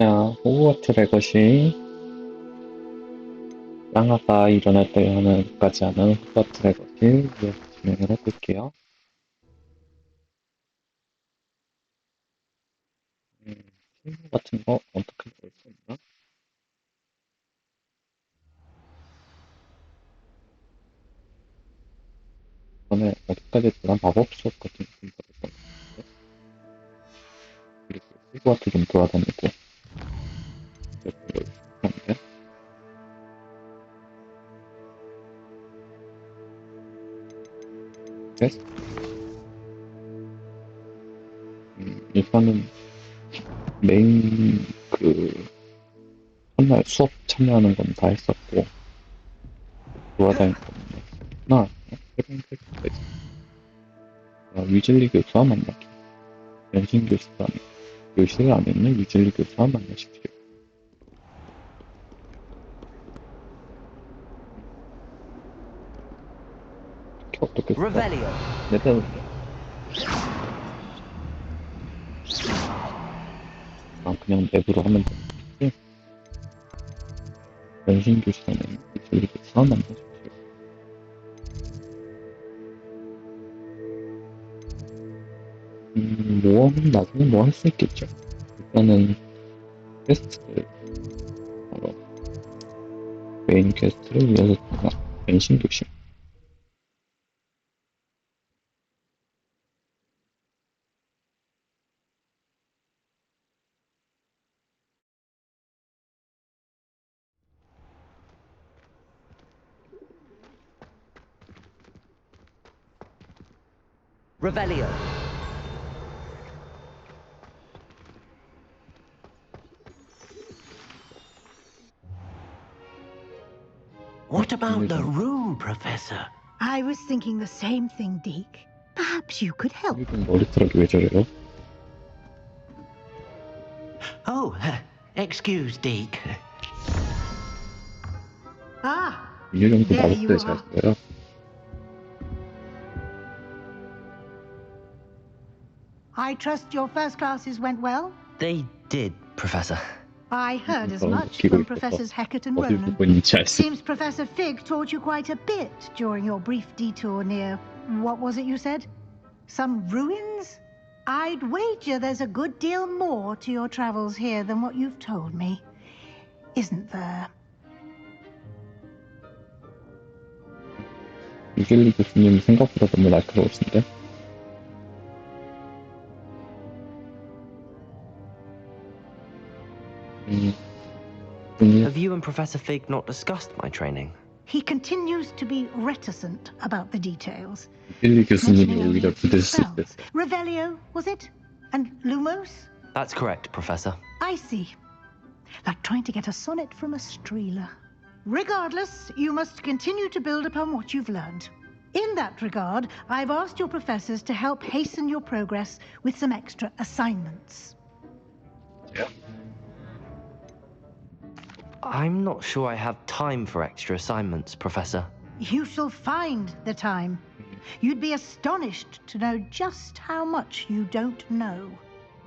자, 호그와트 레거시 쌍화가 일어날 때 하는까지 하는 호그와트 레거시 이어서 진행을 해볼게요. 친구 같은 거 어떻게 볼 수 있나? 전에 어디까지 했더라? 마법 수업 같은 거 좀 받았던 것 같은데. 그리고 호그와트 좀 돌아다니고 그런데 그래서 일단은 메인 첫날 수업 참여하는 건 다 했었고 돌아다니는 거는 하나 해본 퀘스트가 있어. 위즐리 교수와 만나기. 연신 교수가 교실을 안 있는 위즐리 교수와 만나시기. 어떻게 써? Revelio. 네덜란드. 그냥 맵으로 하면 되는데 연신 교수는 위즐리 교수와 만나시기. 모험은 나중에 뭐 할 수 있겠죠. 일단은 퀘스트를 메인 퀘스트를 위해서 연신 교실. Revelio. What about the room, Professor? I was thinking the same thing, Deke. Perhaps you could help. 이건 머리카락이 왜 저래요? Oh, excuse, Deke. Ah, 이 정도 There 나올 you 때 잘 are. 써요. I trust your first classes went well? They did, Professor. I heard as Oh, much 기고 from 있어서 Professors Heckett and 어딜 Ronan. 보고 있는지 알 수. Seems Professor Fig taught you quite a bit during your brief detour near, what was it you said? Some ruins? I'd wager there's a good deal more to your travels here than what you've told me. Isn't there? 위즐리 교수님 생각보다 너무 날카로우신데? Have you and Professor Fig not discussed my training? He continues to be reticent about the details. 위즐리 교수님이 Mentioning only 오히려 a few 부대를 쓸 때. spells. Revelio, was it? And Lumos? That's correct, Professor. I see. Like trying to get a sonnet from a streeler. Regardless, you must continue to build upon what you've learned. In that regard, I've asked your professors to help hasten your progress with some extra assignments. Yeah. I'm not sure I have time for extra assignments, Professor. You shall find the time. You'd be astonished to know just how much you don't know.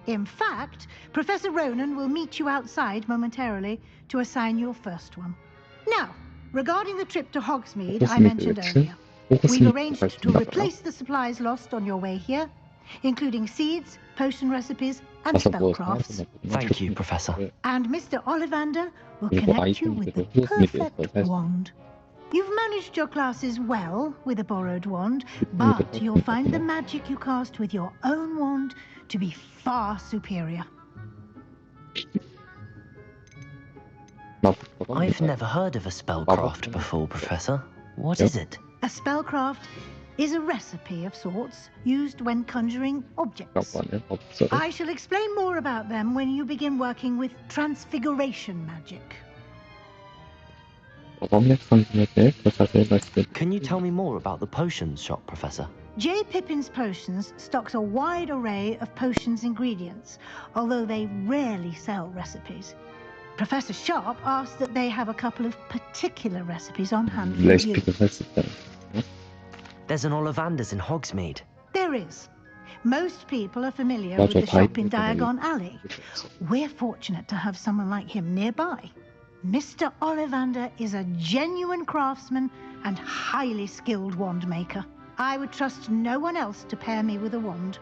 In fact, Professor Ronan will meet you outside momentarily to assign your first one. Now, regarding the trip to Hogsmeade I mentioned earlier, we've arranged to replace the supplies lost on your way here, including seeds, potion recipes, and spellcrafts. Thank you, Professor. And Mr. Ollivander will 그리고 connect you with the 아이템들을 후보님이 perfect 사실 wand. You've managed your classes well with a borrowed wand, but you'll find the magic you cast with your own wand to be far superior. I've never heard of a spellcraft before, Professor. What is it? A spellcraft is a recipe of sorts used when conjuring objects. I shall explain more about them when you begin working with transfiguration magic. Can you tell me more about the potions shop, Professor? J. Pippin's Potions stocks a wide array of potions ingredients, although they rarely sell recipes. Professor Sharp asked that they have a couple of particular recipes on hand for you. There's an Ollivander's in Hogsmeade. There is. Most people are familiar with 맞아, the shop in 다이어트를 Diagon Alley. We're fortunate to have someone like him nearby. Mr. Ollivander is a genuine craftsman and highly skilled wand maker. I would trust no one else to pair me with a wand.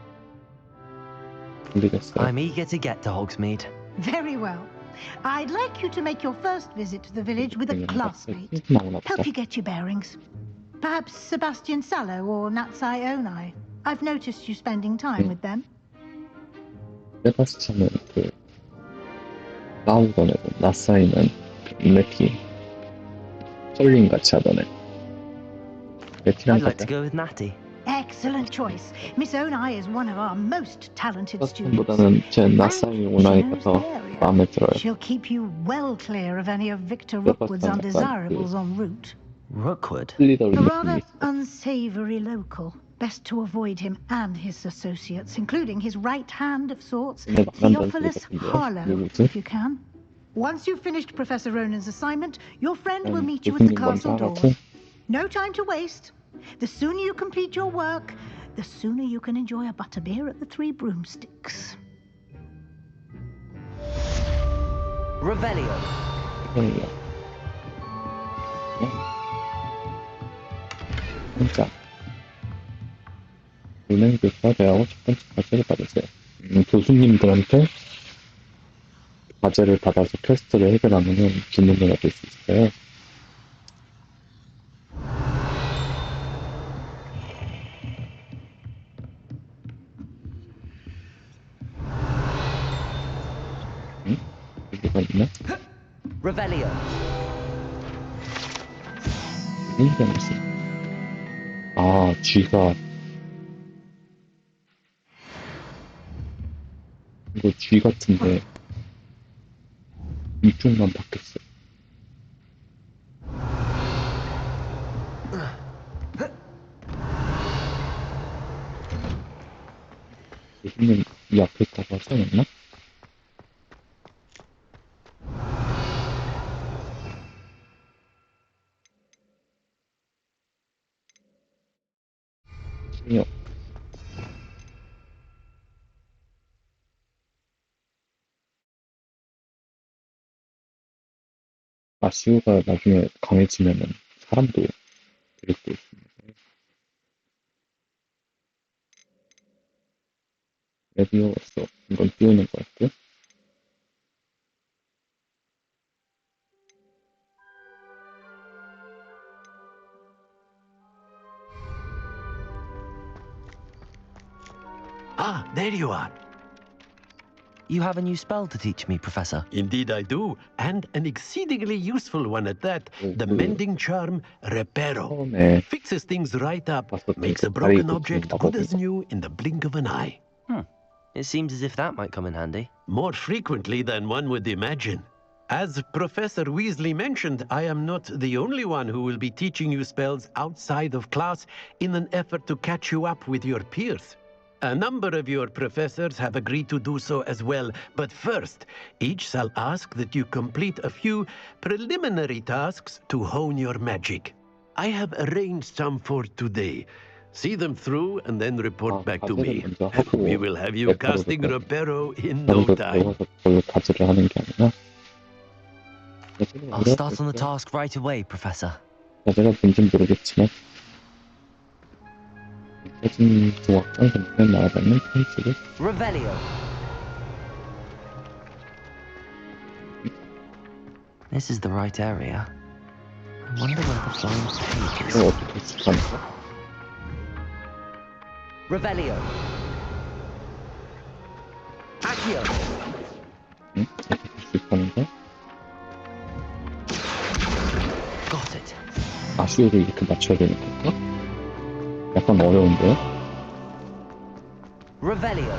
돌리겠어요. I'm eager to get to Hogsmeade. Very well. I'd like you to make your first visit to the village with a classmate. 나오나 보다. Help you get your bearings. Perhaps Sebastian Sallow or Natsai Onai. I've noticed you spending time with them. 세바스찬은 그 나오던 애고 나사이는 그 메티 썰링 같이 하던 애. 메티랑 I'd like to 가자. go with Natty. Excellent choice. Miss Onai is one of our most talented students. 세바스찬보다는 제 나사이 She 오나이가 knows 더 the area. 마음에 들어요. She'll keep you well clear of any of Victor Sebastian Rookwood's 약간 undesirables en route. Rookwood? 슬리더린 A rather 느낌이 있어. unsavory local. Best to avoid him and his associates, including his right hand of sorts, 근데 만난다는 Theophilus 소리 같은데요? Harlow, 누구지? if you can. Once you've finished Professor Ronan's assignment, your friend will 일단 meet you at the 교수님 먼저 castle 하고 doors. No time to waste. The sooner you complete your work, the sooner you can enjoy a butterbeer at the Three Broomsticks. Revelio. 이걸로 진짜 은행 교과대하고 첫 번째 과제를 받으세요. 교수님들한테 과제를 받아서 퀘스트를 해결하면 주문을 얻을 수 있어요. 응? 여기가 있나? Revelio. 여기가 있어. 아, 쥐가 이거 쥐 같은데 이쪽만 바뀌었어. 교수님 이 앞에 있다고 하지 않았나? 아니요. 아시오가 나중에 강해지면은 사람도 데리고 있습니다. 레비오였어. 이건 띄우는 거였고. Ah, there you are. You have a new spell to teach me, Professor. Indeed I do, and an exceedingly useful one at that. The Mhm. mending charm, Reparo. 처음에 Fixes things right up, 봤었던 makes a 그 다리 broken 고치는 object good as 마법이다. new in the blink of an eye. It seems as if that might come in handy. More frequently than one would imagine. As Professor Weasley mentioned, I am not the only one who will be teaching you spells outside of class in an effort to catch you up with your peers. A number of your professors have agreed to do so as well, but first, each shall ask that you complete a few preliminary tasks to hone your magic. I have arranged some for today. See them through and then report back to me. 과제를 먼저 하고 We will have you 레퍼로도 casting 또 Reparo in no 저를 time. 배워서 그걸로 과제를 하는 게 아니라 I'll start on the task right away, Professor. 과제가 뭔진 모르겠지만 사진 조각장 전편에 나와닿는 페이지를 Revelio. This is the right area. I wonder where the flying page 그걸 is. 어떻게 수집하는 거야? Revelio. Accio. 응? 어떻게 수집하는 거야? Got it. 아쉬워를 이렇게 맞춰야 되는 건가? 약간 어려운데요? Revelio.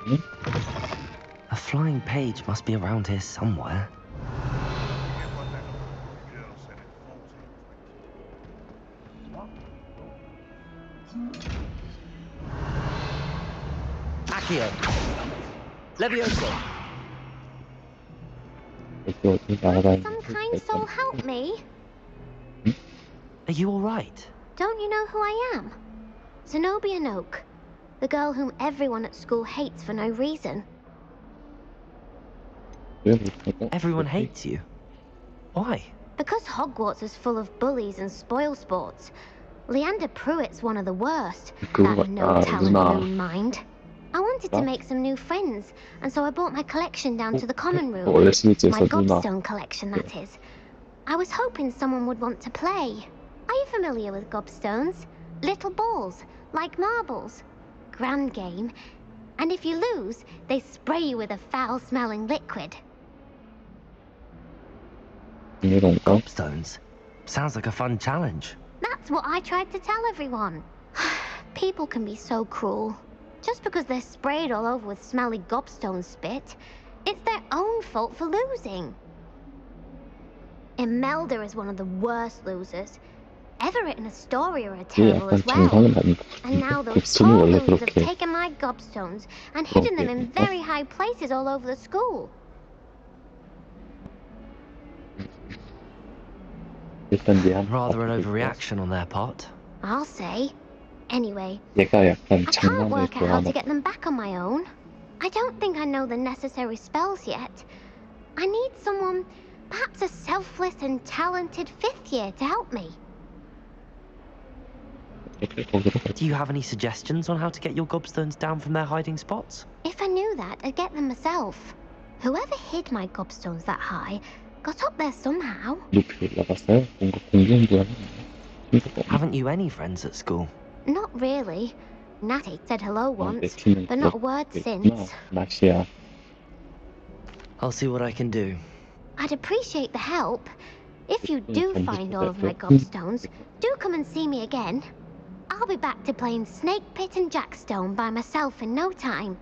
응? A flying page must be around here somewhere. Accio. Levioso. 여기 어디 나가야 Some kind soul help me. Are you all right? Don't you know who I am? Zenobia Noak, the girl whom everyone at school hates for no reason. 왜 못하고? Everyone hates you. Why? Because Hogwarts is full of bullies and spoilsports. Leander Pruitt's one of the worst. 그거 That no 같다, talent, 누나. no mind. I wanted to 어? make some new friends, and so I brought my collection down to the common room. 원래 시리즈에서 My 누나. gobstone collection, that is. I was hoping someone would want to play. Are you familiar with gobstones? Little balls, like marbles. Grand game. And if you lose, they spray you with a foul-smelling liquid. 이런 거? Gobstones. Sounds like a fun challenge. That's what I tried to tell everyone. People can be so cruel. Just because they're sprayed all over with smelly gobstone spit, it's their own fault for losing. Imelda is one of the worst losers. Everett and Astoria are 이게 terrible 약간 as well. 정상은 아닌 것 And now 같은데. those 곱순이 poor 원래 losers have 그렇게 taken my gobstones and hidden them in very high places all over the school. 일단 얘한테 Rather an 아프게 overreaction on their part. I'll say. Anyway, 얘가 약간 I can't 장난을 work out how 좋아하나 to get them back on my own. I don't think I know the necessary spells yet. I need someone, perhaps a selfless and talented fifth year to help me. 이렇게 거기로 Do 가지. you have any suggestions on how to get your gobstones down from their hiding spots? If I knew that, I'd get them myself. Whoever hid my gobstones that high got up there somehow. 높이 올라갔어요? 뭔가 공중부양이 있나? Haven't you any friends at school? Not really. Natty said hello 내 once, 팀은 but not a word 그렇게 since. 있구나. 낚시야. I'll see what I can do. I'd appreciate the help. If you do find all of my 전지부대도 gobstones, do come and see me again. I'll be back to playing Snake Pit and Jackstone by myself in no time.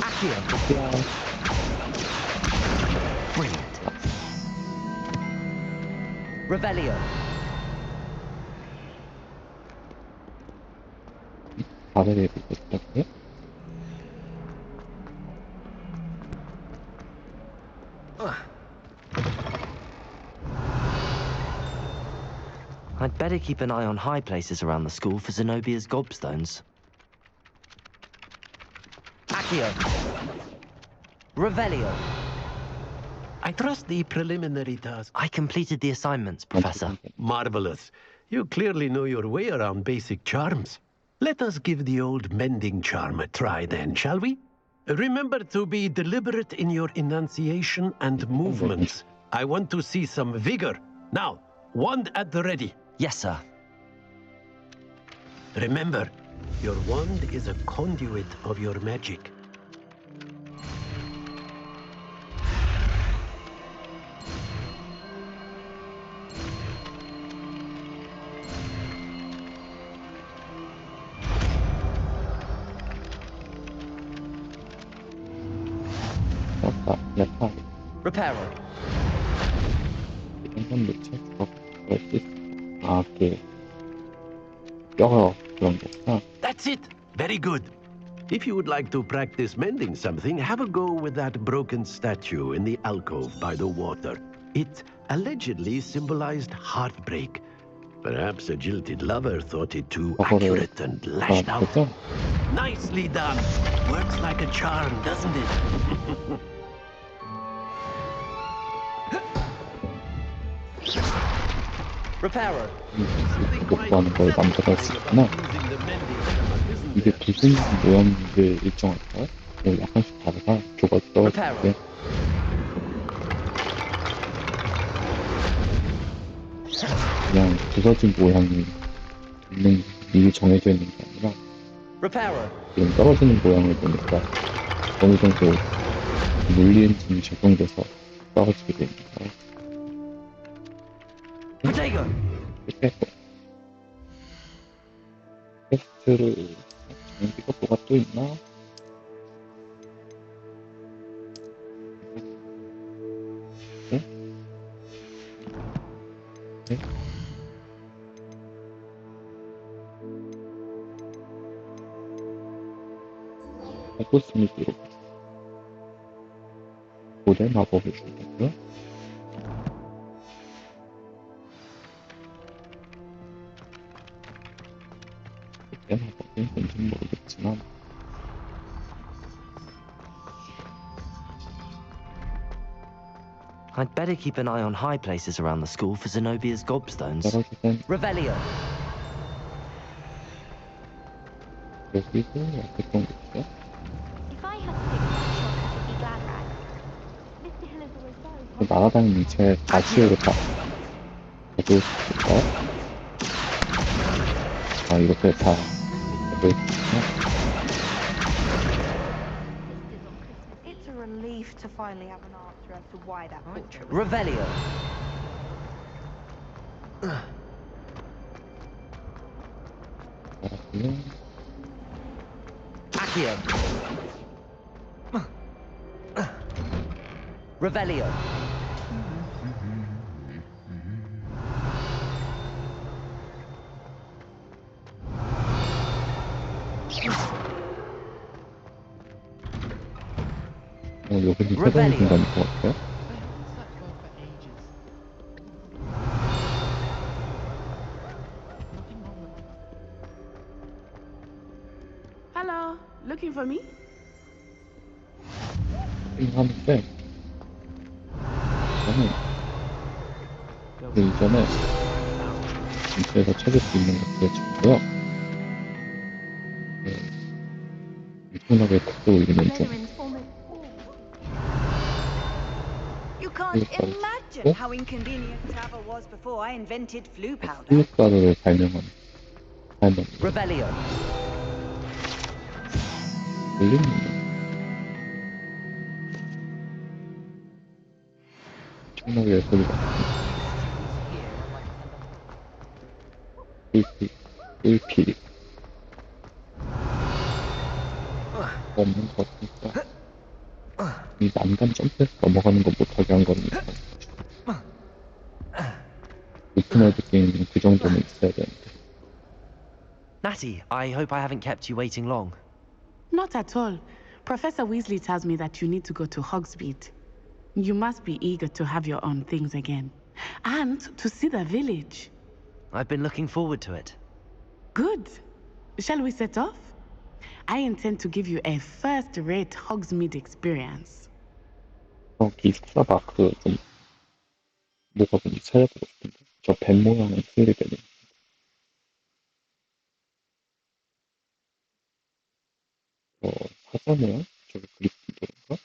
Accio! 야, Brilliant. Revelio. 바다에 있었다고요? I'd better keep an eye on high places around the school for Zenobia's gobstones. Accio. Revelio. I trust the preliminary task. I completed the assignments, Professor. Marvelous. You clearly know your way around basic charms. Let us give the old mending charm a try then, shall we? Remember to be deliberate in your enunciation and movements. I want to see some vigor. Now, wand at the ready. Yes, sir. Remember, your wand is a conduit of your magic. 레파 Reparo. 이런 놓쳐 그럴 수 있어. 아, 그게 뼈가 그런 거구나. That's it. Very good. If you would like to practice mending something, have a go with that broken statue in the alcove by the water. It allegedly symbolized heartbreak. Perhaps a jilted lover thought it too accurate and lashed out. 그죠? Nicely done. Works like a charm, doesn't it? Reparo. 복구하는 걸 남자가 할 수 있구나. 이게 무슨 모양을 일정할까요? 약간씩 다르다. 조가 떨어지는데. 그냥 부서진 모양이 있는, 미리 정해져 있는 게 아니라 Reparo. 지금 떨어지는 모양을 보니까 어느 정도 물리 엔진이 적용돼서 떨어지게 됩니다. Protego. 퀘스트를 장비가 뭐가 또 있나? 네? 네? 호그와트 불의 마법을 준다고요? 불의 마법이 뭔지는 모르겠지만 I'd better keep an eye on high places around the school for Zenobia's gobstones. 떨어지는 Revelio! 여기도 어떤 곳이죠? If I had to pick one shortcut, it'd be Glad Rags. Mr. Hill is always very 날아다니는 제 가시오를 다 가지고 있을까요? 아, 이것도 다 가지고 있구나. It's a relief to finally have an answer as to why that portrait was Revelio! 알았고요. Accio! Revelio! 여기는 새로운 공간인 것 같아요. Hello, looking for me? 하는데 저는 그 이전에 인터넷에서 찾을 수 있는 것들을 찾고요. 엄청나게 속도 올리는 중. Slytherin's almost You can't imagine how inconvenient travel was before I invented flu powder. 플립가루를 설명. Revelio! 올리는 엄청나게 소리가 꿀피 없는 것 같으니까 이 난간 점프해서 넘어가는 거 못하게 한 거니까 오픈월드 게임은 그 정도는 있어야 되는데. Natty, I hope I haven't kept you waiting long. Not at all. Professor Weasley tells me that you need to go to Hogsmeade. You must be eager to have your own things again. And to see the village. I've been looking forward to it. Good. Shall we set off? I intend to give you a first-rate Hogsmeade experience. 기숙사 마크 좀 뭐가 뭔지 찾아보고 싶은데 저 뱀 모양은 슬리데는 사자 모양? 저기 그리핀도인가?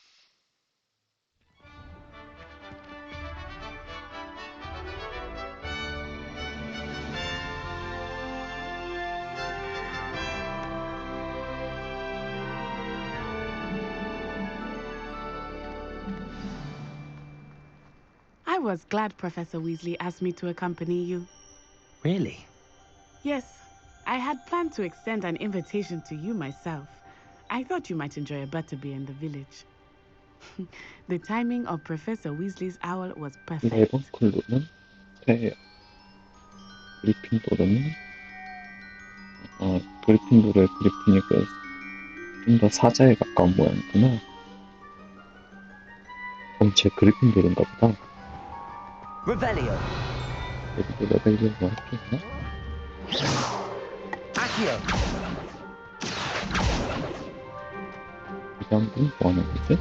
I was glad Professor Weasley asked me to accompany you. Really? Yes, I had planned to extend an invitation to you myself. I thought you might enjoy a butterbeer in the village. The timing of Professor Weasley's owl was perfect. 레이븐클루는 새예요. 그리핀도르는 그리핀도르의 그리핀이 좀 더 사자에 가까운 모양이구나. 그럼 제 그리핀도르인가 보다. Revelio! 여기도 레벨이 뭐 할게요. Accio! 이 사람들은 뭐 하는 거지?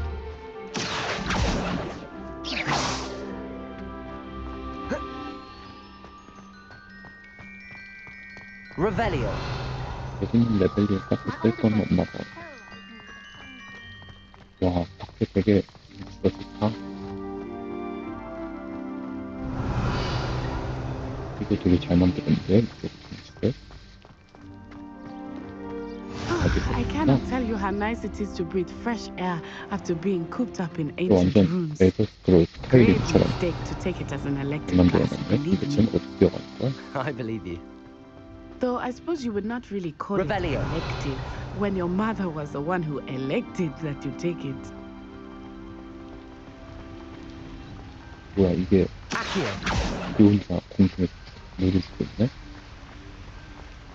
Revelio! 여기는 레벨이 딱히 쓸 건 없나 봐. 와, 밖에 되게 진짜 좋다. 이거 되게 잘 만들었는데, 이거 방식을. I cannot tell you how nice it is to breathe fresh air after being cooped up in 이거 ancient 완전 rooms. 엘더스크롤 Great 스카이림처럼 mistake to take it as an elective class, 만들어놨는데, believe 도대체 me. 어떻게 뛰어갈 거야? I believe you. Though I suppose you would not really call it Revelio. elective when your mother was the one who elected that you take it. 뭐야, 이게 Accio! 이 혼자 공중에 누르고 있네?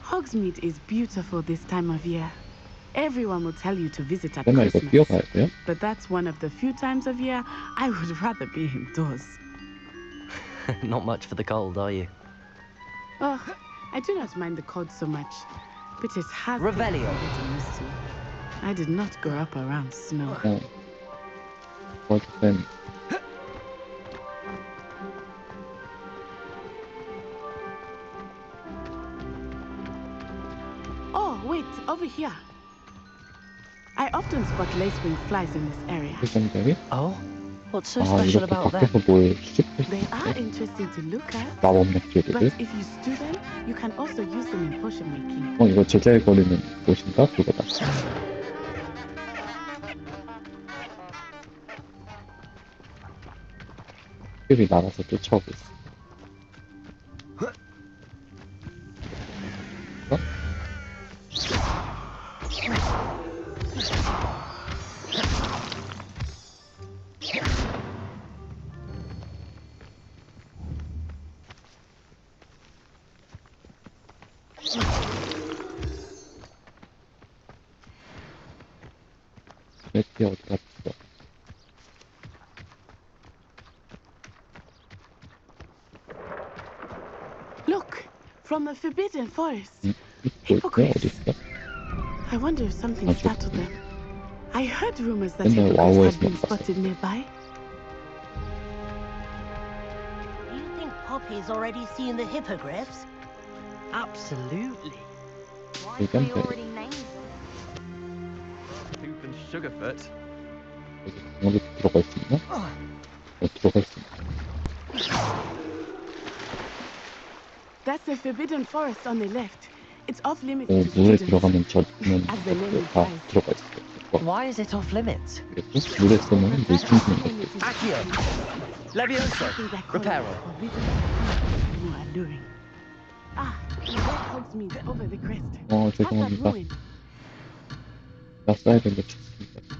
Hogsmeade is beautiful this time of year. Everyone will tell you to visit at 설마 이거 Christmas. 뛰어가야 돼요? But that's one of the few times of year I would rather be indoors. Not much for the cold, are you? Oh, I do not mind the cold so much, but it has Revelio. getting used to. I did not grow up around snow. 그거 쌤 Oh, wait, over here. I often spot lacewing flies in this area. 수정들이 Oh? What's so 아 special 이렇게 about them? 밖에서 뭘 수집할 수 They are 있어? interesting to look at, 마법 but 맥주들을? if you stew them, you can also use them in potion making. 이거 제자의 거리는 곳인가? 그거다. 이 나가서 쫓아오고 있어. 어? 어디 갔어? Look, from the Forbidden Forest. 있고 있어요? 어디 있어? I wonder if something That's startled okay. them. I heard rumors that Then the hippogriffs Huawei's had been not possible. spotted nearby. You think Poppy's already seen the hippogriffs? Absolutely. Why You have we can already named them? Tooth and Sugarfoot. 여기 들어가 있었나? 들어가 있었나? That's the Forbidden Forest on the left. It's off limits 물에 to students. 들어가면 저는 As the name 다 implies. 들어가 있어. Why is it off limits? 그리고 물에 쓰면 물 숨기는 거지. Accio. Levioso. Reparo. More alluring. Ah, the boat hugs me over the crest. Past that 죄송합니다. ruin. 나 써야 되는 거 좋습니다.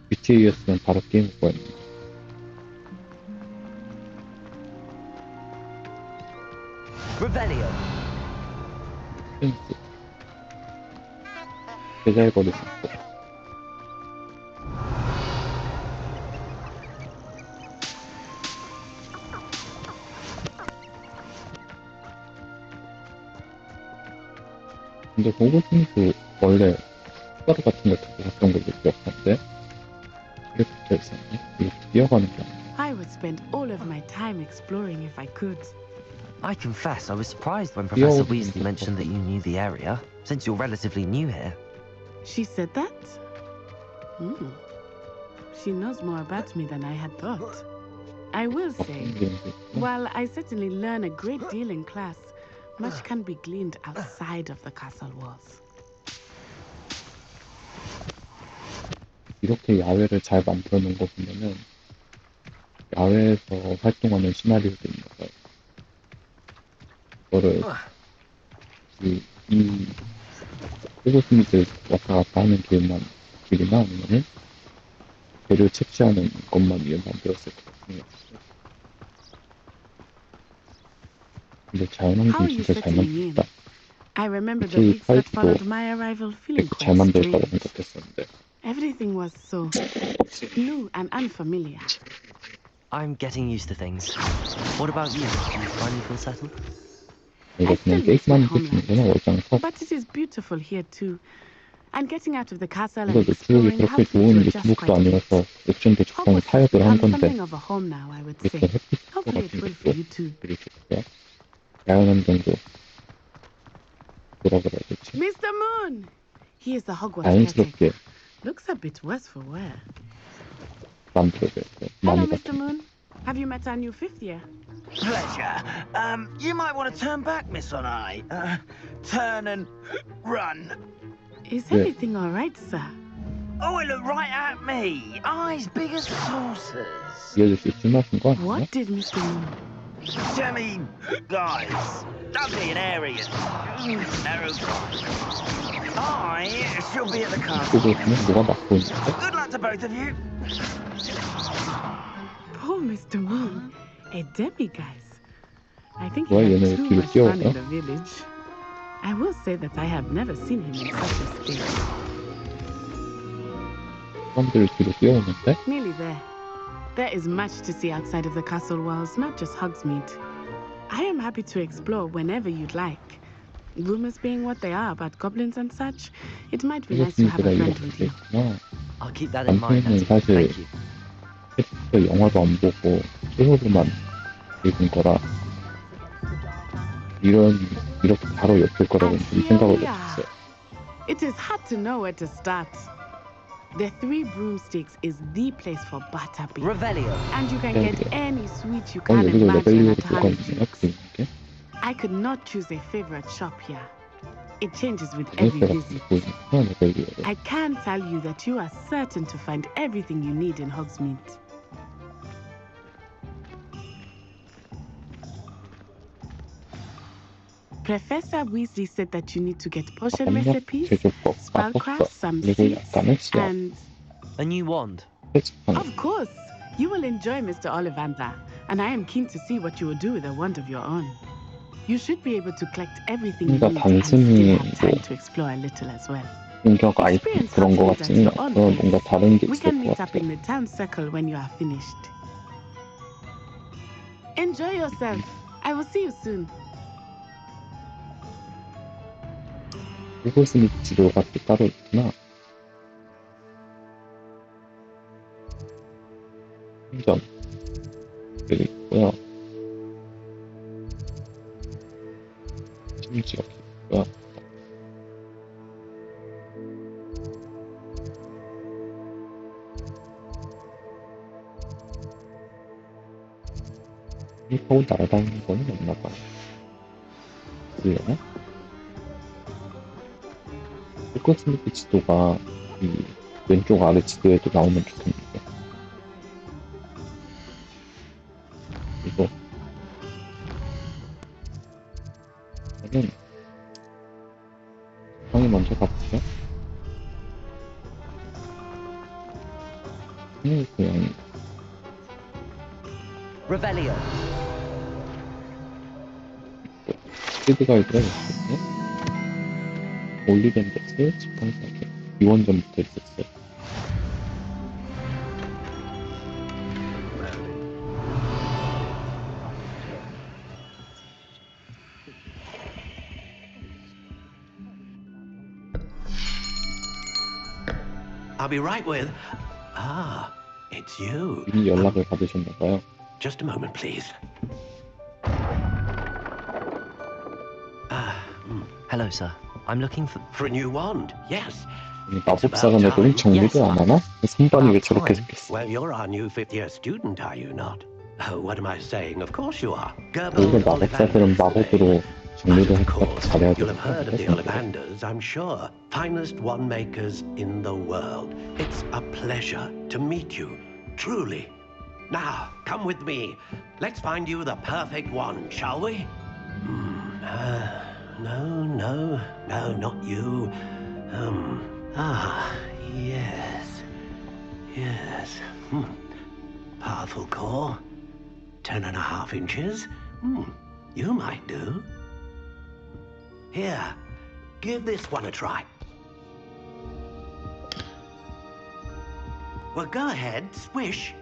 BTA였으면 바로 게임 올 거였는데. Revelio. 센스. 제자의 거리 있고. 근데 호그와트 원래 숟가락 같은 거 들고 갔던 걸로 기억하는데 이렇게 붙어 있었네. 이렇게 뛰어가는 게 아니야. I would spend all of my time exploring if I could. I confess I was surprised when Professor Yeah. Weasley mentioned that you knew the area, since you're relatively new here. She said that? Hmm. She knows more about me than I had thought. I will say, while I certainly learn a great deal in class, much can be gleaned outside of the castle walls. 이렇게 야외를 잘 만들어 놓은 거 보면은 야외에서 활동하는 시나리오도 있는 거예요. 그거를 이 호그와트 왔다 갔다 하는 길이나 아니면은 배를 채취하는 것만 위해 만들었을 것 같아요. 근데 How 자연환경 are you 진짜 잘 settling in? 만들었다. I remember the Okay, weeks that fight followed for- my arrival feeling 이렇게 quite 잘 만들었다고 strange. 생각했었는데 Everything was so new and unfamiliar. I'm getting used to things. What about you? Do you finally feel settled? 이거 그냥 게임만 끝이는구나 월장에서. But it is beautiful here too. And getting out of the castle and 근데 노트북이 exploring 그렇게 helped me 좋은 to adjust 노트북도 quite a bit. 아니라서 옵션도 적당히 Hogwarts has 타협을 한 become 건데 something of a home now, I would 이렇게 say. 햇빛 Hopefully it 같은 will for 것도 you too. 되게 좋고요. 자연환경도 뭐라 그래야 되지? Mr. Moon! He is the Hogwarts 자연스럽게 caretaker. Looks a bit worse for wear. 만들어야 돼요. Hello, 나무 Mr. 같은 Moon. Have you met our new fifth year? Pleasure. You might want to turn back, Miss Onai. Turn and run. Is Yeah. everything all right, sir? Oh, it looked right at me. Eyes big as saucers. 이어질 수 있을 만한 거 아니야? What did Mr. Moon? Demi guys. Ugly and airy and narrow. I shall be at the castle. 그거 보면 뭐가 막고 있는데? Good luck to both of you. Poor Mr. Moon. A demiguise. I think Why, he you know, had too you much feel, fun in huh? the village. I will say that I have never seen him in such a state. 사람들을 뒤로 뛰어오는데? Nearly there. There is much to see outside of the castle walls, not just Hogsmeade. I am happy to explore whenever you'd like. Rumors being what they are about goblins and such, it might be nice to have 호그와트가 a friend 이렇게 with 돼 you. 있구나. I'll keep that in mind. 남편은 Auntie. 사실 Thank you. 텍스트 영화도 안 보고 소설로만 읽은 거라 이렇게 바로 엮일 거라고는 And 좀 here 생각을 we are. 못했어요. It is hard to know where to start. The Three Broomsticks is the place for butterbeer. Revelio. And you can get Revelio. any sweet you can 여기도 imagine 레벨리오도 at 뭐가 있네요. Honeydukes. 그게 I could not choose a favorite shop here. It changes with 네, every 제가 visit. 보이니까 레벨리오를 I can tell you that you are certain to find everything you need in Hogsmeade. Professor Weasley said that you need to get potion 압력 recipes, 제조법, spellcraft, 마법법, some 그리고 seeds, 약간의 시약, and A new wand. 채집하는 of course, you will enjoy Mr. Ollivander, and I am keen to see what you will do with a wand of your own. You should be able to collect everything you 그러니까 need and still 단순히 have time to explore a little as well. 공격 아이템 그런 거 같지는 않고요. 뭔가 다른 게 We 있을 can 것 meet up 같아요. in the town circle when you are finished. Enjoy yourself. I will see you soon. 호그와트 지도가 또 따로 있구나. 상점 여기 있고요. 심지어 있고요. 이 타고 날아다니는 거는 없나 봐요. 그래요? 호그와트 지도가 이 왼쪽 아래 지도에도 나오면 좋겠는데. 그리고 저는 방에 먼저 가볼게요. 고양이 Revelio. 스피드 가이드가 있거든요. 올리벤더스 지팡사계 유원전부터 있었어요. I'll be right with. Ah, it's you. 이미 연락을 받으셨나봐요. Just a moment, please. Hello, sir. I'm looking for... For a new wand, yes. 마법사가 내도는 정리를 안 하나? 선반이 왜 저렇게 생겼어? Well, you're our new fifth-year student, are you not? Oh, what am I saying? Of course you are. 원래 마법사들은 마법으로 정리를 하니까 잘해야 You'll have heard of the 되는데 Ollivanders, I'm sure. Finest wand makers in the world. It's a pleasure to meet you, truly. Now, come with me. Let's find you the perfect wand, shall we? No, not you. Yes. Powerful core. 10.5 inches. You might do. Here, give this one a try. Well, go ahead, swish.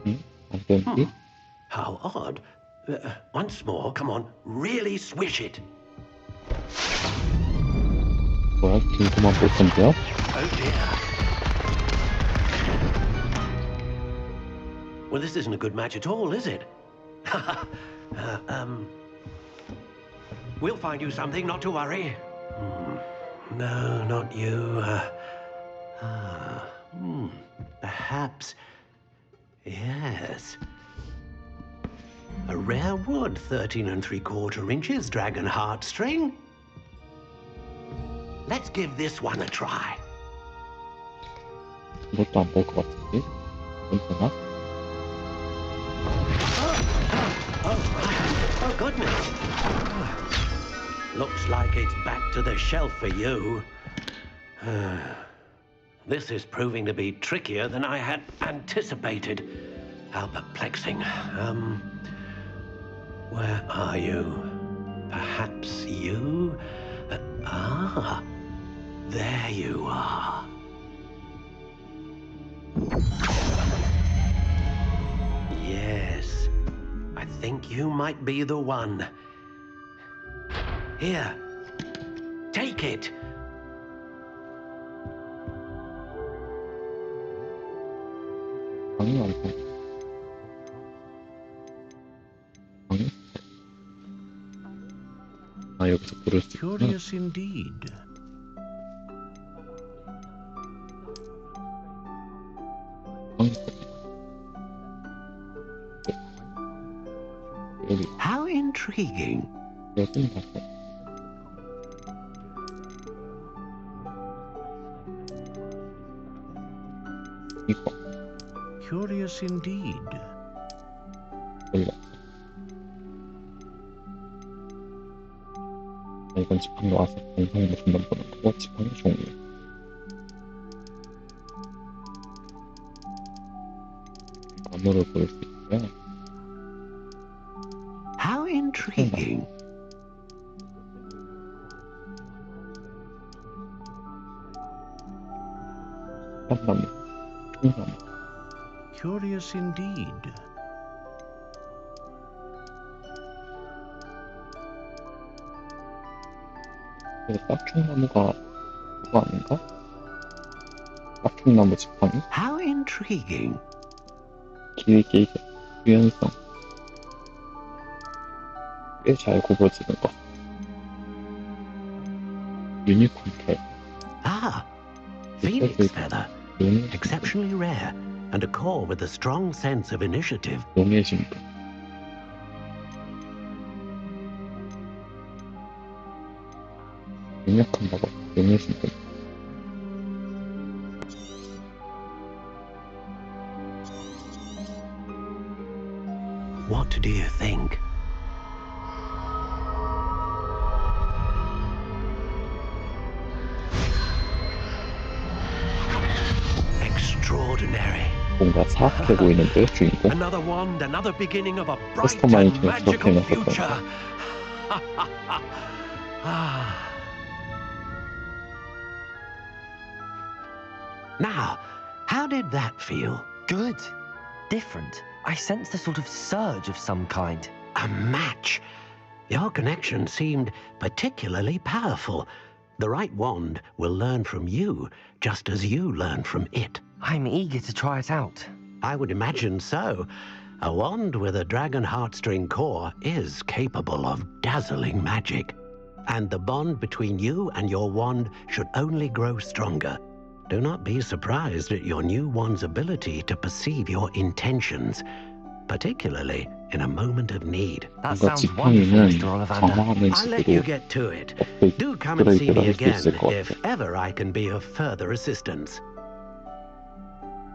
안 되는지? How odd. Once more, come on, really swish it. 뭐야? 긴구만 볼 텐데요? Oh dear. Well, this isn't a good match at all, is it? We'll find you something, not to worry. No, not you. Perhaps. Yes. A rare wood, 13 3/4 inches, dragon heartstring. Let's give this one a try. 이것도 안 될 것 같은데? 이건 되나? Oh, goodness. Looks like it's back to the shelf for you. This is proving to be trickier than I had anticipated. How perplexing. Where are you? Perhaps you? There you are. think you might be the one. Here, take it. 방이 완성. 방이? 아, 여기서 부를 수 있구나. Curious indeed. 방이 여기, How intriguing. 여기는 봤어. 이거, Curious indeed. 몰라. 아, 이건 지팡이 와서 동상 모습만 보는 거고, 지팡이 종류. 나무를 보일 수 있고요. How intriguing. 땀나무, 총나무. Curious indeed. 그래서 깍총나무가 그거 아닌가? 깍총나무 지팡이? How intriguing. 길게 유연성 꽤 잘 굽어지는 것. 유니콘 털, Ah, phoenix feather. Exceptionally rare, and a core with a strong sense of initiative. 용의 신분. 강력한 마법, 용의 신분. What do you think? Extraordinary. 뭔가 사악해 보이는데 주인공? Another wand, another beginning of a bright and 커스터마이징을 magical 그렇게 해놨었던 future. Ah. Now, how did that feel? Good. Different. I sensed a sort of surge of some kind. A match. Your connection seemed particularly powerful. The right wand will learn from you, just as you learn from it. I'm eager to try it out. I would imagine so. A wand with a dragon heartstring core is capable of dazzling magic. And the bond between you and your wand should only grow stronger. Do not be surprised at your new wand's ability to perceive your intentions, particularly in a moment of need. That 뭔가 sounds wonderful, 지팡이는 Mr. Ollivander. 강화하는 I'll let you 식으로 get to it. 업데이트 Do come and see me 할수 again 있을 것 if 같아. ever I can be of further assistance.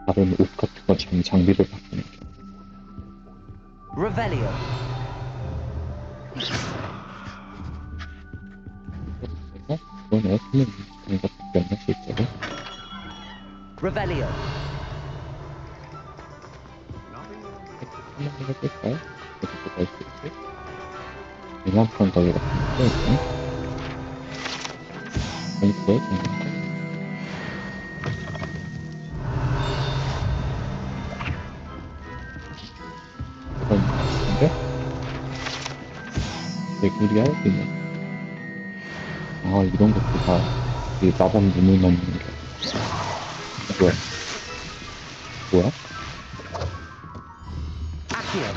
다른 옷 같은 거 장비를 바꾸는 게. Revelio. 그래서 그거는 어떻게 그런 것밖에 없나 실제로? Revelio. 한번 해볼까요? 어떻게 할 수 있지? 대만판 가게 같은 거 있네? 공포에 장난감? 그건 같은데? 개구리 알비네. 아, 이런 것도 다 이 마법 눈을 넣는 게. 뭐야? 뭐야? Accio.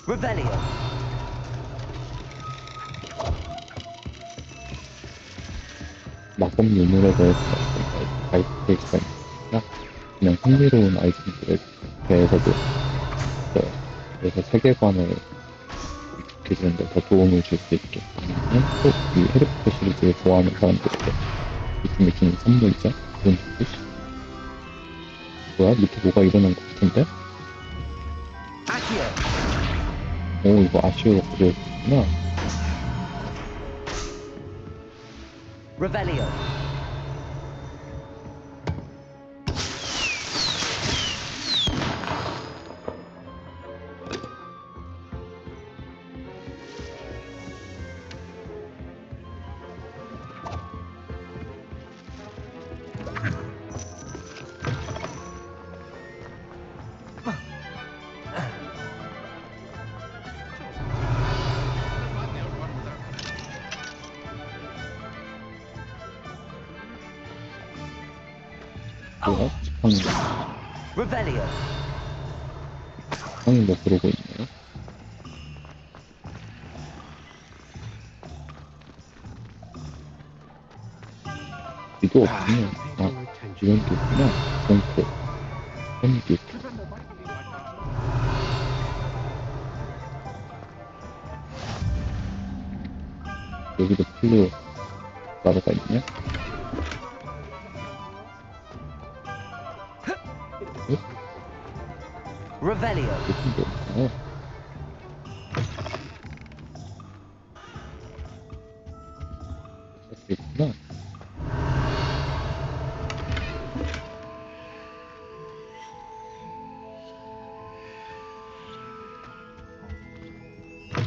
Revelio. 마법 유물에 대해서 가이드가 있으니까 그냥 흥미로운 아이템들에 대해서도 있어요. 그래서 세계관을 익숙해지는 데 더 도움을 줄 수 있게 아니면 또 이 해리포터 시리즈를 좋아하는 사람들에게 느낌이 주는 선물이죠. 그런 뜻. 뭐야? 밑에 뭐가 일어난 것 같은데? Accio. 오, 이거 아쉬워로 그려졌구나. Revelio. 뭐야? 지팡이. Revelio. 지팡이 뭐 그러고 있네요. 이거 없으면, 이런 게 있구나. 공포. 그런 게 있고. 여기도 플루 나라가 있네. Revelio. 무슨 게 없나요? 이렇게 있구나.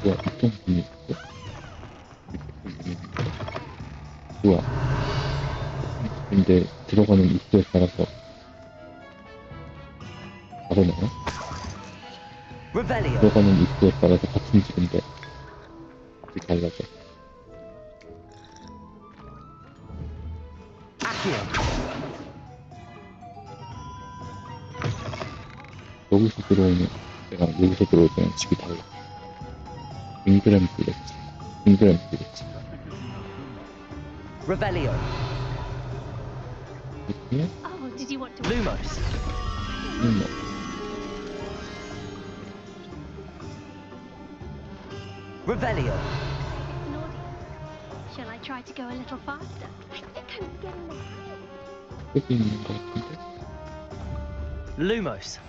뭐야, 이쪽 문이 있고, 이쪽 문이 있고, 뭐야. 근데 들어가는 입구에 따라서 다르네요. Revelio. 들어가는 입구에 따라서 같은 집인데 이렇게 달라져. Accio. 여기서 들어오는 내가 여기서 들어올 때는 집이 달라. 잉그램 빌리지. 잉그램 빌리지. Revelio. 이렇게 Oh, did you want to... Lumos. 뭐 Revelio. It's an audience. Shall I try to go a little faster? I think I'm getting the hang of it. 여기 있는 것 같은데? Lumos.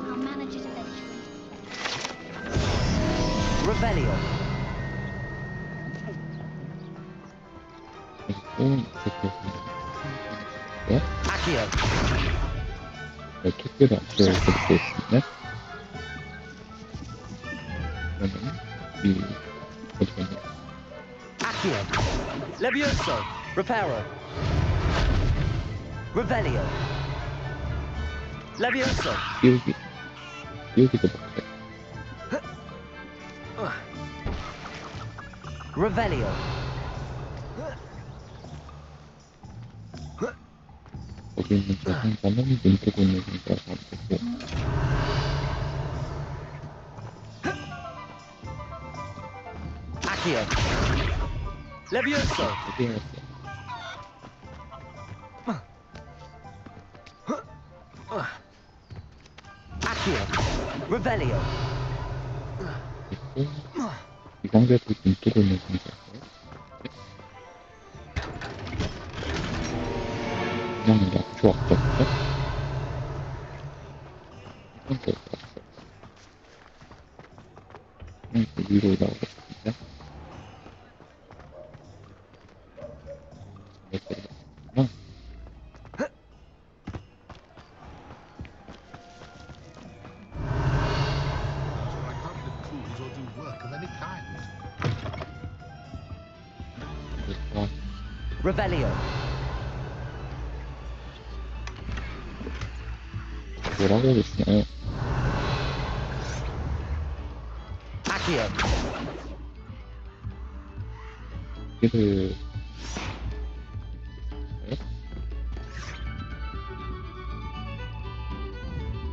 I'll manage it eventually. Revelio. 그리고 이렇게 네? Accio. 네, 토끼를 앞으로 이렇게 놓고 있습니다. 그러면 이 어디가 있냐? Accio. Levioso. Reparo. Revelio. Levioso. 띄우기도 못해. Revelio. 거기 있는 저 상자는 눈 뜨고 있는 상자가 안 되고 Accio. Levioso. 여기에 Accio. Revelio. 있고 이 상자도 눈 뜨고 있는 상자예요. 그냥 약초 없었죠? 이렇게 없었어. 그냥 그 위로 올라오겠습니다. 이렇게 올라오구나. So I can't lift tools or do work of any kind. 그래서 Revelio. 뭐라고 계시나요? Accio. 여기를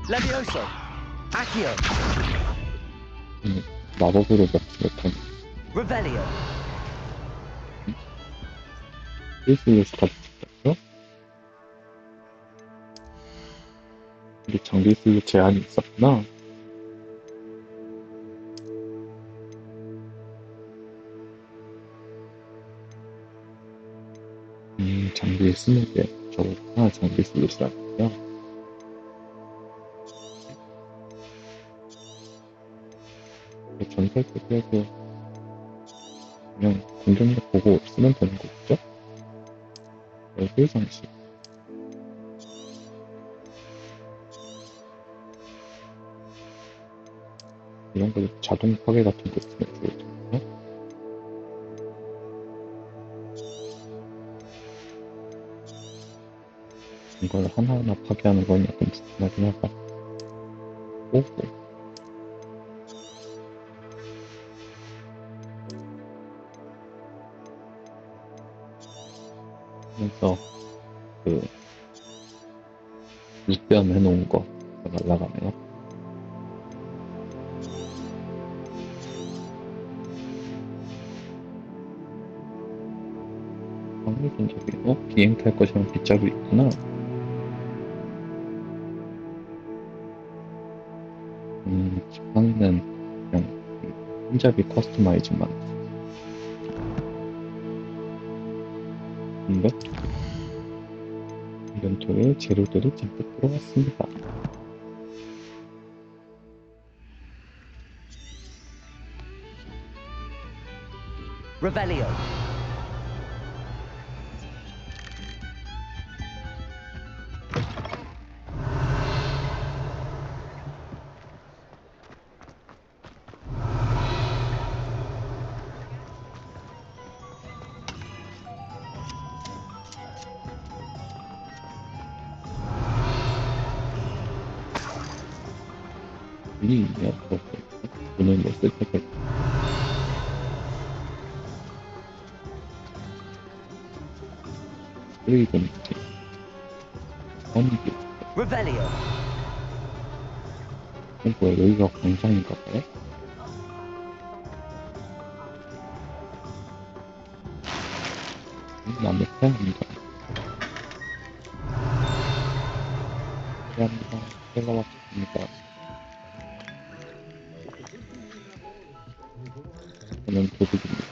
Levioso. Accio. 마법으로 먹지 못한 Revelio. 일수를 가졌죠? 근데 장비수로 제한이 있었구나. 장비에 20개 저거구나. 장비 슬롯이라고요. 전설 때도 그냥 공격력 보고 쓰면 되는 거겠죠? 얼굴 장식. 이런 거 자동 파괴 같은 거 있으면 좋을 텐데. 걸 하나하나 파괴하는 건 약간 불편하긴 하다. 오고. 그래서 그 육변 해놓은 거 날라가네요. 방금 저기 비행 탈 것이랑 빗자루 있구나. 지팡이는 그냥 손잡이 커스터마이즈만. 인벤토리에 재료들이 잔뜩 들어갔습니다. Revelio. 이 돈을 못 쓸 때가 있고. 그리고 언기. Revelio. 뭐야, 여기가 광장인가 봐요? 나무 태양입니다. 태양입니다. 올라왔습니다. 저는 도둑입니다.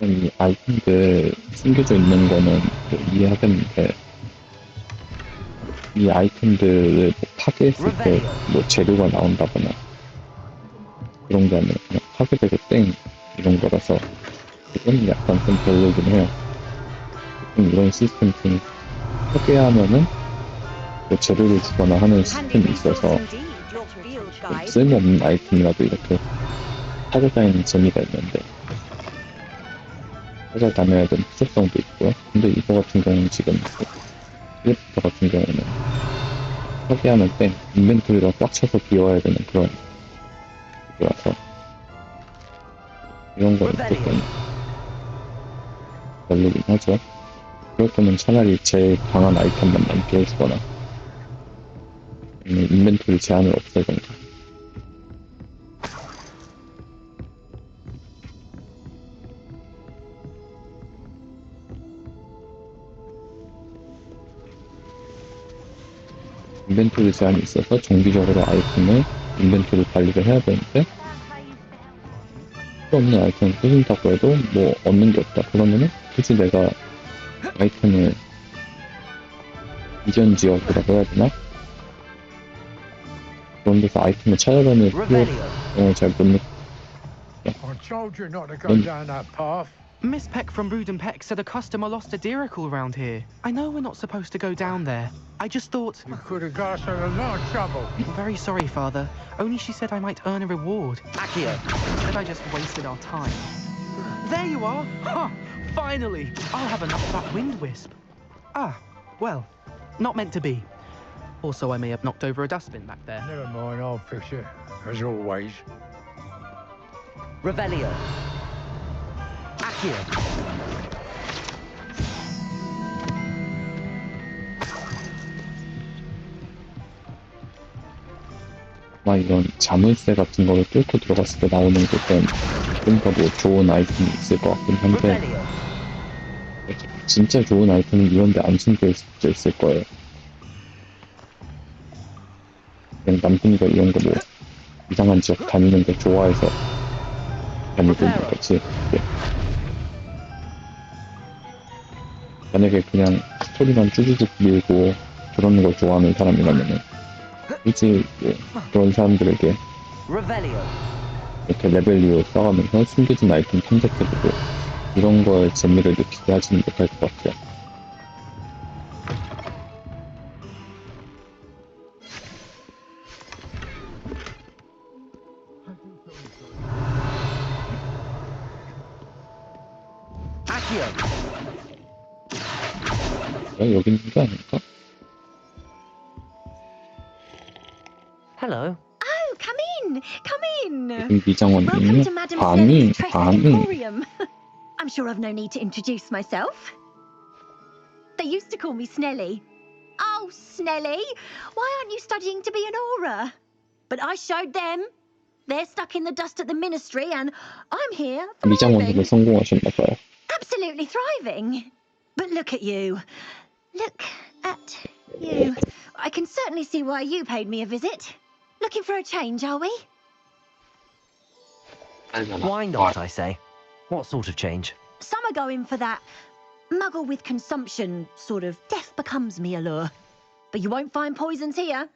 이 아이템들 숨겨져 있는 거는 이해하겠는데, 이 아이템들을 뭐 파괴했을 때 뭐 재료가 나온다거나 그런 게 아니라 그냥 파괴되고 땡 이런 거라서 그건 약간 좀 별로긴 해요. 보통 이런 시스템 중 파괴하면은 뭐 재료를 주거나 하는 시스템이 있어서 좀 쓸모없는 아이템이라도 이렇게 찾아다니는 재미가 있는데 찾아다녀야 되는 필요성도 있고요. 근데 이거 같은 경우는 지금 이거 같은 경우는 파괴하면 땡 인벤토리가 꽉 차서 비워야 되는 그런 거라서 이런 거는 조금 별로긴 하죠. 그럴 거면 차라리 제일 강한 아이템만 남겨주거나 인벤토리 제한을 없애던가. 인벤토리 제한이 있어서 정기적으로 아이템을 인벤토리 관리를 해야 되는데 필요 없는 아이템을 부순다고 해도 뭐 얻는 게 없다. 그러면은 굳이 내가 아이템을 이전 지역이라고 해야 되나? 그런 데서 아이템을 찾아다닐 필요 잘 못 느껴. I told you not to go down that path. Miss Peck from Rudin Peck said a customer lost a deeracle around here. I know we're not supposed to go down there. I just thought... You could have got us in a lot of trouble. I'm very sorry, Father. Only she said I might earn a reward. Accio. Said I just wasted our time. There you are! Ha! Finally! I'll have enough of that wind wisp. Ah, well, not meant to be. Also, I may have knocked over a dustbin back there. Never mind, I'll fix it, as always. Revelio. Accio. 막 이런 자물쇠 같은 거를 뚫고 들어갔을 때 나오는 곳은 좀 더 뭐 좋은 아이템이 있을 것 같긴 한데 진짜 좋은 아이템은 이런 데 안 숨겨 있을 수도 있을 거예요. 그냥 남포니가 이런 거 뭐 이상한 지역 다니는 거 좋아해서 다니고 있는 거지. 만약에 그냥 스토리만 쭉쭉 밀고 그런 걸 좋아하는 사람이라면은 굳이 뭐 그런 사람들에게 이렇게 레벨리오 써가면서 숨겨진 아이템 탐색해보고 이런 걸 재미를 느끼게 하지는 못할 것 같아요. Accio. 왜 여기 있는 게 아닐까? Hello. Oh, come in. Come in. 여기 미장원이 Welcome 있니? to Madame 밤이, Snelly's Tress 밤이. Emporium. I'm sure I've no need to introduce myself. They used to call me Snelly. Oh, Snelly, why aren't you studying to be an aura? But I showed them. They're stuck in the dust at the ministry, and I'm here 미장원으로 thriving. 성공하셨나봐요. Absolutely thriving. But look at you. Look at you. I can certainly see why you paid me a visit. Looking for a change, are we? Why not, I say? What sort of change? Some are going for that muggle with consumption, sort of death becomes me allure. But you won't find poisons here.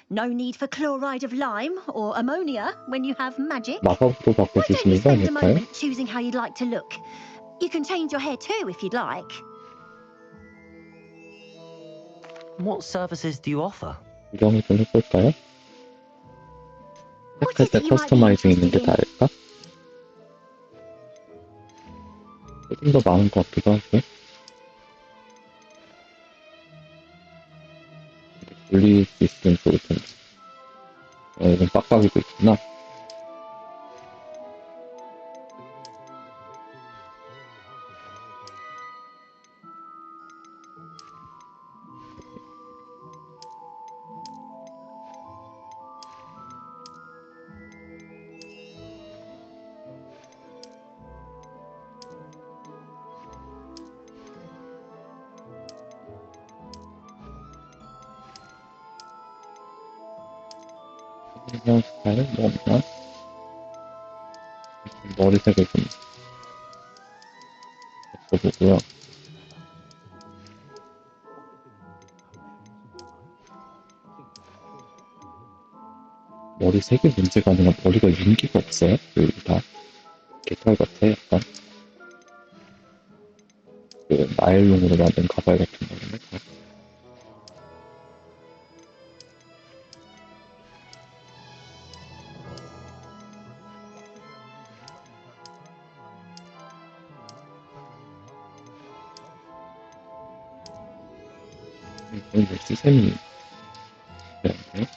No need for chloride of lime or ammonia when you have magic. 마법으로 Why don't you 바꿔주시는 거 spend a 아닐까요? moment choosing how you'd like to look? You can change your hair too if you'd like. What services do you offer? 구경을 좀 해볼까요? 할 때 커스터마이징 있는 게 다를까? 조금 더 많은 것 같기도 하고. 돌릴 수 있으면 좋을 텐데. 이건 빡빡이도 있구나. 헤어스타일 뭐 없나? 머리색을 좀 바꿔보고요. 머리색이 문제가 아니라 머리가 윤기가 없어요. 여기 다 개털 같아 약간. 그 나일론으로 만든 가발 같은 거는 다. 거의 뭐 시샘이 그런데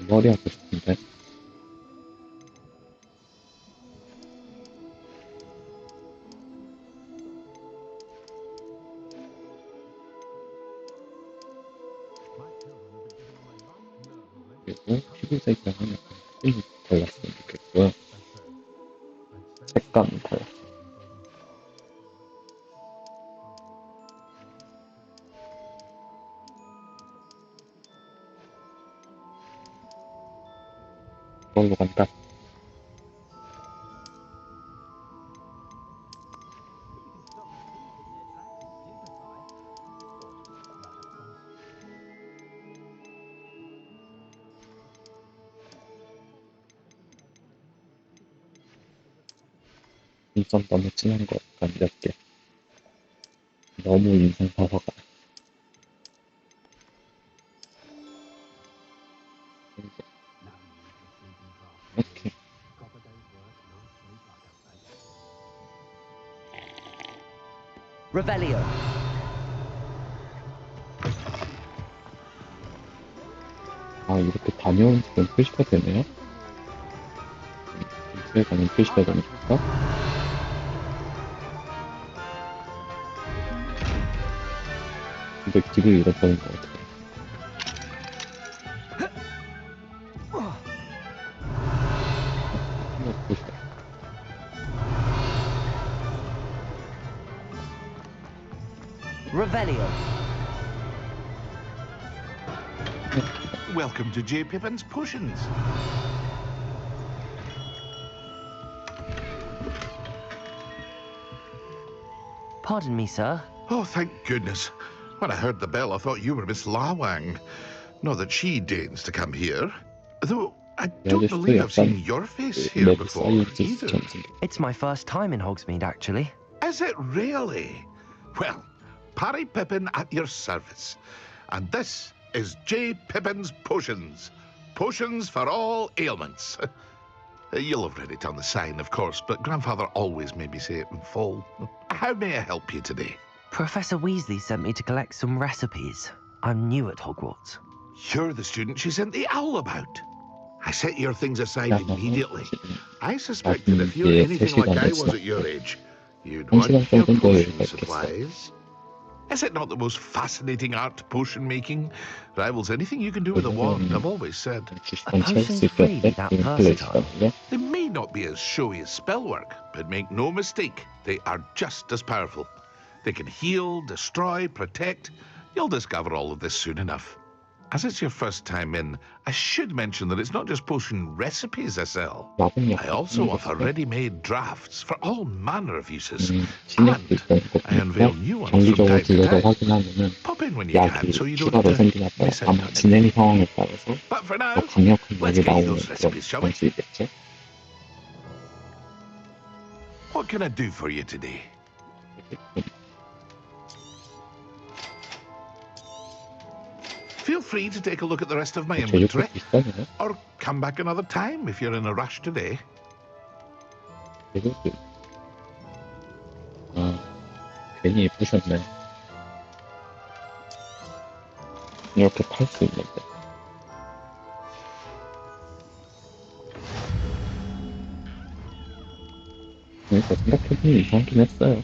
머리 하고 싶은데 그리고 피부색이랑 하면 좀 달랐으면 좋겠고요. 색감은 달랐어요. 그걸로 간다. 인성 너무 진한 것 같아, 몇 개. 너무 인상사화가. 이렇게. Revelio. 아, 이렇게 다녀온 지금 표시가 되네요. 이제 가면 표시가 되는 건가? 근데 길을 잃어버린 것 같아요. Revelio. Welcome to J. Pippin's Potions. Pardon me, sir. Oh, thank goodness. When I heard the bell, I thought you were Miss Lawang. Not that she deigns to come here. Though, I don't believe I've seen your face here before, either. It's my first time in Hogsmeade, actually. Is it really? Well, Parry Pippin at your service. And this is J. Pippin's Potions. Potions for all ailments. You'll have read it on the sign, of course, but Grandfather always made me say it in full. How may I help you today? Professor Weasley sent me to collect some recipes. I'm new at Hogwarts. You're the student she sent the owl about. I set your things aside immediately. I suspected if you're anything like I was at your age, you'd want your potion supplies. Is it not the most fascinating art, potion making? Rivals anything you can do with a wand, I've always said. Potions really that versatile? They may not be as showy as spellwork, but make no mistake, they are just as powerful. They can heal, destroy, protect. You'll discover all of this soon enough. As it's your first time in, I should mention that it's not just potion recipes I sell. I also offer ready-made drafts for all manner of uses. And I unveil new ones from time to time. Pop in when you can so you don't miss out on anything. But for now, let's get you those recipes, shall we? What can I do for you today? Feel free to take a look at the rest of my inventory, or come back another time if you're in a rush today. 괜히 부셨네. 이렇게 팔 수 있는데. 그러니까 생각해보니 이상하긴 했어요.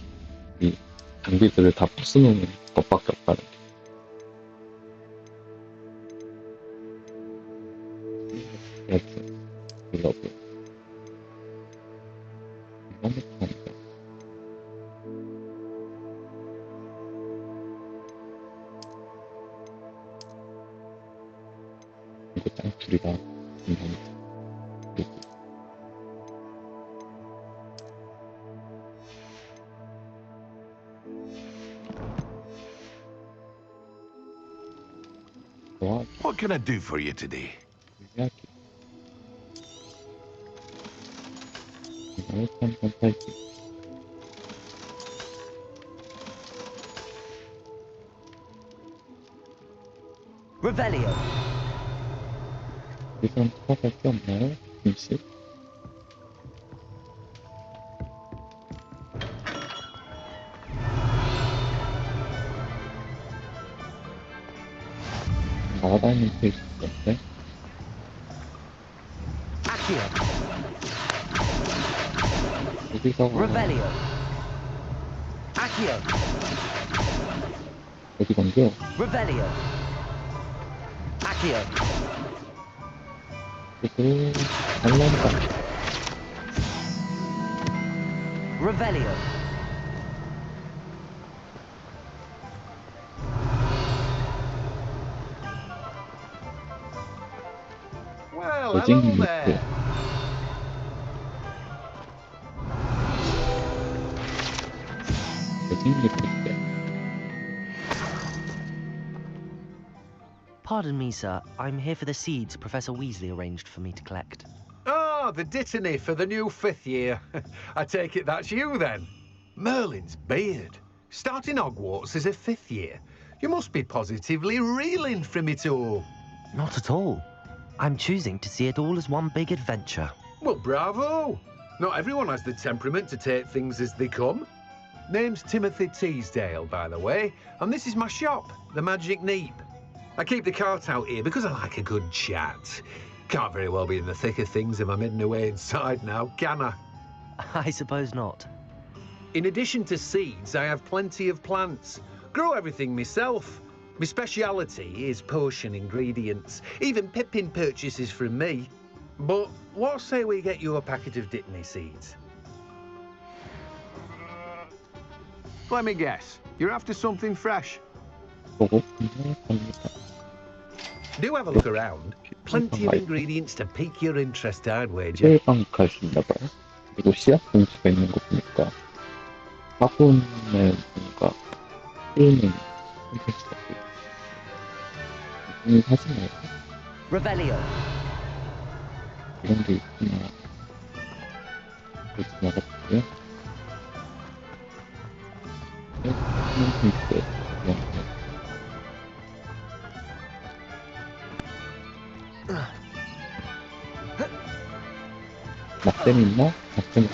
이 장비들을 다 부수는 것밖에 없다는 게. 이렇게 글러브 완벽하니까 이거 짱투리가 인간이 그리고 What can I do for you today? 이야기 일단 판타지 Revelio. 이건 찾아갈 게 없나요? 김씨? 날아다니는 페이지 있던데? 어디서 Revelio. Accio. 어디 간겨? Revelio. Accio. 그리고 알란다. Revelio. Well, hello there. Pardon me, sir. I'm here for the seeds Professor Weasley arranged for me to collect. Ah, the dittany for the new 5th year. I take it that's you, then. Merlin's beard. Starting Hogwarts as a 5th year. You must be positively reeling from it all. Not at all. I'm choosing to see it all as one big adventure. Well, bravo. Not everyone has the temperament to take things as they come. Name's Timothy Teasdale, by the way, and this is my shop, the Magic Neep. I keep the cart out here because I like a good chat. Can't very well be in the thick of things if I'm hidden away inside now, can I? I suppose not. In addition to seeds, I have plenty of plants. Grow everything myself. My speciality is potion ingredients. Even Pippin purchases from me. But what say we get you a packet of Dittany seeds? Let me guess. You're after something fresh. Do have a look around. Plenty of ingredients to pique your interest, I'd wager. 일방 갈 수 있나 봐요. 그리고 씨앗 봉투가 있는 거 보니까 화분에 뭔가 쓰이는 콘텐츠가 있어요. 사진 말고 Revelio. 이런 게 있구나. 그걸 지나갔고요. 네, 스노우페이스 이런 거. 낙뎀 있나? 낙뎀 있나?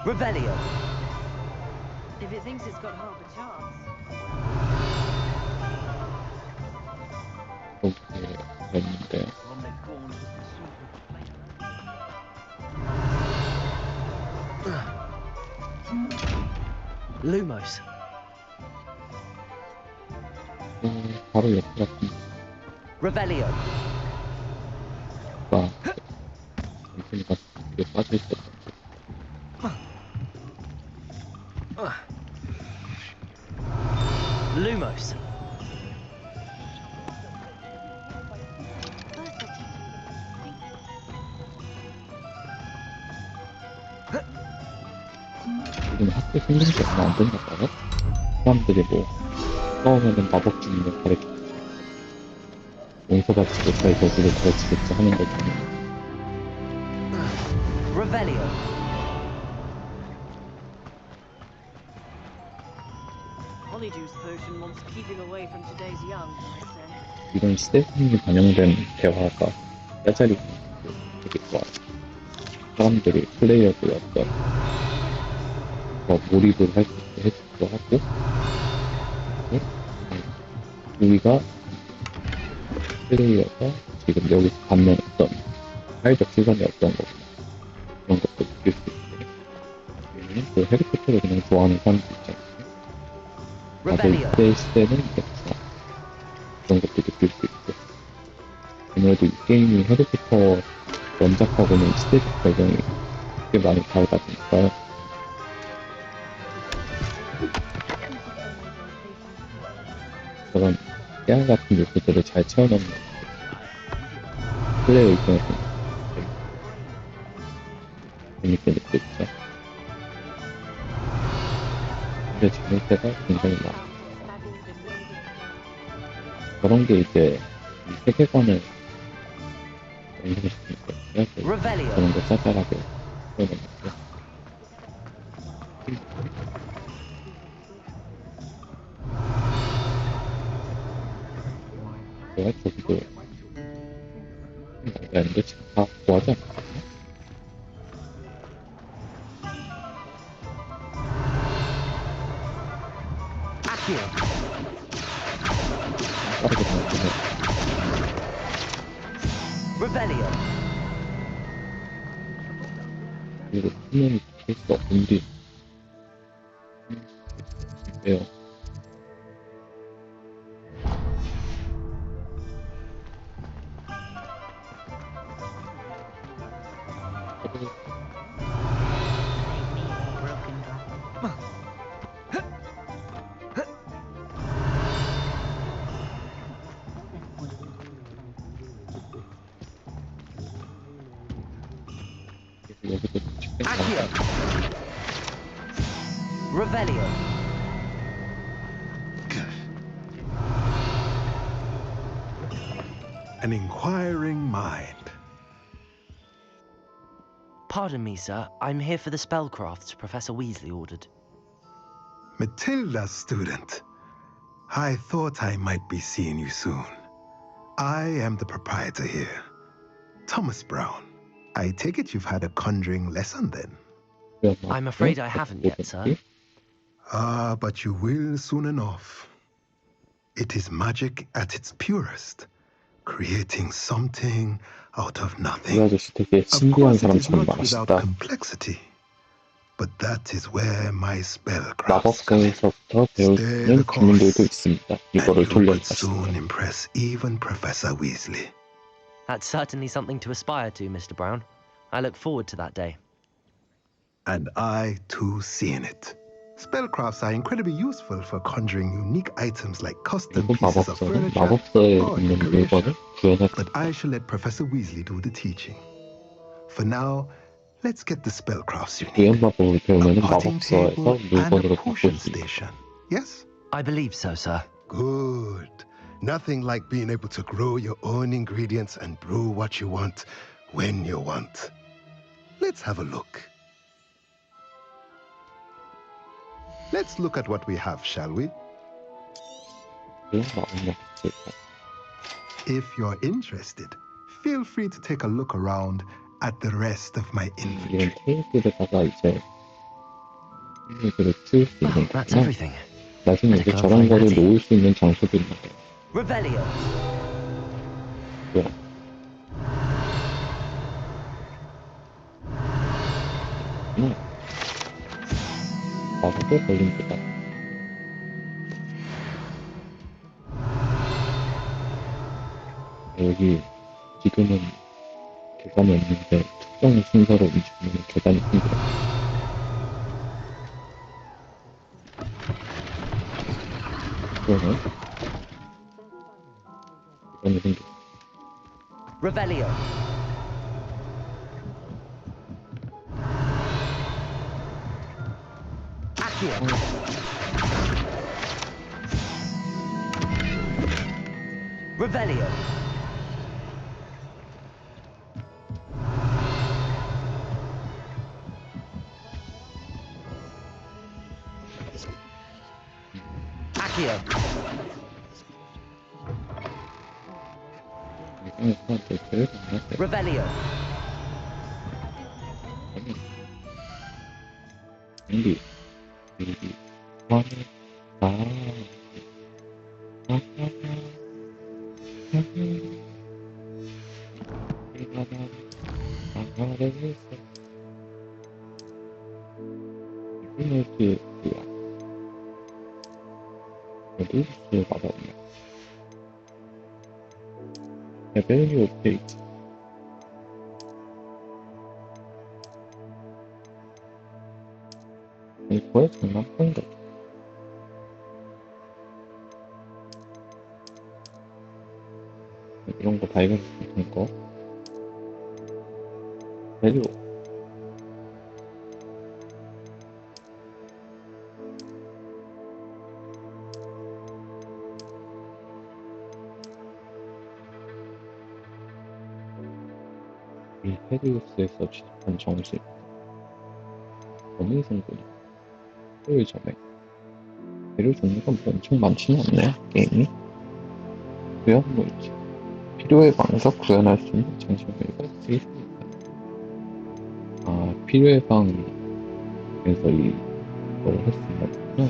Revelio. If it thinks it's got half a chance. 이렇게 됐는데. Lumos. 바로 옆에 같은 Revelio. 가 남포니가 뒤에 빠져있었던 Lumos. 지금 학교 생긴 지 얼마 안 됐나 봐요? 사람들이 뭐 싸우면은 마법 주문을 가르치겠지, 용서받지 못할 저주를 가르치겠지 하는 걸 보면 Revelio. Polyjuice potion wants keeping away from today's young, I say. 이런 시대성이 반영된 대화가 짜잘이 되게 좋아요. 사람들이 플레이어들 어떤 몰입을 할 수 있게 해주기도 하고, 우리가 플레이어가 지금 여기서 받는 어떤 사회적 시선이 어떤 거구나, 그런 것도 느낄 수 있게. 왜냐면 그 해리포터를 그냥 좋아하는 사람도 있잖아요. 다들 이때 시대는 이렇구나, 그런 것도 느낄 수 있고. 아무래도 이 게임이 해리포터 원작하고는 시대적 배경이 꽤 많이 다르다 보니까요. 그런 깨알 같은 요소들을 잘 채워넣는 플레이어 입장에서는 재밌게 느껴지죠. 근데 재밌을 때가 굉장히 많아요. 그런 게 이제 이 세계관을 연상시키니까 그런 거 짜잘하게 채워넣는 거죠. 내가 저기도 나가는데 지금 다 구하지 않았거든요? 빠르게 나가면 Revelio. 그리고 분명히 케이스 없는데 왜요? 여기도 Accio. Revelio. An inquiring mind. Pardon me, sir. I'm here for the spellcrafts Professor Weasley ordered. Matilda's student. I thought I might be seeing you soon. I am the proprietor here, Thomas Brown. I take it you've had a conjuring lesson then? I'm afraid I haven't yet, sir. Ah, but you will soon enough. It is magic at its purest, creating something out of nothing. 이 아저씨 되게 신비한 사람처럼 말하신다. Complexity, but that is where my spellcraft. 마법사에서부터 배울 수 있는 주문들도 있습니다. 이거를 돌려주시면 soon impress even Professor Weasley. That's certainly something to aspire to, Mr. Brown. I look forward to that day. And I, too, seeing it. Spellcrafts are incredibly useful for conjuring unique items like custom pieces of furniture or decoration. But I shall let Professor Weasley do the teaching. For now, Let's get the spellcrafts you need. 구현 마법을 배우면 A potting 마법사에서 table and a 물건으로 potion 바꿀 수 있어. station. Yes? I believe so, sir. Good. Nothing like being able to grow your own ingredients and brew what you want when you want. Let's have a look. Let's look at what we have, shall we? If you're interested, feel free to take a look around at the rest of my inventory. 이런 테이블에다가 이제 이거를 쓸 수 있는 That's 거구나. everything. 나중에 이제 저런 거를 놓을 수 있는 장소도 있는 거야. Revelio. 뭐야? 마법에 걸린 거다. 여기 지금은 계단이 없는데 특정 순서로 움직이면 계단이 생겨요. 그러네. 계단이 생겨. Revelio. Accio. Revelio. Accio. Revelio. 여기 이게 뭐야? 어디 있어? 받았냐? 레벨리 업데이트. 이거에 남포니가 이런 거 발견했던 거 레벨 이 헤리우스에서 취득한 정식 어느 성분이 토요일 전에 재료 종류가 뭐 엄청 많지는 않네 게임이. 구현물지 필요에 관해서 구현할 수 있는 장식물과 있습니다. 아 필요의 방에서 이걸 할 수 있나 보구나.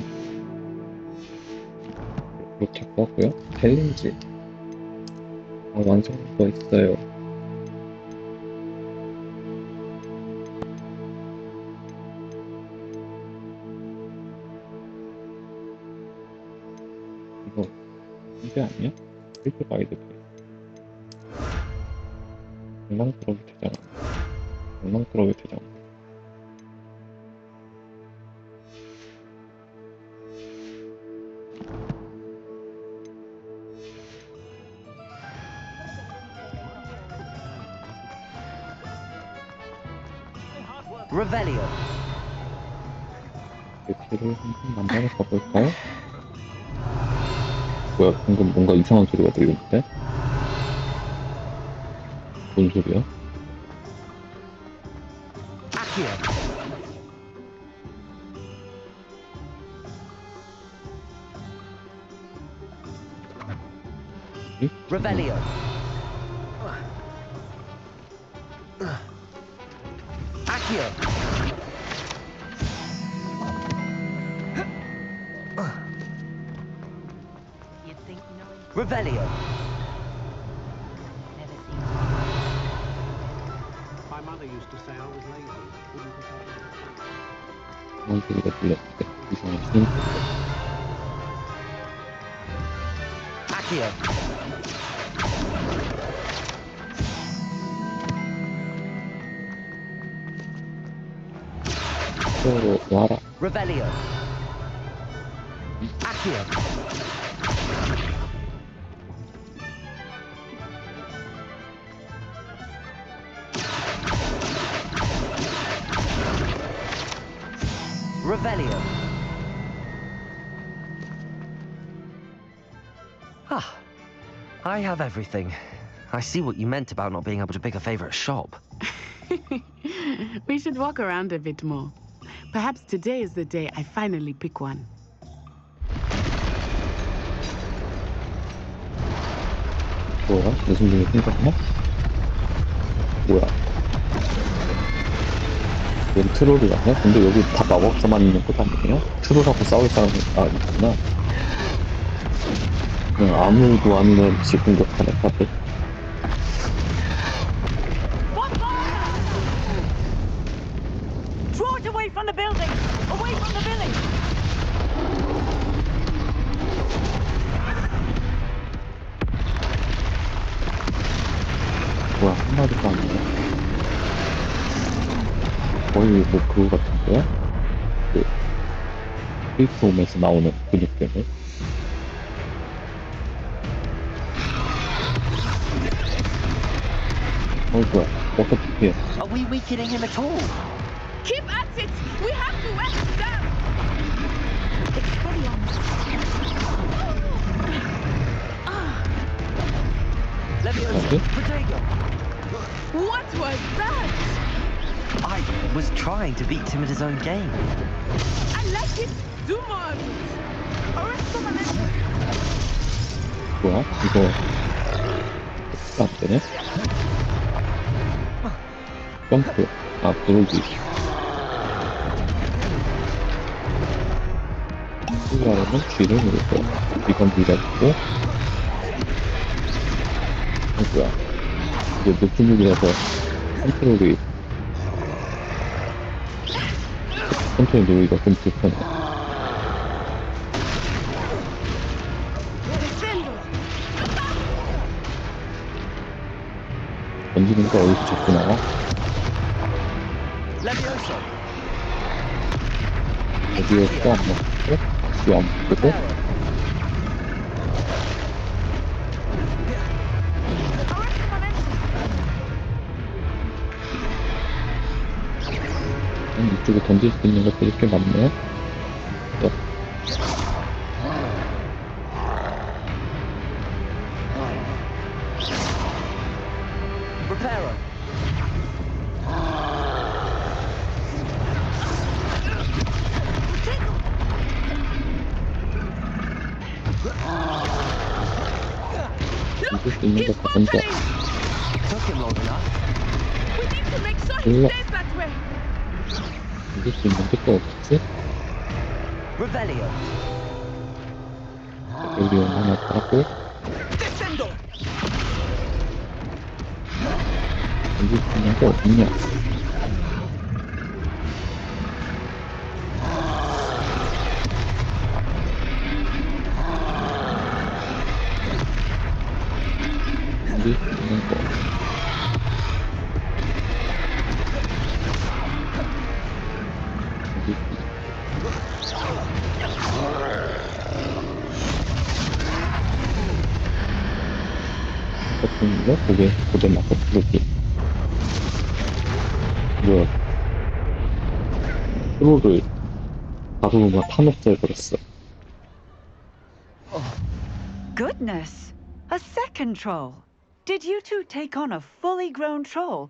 그렇게 하고요. 챌린지 완성한 거 있어요. 이거 문제 아니야? 필드 가이드 돼. 장난꾸러기 되잖아. 장난꾸러기 되잖아. Revelio. 배치를 한번 만들어 가볼까요? 뭐야, 방금 뭔가 이상한 소리가 들리는데? 뭔 소리야? Accio. Revelio. Accio. Revelio. My mother used to say I was lazy. Wouldn't put that in. 이상한 소리가 들렸는데? 이상한 소리? Accio. 서로 와라. Revelio. Accio. Revelio. Ah, I have everything. I see what you meant about not being able to pick a favorite shop. We should walk around a bit more. Perhaps today is the day I finally pick one. 뭐야? 무슨 일이 생겼나? 뭐야? 여기 트롤이 아니야? 근데 여기 다 마법사만 있는 곳 아니에요? 트롤하고 싸울 사람이 있구나. 그냥 아무도 안 오는 지 공격하네, 다들. Draw it away from the building! Away from the village! 뭐야, 한 마리도 아니야. 거의 뭐 그거 같은데요? 그, 스위트홈에서 나오는 근육괴물. 뭐야, 어떻게. Are we weakening him at all? Keep at it! We have to wear it down! Leviosa, Protego. What was that? I was trying to beat him at his own game. I like it! Do more of it! 뭐야? 이거 안 되네? 점프. 아, 부르기. 수리하려면 G를 누르고 이건 밀었고 뭐야 이게 높은 무기라서 컨트롤 누르기가 좀 불편해. 던지는 거 어디서 자꾸 나와? 여기에서 안 먹고 여기 안 먹고 이쪽에 던질 수 있는 것들이 꽤 많네. 네. 이길 수 있는 것도 던져. 몰라. 이길 수 있는 게 또 없지? 여기 하나 따고 이길 수 있는 게 어딨냐? 이길 수 있는 거 이거 고개 맞고 부르기. 뭐야? 트롤을 바로 막 탄압해버렸어. Goodness! A second troll! Did you two take on a fully grown troll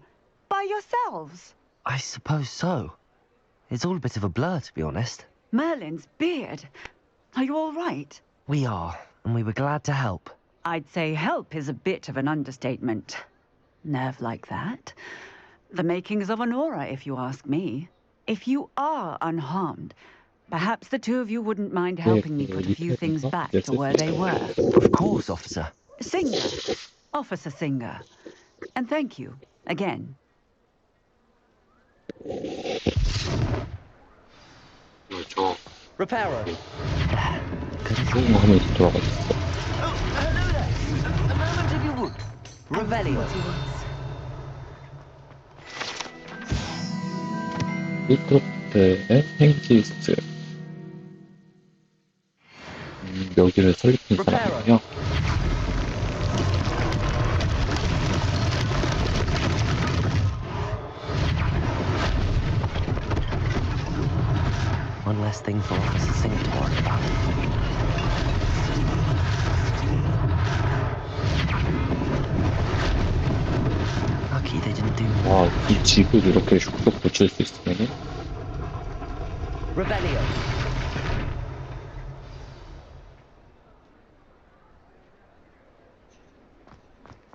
by yourselves? I suppose so. It's all a bit of a blur, to be honest. Merlin's beard. Are you all right? We are, and we were glad to help. I'd say help is a bit of an understatement. Nerve like that. The makings of an aura, if you ask me. If you are unharmed, perhaps the two of you wouldn't mind helping me put a few things back to where they were. Of course, officer. Singer. Officer Singer. And thank you, again. Reparo. 화면이 돌아가 있어. A moment if you would. Revelio. 리크로프트의 행지스트. 여기를 설립한 사람이요. One best thing for Officer Singer to worry about. Lucky they didn't do more. 와, 이 집을 이렇게 슉슉 고칠 수 있으면은 Rebellion.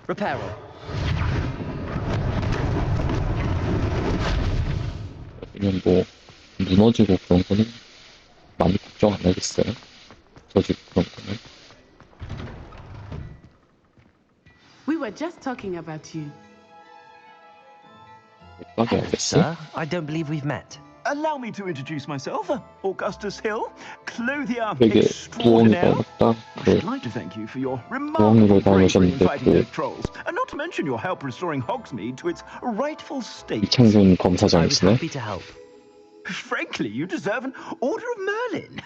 Reparo. 그냥 뭐 무너지고 그런 거는 많이 걱정 안 하겠어요. 저 집 그런 거는. We were just talking about you. 못 가게 하겠어? Sir, I don't believe we've met. Allow me to introduce myself, Augustus Hill, clothier 되게 부엉이가 extraordinaire. 없다. I 그 should like to thank you for your 부엉이로 remarkable bravery in 다니셨는데 fighting 그 those trolls, and not to mention your help restoring Hogsmeade to its rightful state. 이창준 I was 검사장이시네. happy to help. Frankly, you deserve an Order of Merlin.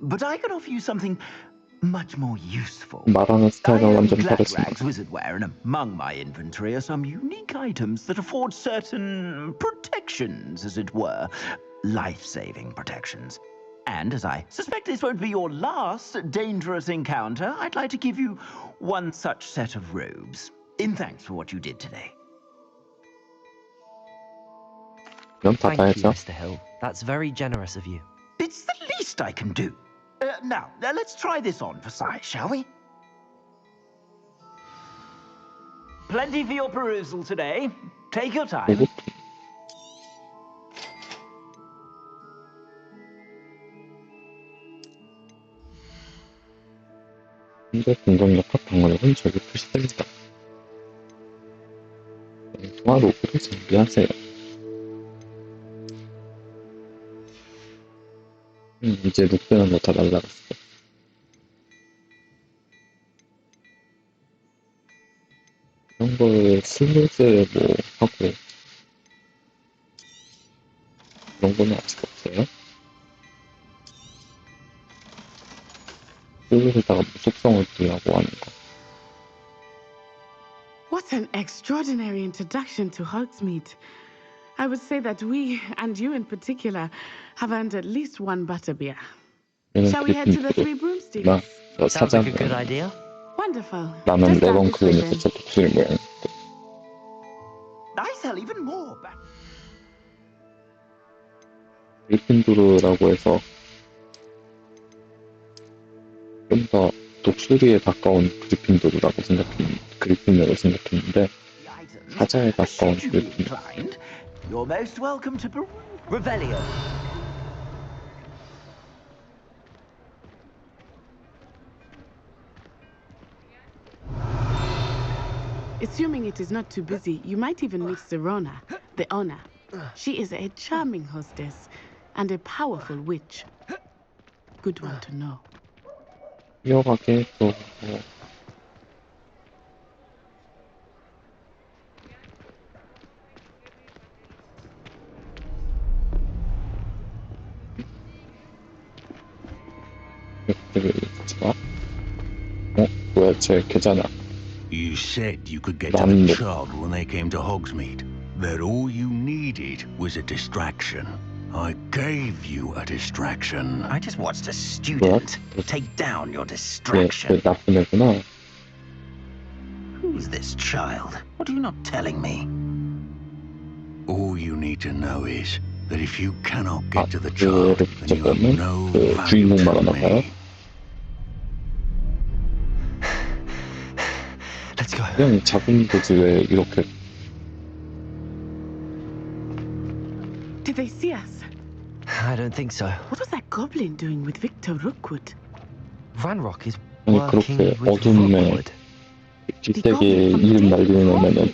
But I can offer you something much more useful. 말하는 I 스타일은 own 완전 Gladrag's 다르습니다. wizardware, and among my inventory are some unique items that afford certain protections, as it were. Life-saving protections. And as I suspect this won't be your last dangerous encounter, I'd like to give you one such set of robes, in thanks for what you did today. 그럼 Thank you, 받아야죠. Mr. Hill. That's very generous of you. It's the least I can do. Now, let's try this on for size, shall we? Plenty for your perusal today. Take your time. 그리고 현재 공격력과 방어력은 적이 표시됩니다. 통화 로그를 정비하세요. 이제 룩되는 거 다 날라갔어. 이런 걸 슬슬 뭐 하고 그런 거는 아직 없어요. 슬슬다가 무속성을 부여하고 하는 거. What an extraordinary introduction to Hogsmeade. I would say that we, and you in particular, have earned at least one butterbeer. Shall we head to the Three Broomsticks? 나 Sounds like a good 사장은 idea. Wonderful. 라면 Just down 4번 this way 끓이면서 then. 저 독수리 모양. I sell even more. 그리핀도르라고 해서 좀 더 독수리에 가까운 그리핀도르라고 그리핀으로 생각했는데 사자에 가까운 그리핀도르. You're most welcome to Rebellion. Assuming it is not too busy, you might even meet Serona, the owner. She is a charming hostess and a powerful witch. Good one to know. 뛰어가게 또 뭐. 뭐야, 쟤 걔잖아. You said you could get to 나는 the 뭐 child when they came to Hogsmeade. That all you needed was a distraction. I gave you a distraction. I just watched a student take down your 그 distraction. 나쁜 애구나. Who's this child? What are you not telling me? All you need to know is that if you cannot get to the 그를 child, then you have 붙여보면 no 그 value 주인공 to 말하나 봐요. me. Let's go. 그냥 작은 거지 왜 이렇게. Did they see us? I don't think so. What was that goblin doing with Victor Rookwood? Ranrock is 아니 working 그렇게 with 어둠에 Rookwood. 뒷세계 이름 날리는 애면은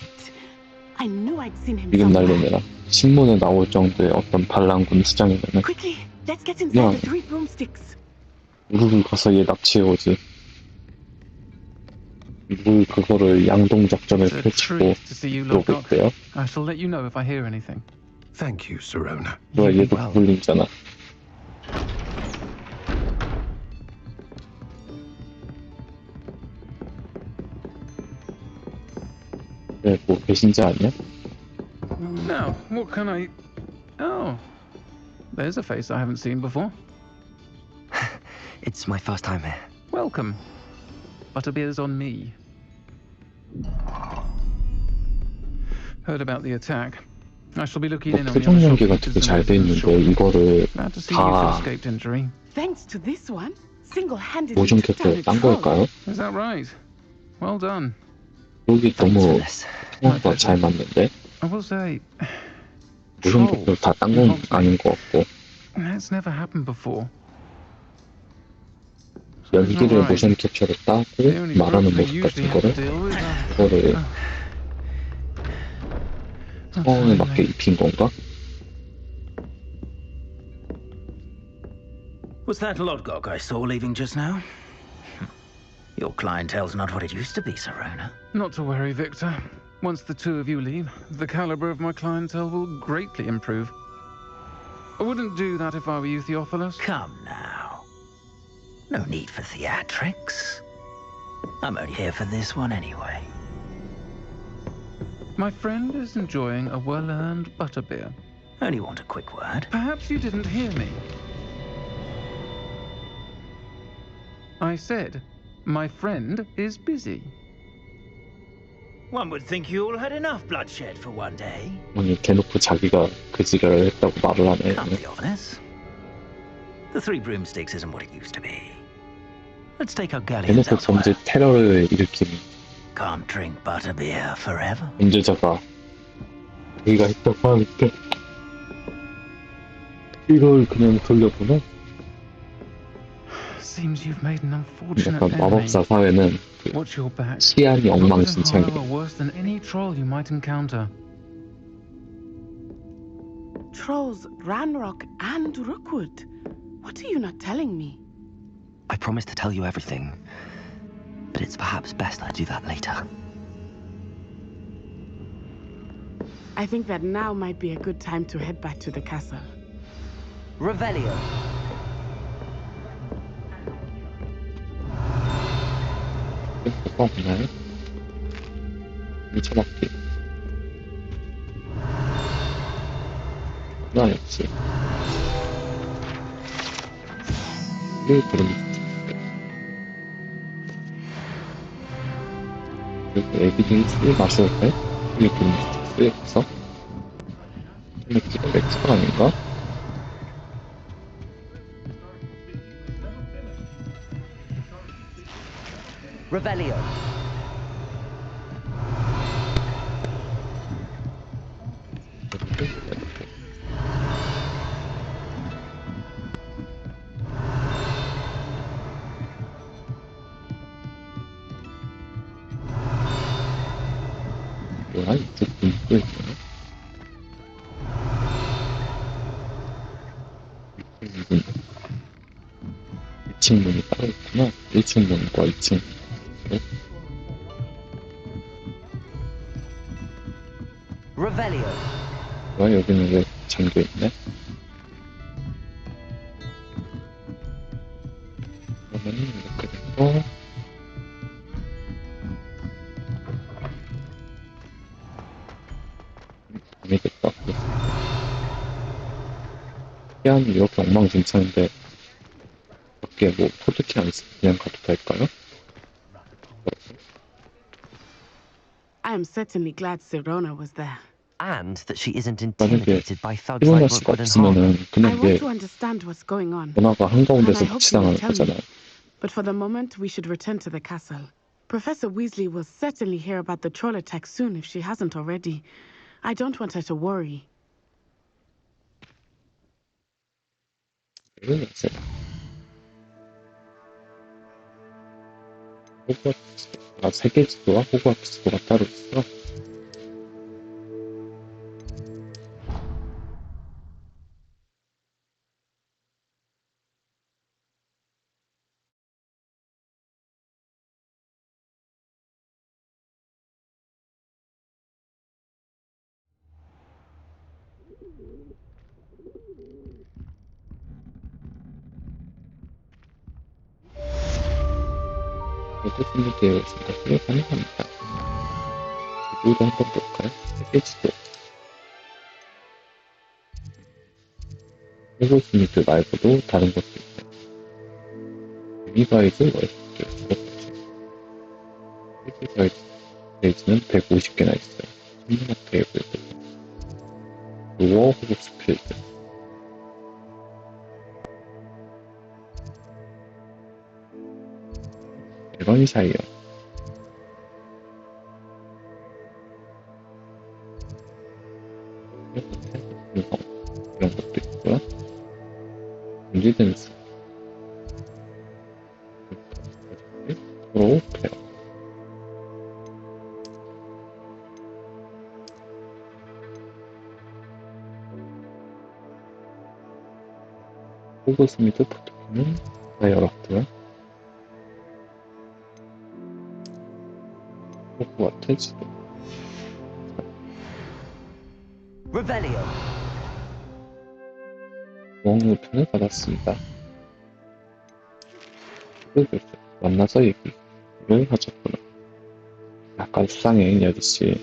I knew I'd seen him 이름 somewhere. 날리느라 신문에 나올 정도의 어떤 반란군 수장이면은 Quickly, let's get inside 그냥 the Three Broomsticks. 우르르 가서 얘 납치해오지. 물 그거를 양동작전을 It's a 펼치고 treat to see you look 그러고 up. 있대요. I shall let you know if I hear anything. Thank you, Serona. 뭐야 얘도 고블린이잖아. 네, 뭐 배신자 아니야? Now, what can I... Oh, there's a face I haven't seen before. It's my first time here. Welcome. Butterbeer's on me. Heard about the attack. I shall be looking in on the 표정 other 연기가 shopkeepers 되게 잘 돼 and 있는데 이거를 glad to see you've 다 escaped injury. Thanks to this one, single-handedly 모션 took down 캡처를 a 딴 troll. 걸까요? Is that right? Well done. 여기 너무 통화가 잘 맞는데 I will say, 모션 캡처를 다 딴 건 아닌 것 같고 that's never happened before. 연기를 모션 캡처를 따고 말하는 모습 같은 거를 그거를 상황에 맞게 입힌 건가? Was that Lodgok I saw leaving just now? Your clientele's not what it used to be, Serona. Not to worry, Victor. Once the two of you leave, the caliber of my clientele will greatly improve. I wouldn't do that if I were you, Theophilus. Come now. No need for theatrics. I'm only here for this one anyway. My friend is enjoying a well-earned butterbeer. Only want a quick word. Perhaps you didn't hear me. I said, my friend is busy. One would think you all had enough bloodshed for one day. 아니 대놓고 자기가 그 지랄을 했다고 말을 하네. Come, Theophilus. The Three Broomsticks isn't what it used to be. Let's take our galleons 대놓고 범죄 elsewhere. 테러를 일으키는 Can't drink butterbeer forever. 범죄자가 자기가 했다고 하니까 이걸 그냥 돌려보내? Seems you've made an unfortunate 약간 enemy. 마법사 사회는 그 Watch your back. 치안이 엉망진창이야. Are worse than any troll you might encounter. Trolls, Ranrock, and Rookwood. What are you not telling me? I promised to tell you everything, but it's perhaps best I do that later. I think that now might be a good time to head back to the castle. Revelio. 뭐가 없나요? 미쳐맞기. 나 역시. 그럼 그리고 에비딩스 마셔올까요? 그래서 이거 맥주가 아닌가? Revelio. 뭐야 이쪽 문도 있네. 2층 문이 따로 있구나. 1층 문과 2층. Revelio. 뭐야 여기는 왜 잠겨 있네? 그러면 이렇게 돼서 밤이 됐다. 시안이 이렇게 엉망진창인데 밖에 뭐 코드키 안 쓰고 그냥 가도 될까요? I am certainly glad Serona was there. And that she isn't 만약에 intimidated by thugs 피곤할 like 수가 Rookwood and Harper. 없으면은 I 그냥 want 얘 to understand what's going on. 전화가 And I 한가운데서 hope you will 지나가는 tell 거잖아요. me. But for the moment, we should return to the castle. Professor Weasley will certainly hear about the troll attack soon if she hasn't already. I don't want her to worry. 호그와트, 세계 지도와 호그와트 지도가 따로 있어. 호그와트의 생각이 가능합니다. 지도도 한번 볼까요? 세계 지도. 호그와트 말고도 다른 것도 있어요. 미사이즈 월스트 필드 사이즈는 150개나 있어요. 천문학 테이블도 로어 호그와트 필드 에런샤이어 이런 것도 있고요. 인지댄스 프로 페어 호그스미드 포토키는 다 열었고요. 호그와트 지도 Revelio. 무언우편을 받았습니다. 그래서 만나서 얘기를 하셨구나. 약간 수상해, 이 아저씨.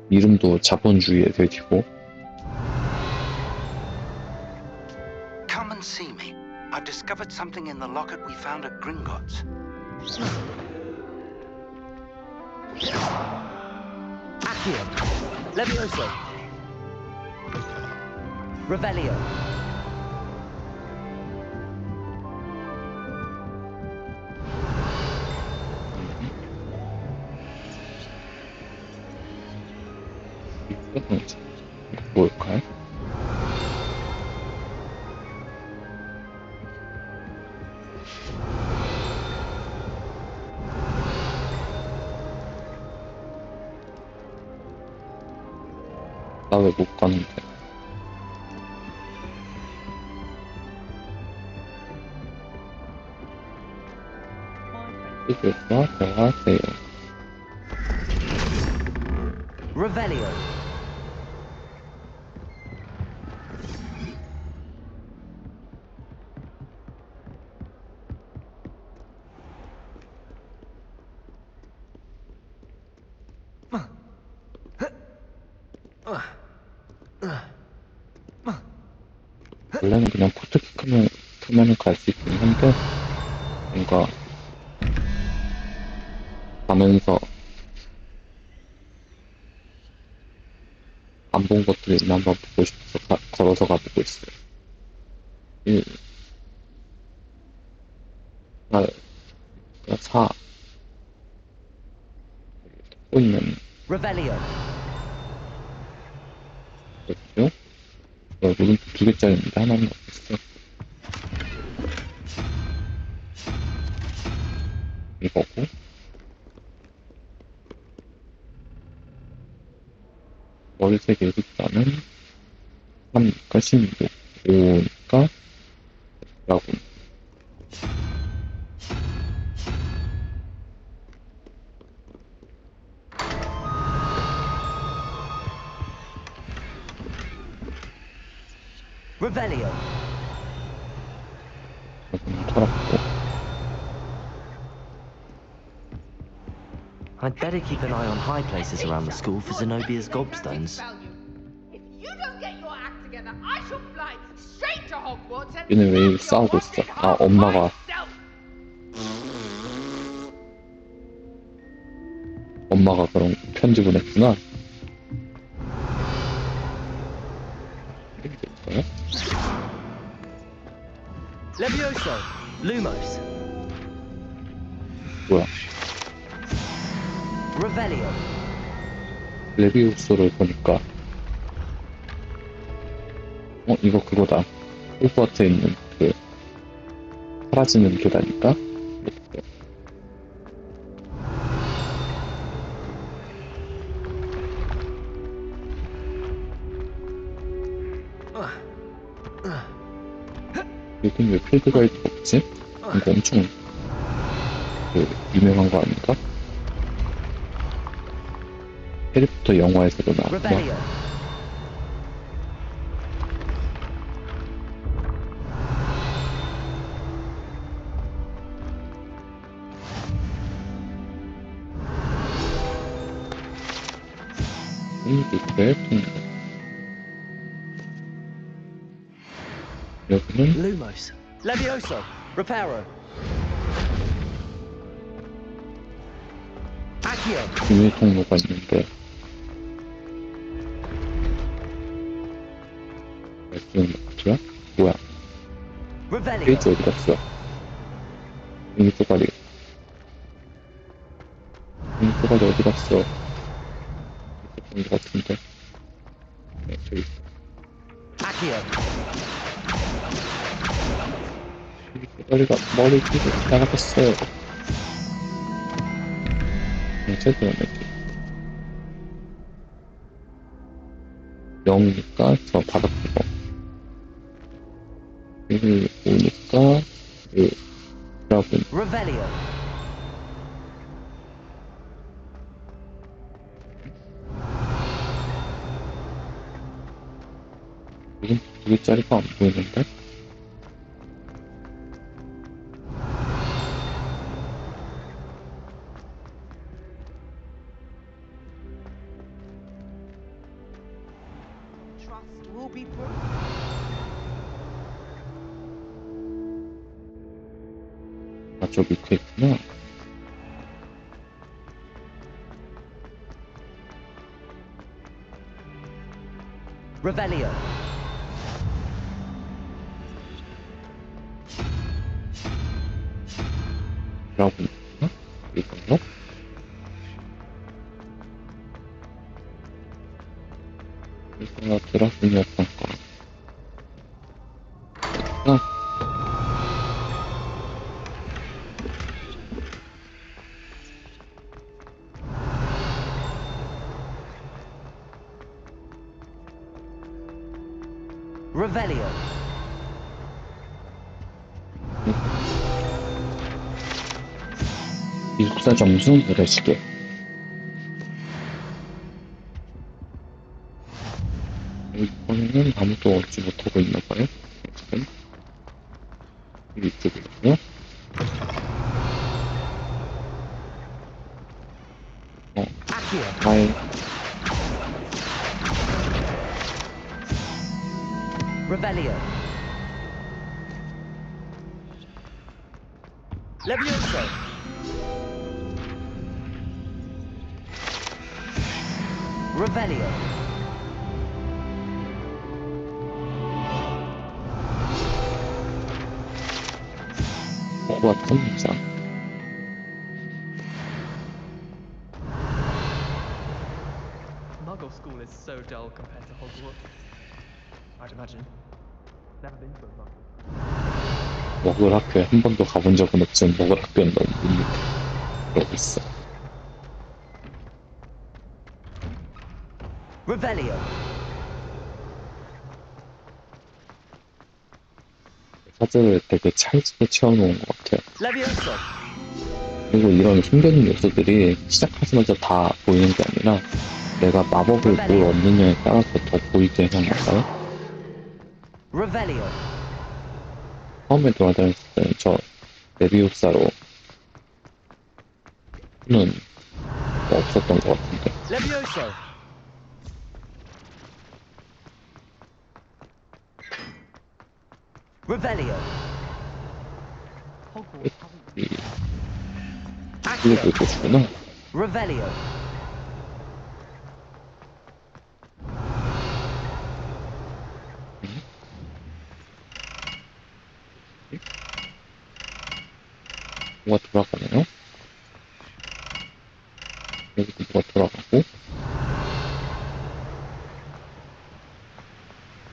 이름도 자본주의의 돼지고. Come and see me. I've discovered something in the locket we found at Gringotts. Accio. Levioso. Revelio. 뭘까요? 나 왜 못 가는데? 이들과 대화하세요. Revelio. 원래는 그냥 포트키 크면은 갈 수 있긴 한데 뭔가 가면서 안 본 것들이 있나 한번 보고 싶어서 걸어서 가보고 있어요. 1, 8, 4 또 있는 Revelio. 거죠. 물은 2개짜리입니다. 하나는 없었어. 이거고 머리색 예술자는 3니까 16, 5니까 라군. Revelio. 털었고 I'd better keep an eye on high places around the school for Zenobia's gobstones. If you don't get your act together, I shall fly straight to Hogwarts and 얘네 왜 싸우고 있어? 아, 엄마가 그런 편지 보냈구나. 이게 Levioso. Lumos. 뭐야? Revelio. 레비우스를 보니까 이거 그거다. 호그와트에 있는 그 사라지는 계단인가? 여긴 왜 필드 가이드가 없지? 이거 엄청 유명한 거 아닌가? 해리포터 영화에서도 나왔고 이들의 통로 여기는 Lumos. Levioso. Reparo. Accio. 비밀 통로가 있는데 지금 뭐야? 뭐야? Revelio. 페이지 어디 갔어? 비밀 쪼가리 어디 갔어? 있었던 것 같은데. 네, 저기 있어. Accio. 비밀 쪼가리가 머리 뒤로 나가겠어요. 제대로 내지. 0이니까 저 바닥 그거. 1, 5니까 1. 여러분. Revelio. 지금 2개짜리가 안 보이는데? Trust will be proved. 아, 저 밑에 있구나. Revelio. 라고 있나? 이건가? 이거가 드라군이었던 거. 아. Revelio. 기숙사 점수 모래시계. 이번에는 아무도 얻지 못하고 있나봐요. 지금 이쪽이고요. 아이. Revelio. Levioso. Revelio. 호그와트 문장. Muggle school is so dull compared to Hogwarts. I'd imagine. Never been to a muggle. 먹을 학교에 한 번도 가본 적은 없지만 먹을 학교는 너무 밋밋해. 그러고 있어. Revelio. 사진을 되게 찰지게 채워놓은 것 같아요. Levioso. 그리고 이런 숨겨진 요소들이 시작하자마자 다 보이는 게 아니라 내가 마법을 뭘 얻느냐에 따라서 더 보이게 해놨어요. Revelio. 처음에 돌아다녔을 때는 저 레비우사로 는 없었던 것 같은데. Levioso. Revelio. 이게 그거구나. Revelio. 뭐가 돌아가네요. 여기도 뭐가 돌아가고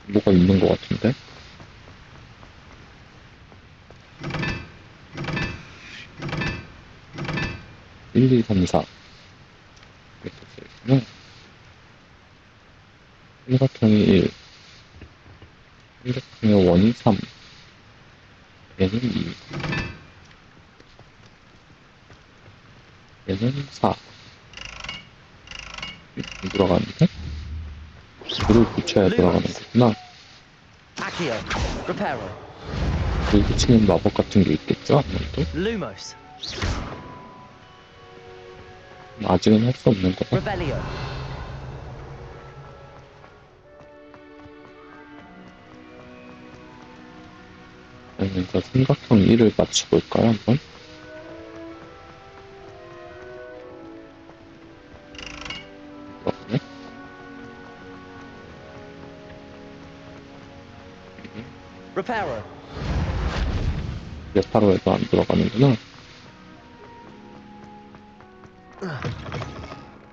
뭐가 있는 것 같은데. (1, 2, 3, 4) 이렇게 써있구나. 1가통이 1, 1가통의 1이 3, 얘는 2, 얘는 4. 돌아가는데? 불을 붙여야 돌아가는 거구나. Accio. Reparo. 불 붙이는 마법 같은 게 있겠죠? 아무래도? Lumos. 아직은 할 수 없는 거다. Revelio. 그러면서 삼각형 1을 맞춰볼까요, 한번? 그렇네. Reparo. 레파로에도 안 들어가는구나.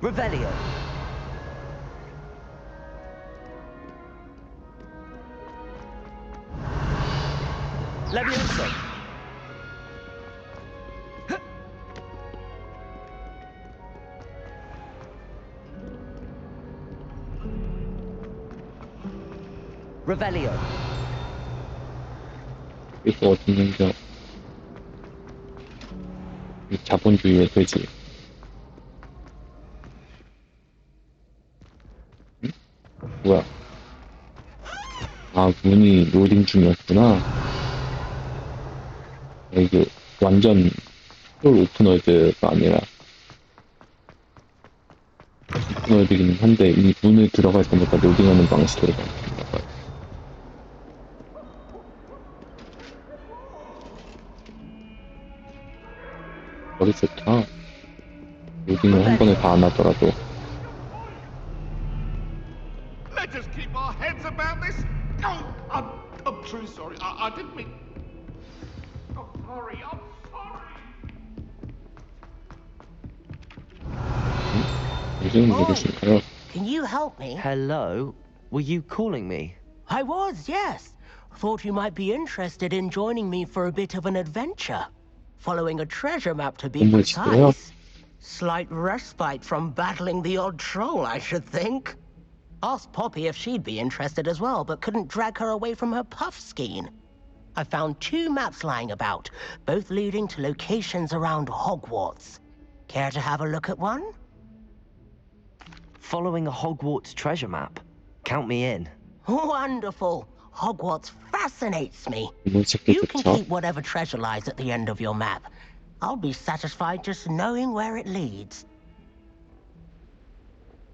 Revelio. Levioso. Revelio. 이거 어딨는 겨? 이 자본주의의 돼지. 응? 뭐야? 아, 문이 로딩 중이었구나. 이게 완전 풀 오픈월드가 아니라 오픈월드이긴 한데 이 문을 들어갈 때마다 로딩하는 방식으로 바뀐다 봐요. 머리 좋다. 로딩을 한 번에 다 안 하더라도. Let us keep our heads about this. Oh, I'm truly sorry. I didn't mean. I'm sorry. I'm sorry. 무슨 누구신가요? Can you help me? Hello? Were you calling me? I was, yes. Thought you might be interested in joining me for a bit of an adventure. Following a treasure map to be precise. Slight respite from battling the odd troll, I should think. Asked Poppy if she'd be interested as well, but couldn't drag her away from her puff skein. I found 2 maps lying about, both leading to locations around Hogwarts. Care to have a look at one? Following a Hogwarts treasure map. Count me in. Wonderful. Hogwarts fascinates me. You can keep whatever treasure lies at the end of your map. I'll be satisfied just knowing where it leads.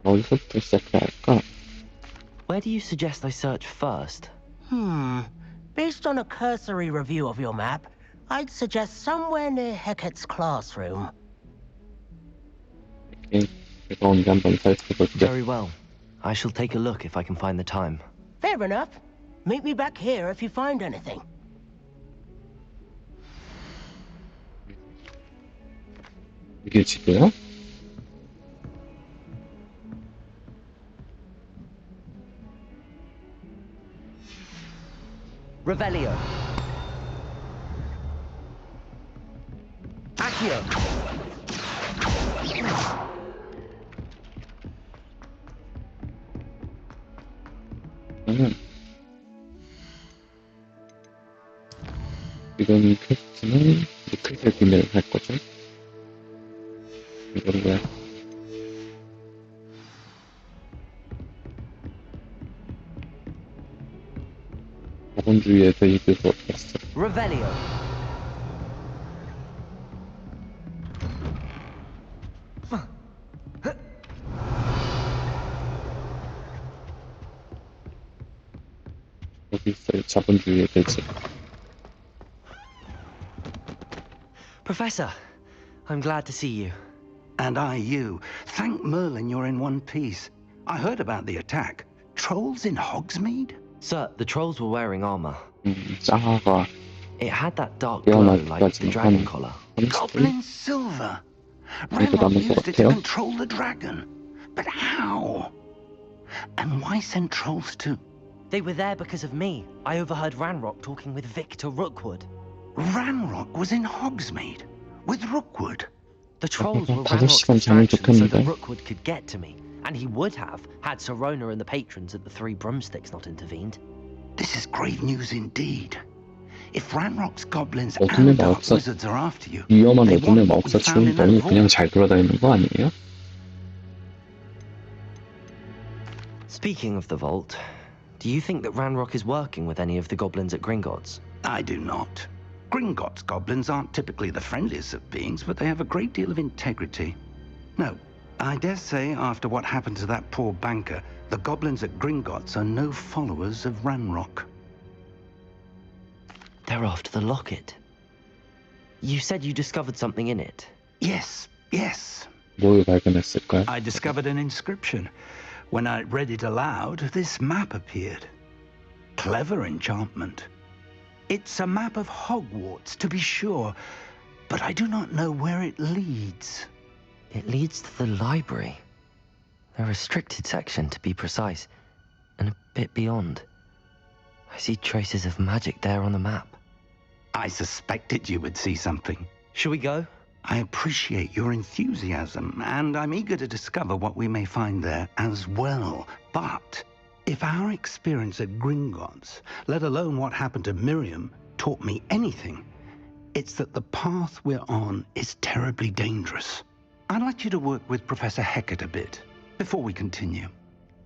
어디서부터 시작해야 할까? Where do you suggest I search first? Based on a cursory review of your map, I'd suggest somewhere near Hecat's classroom. Very well. I shall take a look if I can find the time. Fair enough. Meet me back here if you find anything. 이게 집이야? Revelio. Accio. 이건 퀘스트는 크게 구매를 할 거죠. 이걸로 자본주의에서 이길 수 없었어. Revelio. 여기 있어요. 자본주의의 돼지. Professor, I'm glad to see you. And I you. Thank Merlin you're in one piece. I heard about the attack. Trolls in Hogsmeade? Sir, the trolls were wearing armor. 작아가 It had that dark glow like the dragon collar. Goblin silver. Ranrock used it to control the dragon. But how? And why send trolls too? They were there because of me. I overheard Ranrock talking with Victor Rookwood. Ranrock was in Hogsmeade with Rookwood. The trolls were Ranrock's distraction so that Rookwood could get to me. And he would have, had Sirona and the patrons at the Three Broomsticks not intervened. This is grave news indeed. If Ranrock's goblins and dark wizards are after you, 위험한 어둠의 마법사 치고는 너무 그냥 잘 돌아다니는 거 아니에요? Speaking of the vault, do you think that Ranrock is working with any of the goblins at Gringotts? I do not. Gringotts goblins aren't typically the friendliest of beings, but they have a great deal of integrity. No, I dare say after what happened to that poor banker, the goblins at Gringotts are no followers of Ranrock. They're after the locket. You said you discovered something in it. Yes. 뭘 발견했을까요? I discovered an inscription. When I read it aloud, this map appeared. Clever enchantment. It's a map of Hogwarts, to be sure, but I do not know where it leads. It leads to the library. A restricted section, to be precise, and a bit beyond. I see traces of magic there on the map. I suspected you would see something. Shall we go? I appreciate your enthusiasm, and I'm eager to discover what we may find there as well. But if our experience at Gringotts, let alone what happened to Miriam, taught me anything, it's that the path we're on is terribly dangerous. I'd like you to work with Professor Hecat a bit before we continue.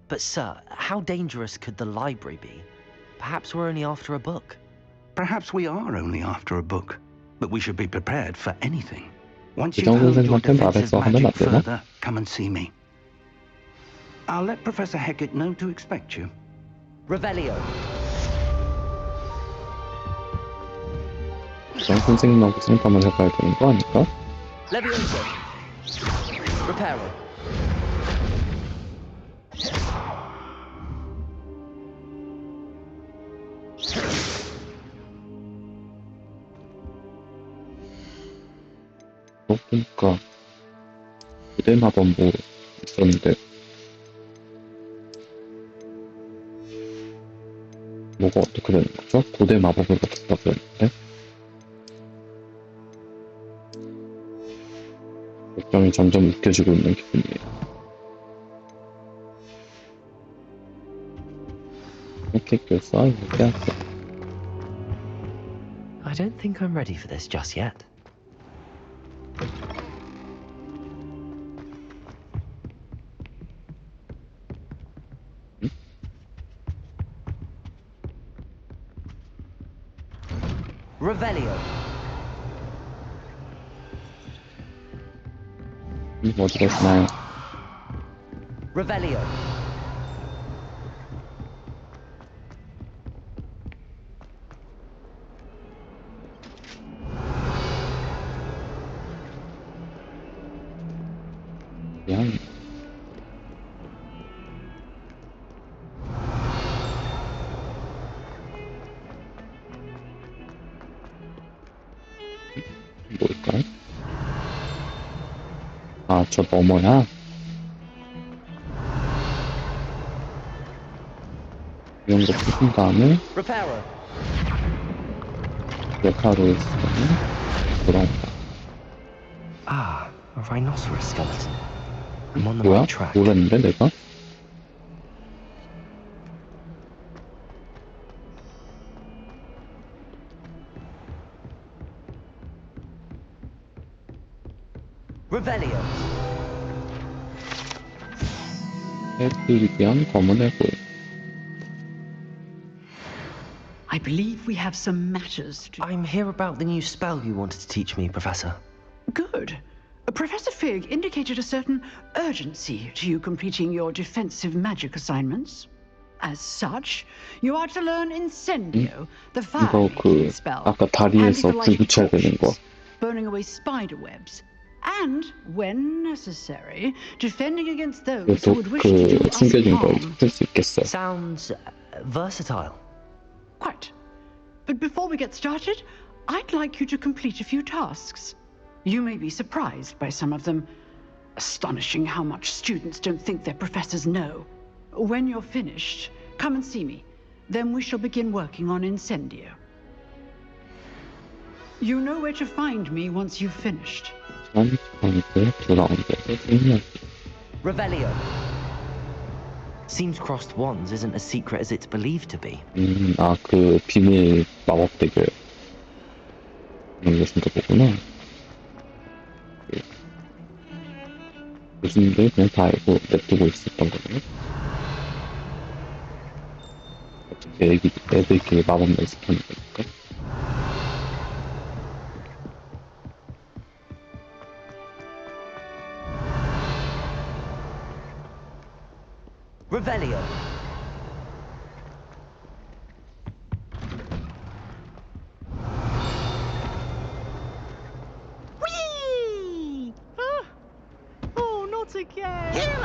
But sir, how dangerous could the library be? Perhaps we're only after a book. Perhaps we are only after a book, but we should be prepared for anything. Once you've honed your defensive magic further, come and see me. I'll let Professor Hecat know to expect you. Revelio. 그럼 선생님하고 상담을 해봐야 되는 거 아닐까? Levioso. Reparo. 보니까 고대 마법 뭐 있었는데 뭐가 어떻게 되는 거죠? 고대 마법을 어떻게 하는데 걱정이 점점 웃겨지고 있는 기분이에요. 이렇게 껴서 이렇게 할게. I don't think I'm ready for this just yet. Revelio. 어디 가시나요? Revelio. 그냥 뭘까? 아, 저 너머야? 이런 거 푸신 다음에 레카로 있으면 돌아온다. Ah, a rhinoceros skeleton. I'm on the 뭐야? right track. 뭐랬는데 내가? Revelio. 해프리디안 검은 해골. I believe we have some matters to... I'm here about the new spell you wanted to teach me, Professor. Good. Professor Fig indicated a certain urgency to you completing your defensive magic assignments. As such, you are to learn Incendio, the fire-making spell, 아까 다리에서 불 붙여야 되는 거. burning away spider webs, and, when necessary, defending against those who would wish to do us 숨겨진 걸 harm. 풀 수 있겠어. Sounds versatile. Quite. But before we get started, I'd like you to complete a few tasks. You may be surprised by some of them. Astonishing how much students don't think their professors know. When you're finished, come and see me. Then we shall begin working on Incendio. You know where to find me once you've finished. Revelio. Seems crossed wands isn't as secret as it's believed to be. 아, 그 비밀 마법 대결. 그런 거 진짜 보구나. 교수님들 그냥 다 알고 냅두고 있었던 거네. 어떻게 애들끼리 마법 연습하는 거니까. Revelio.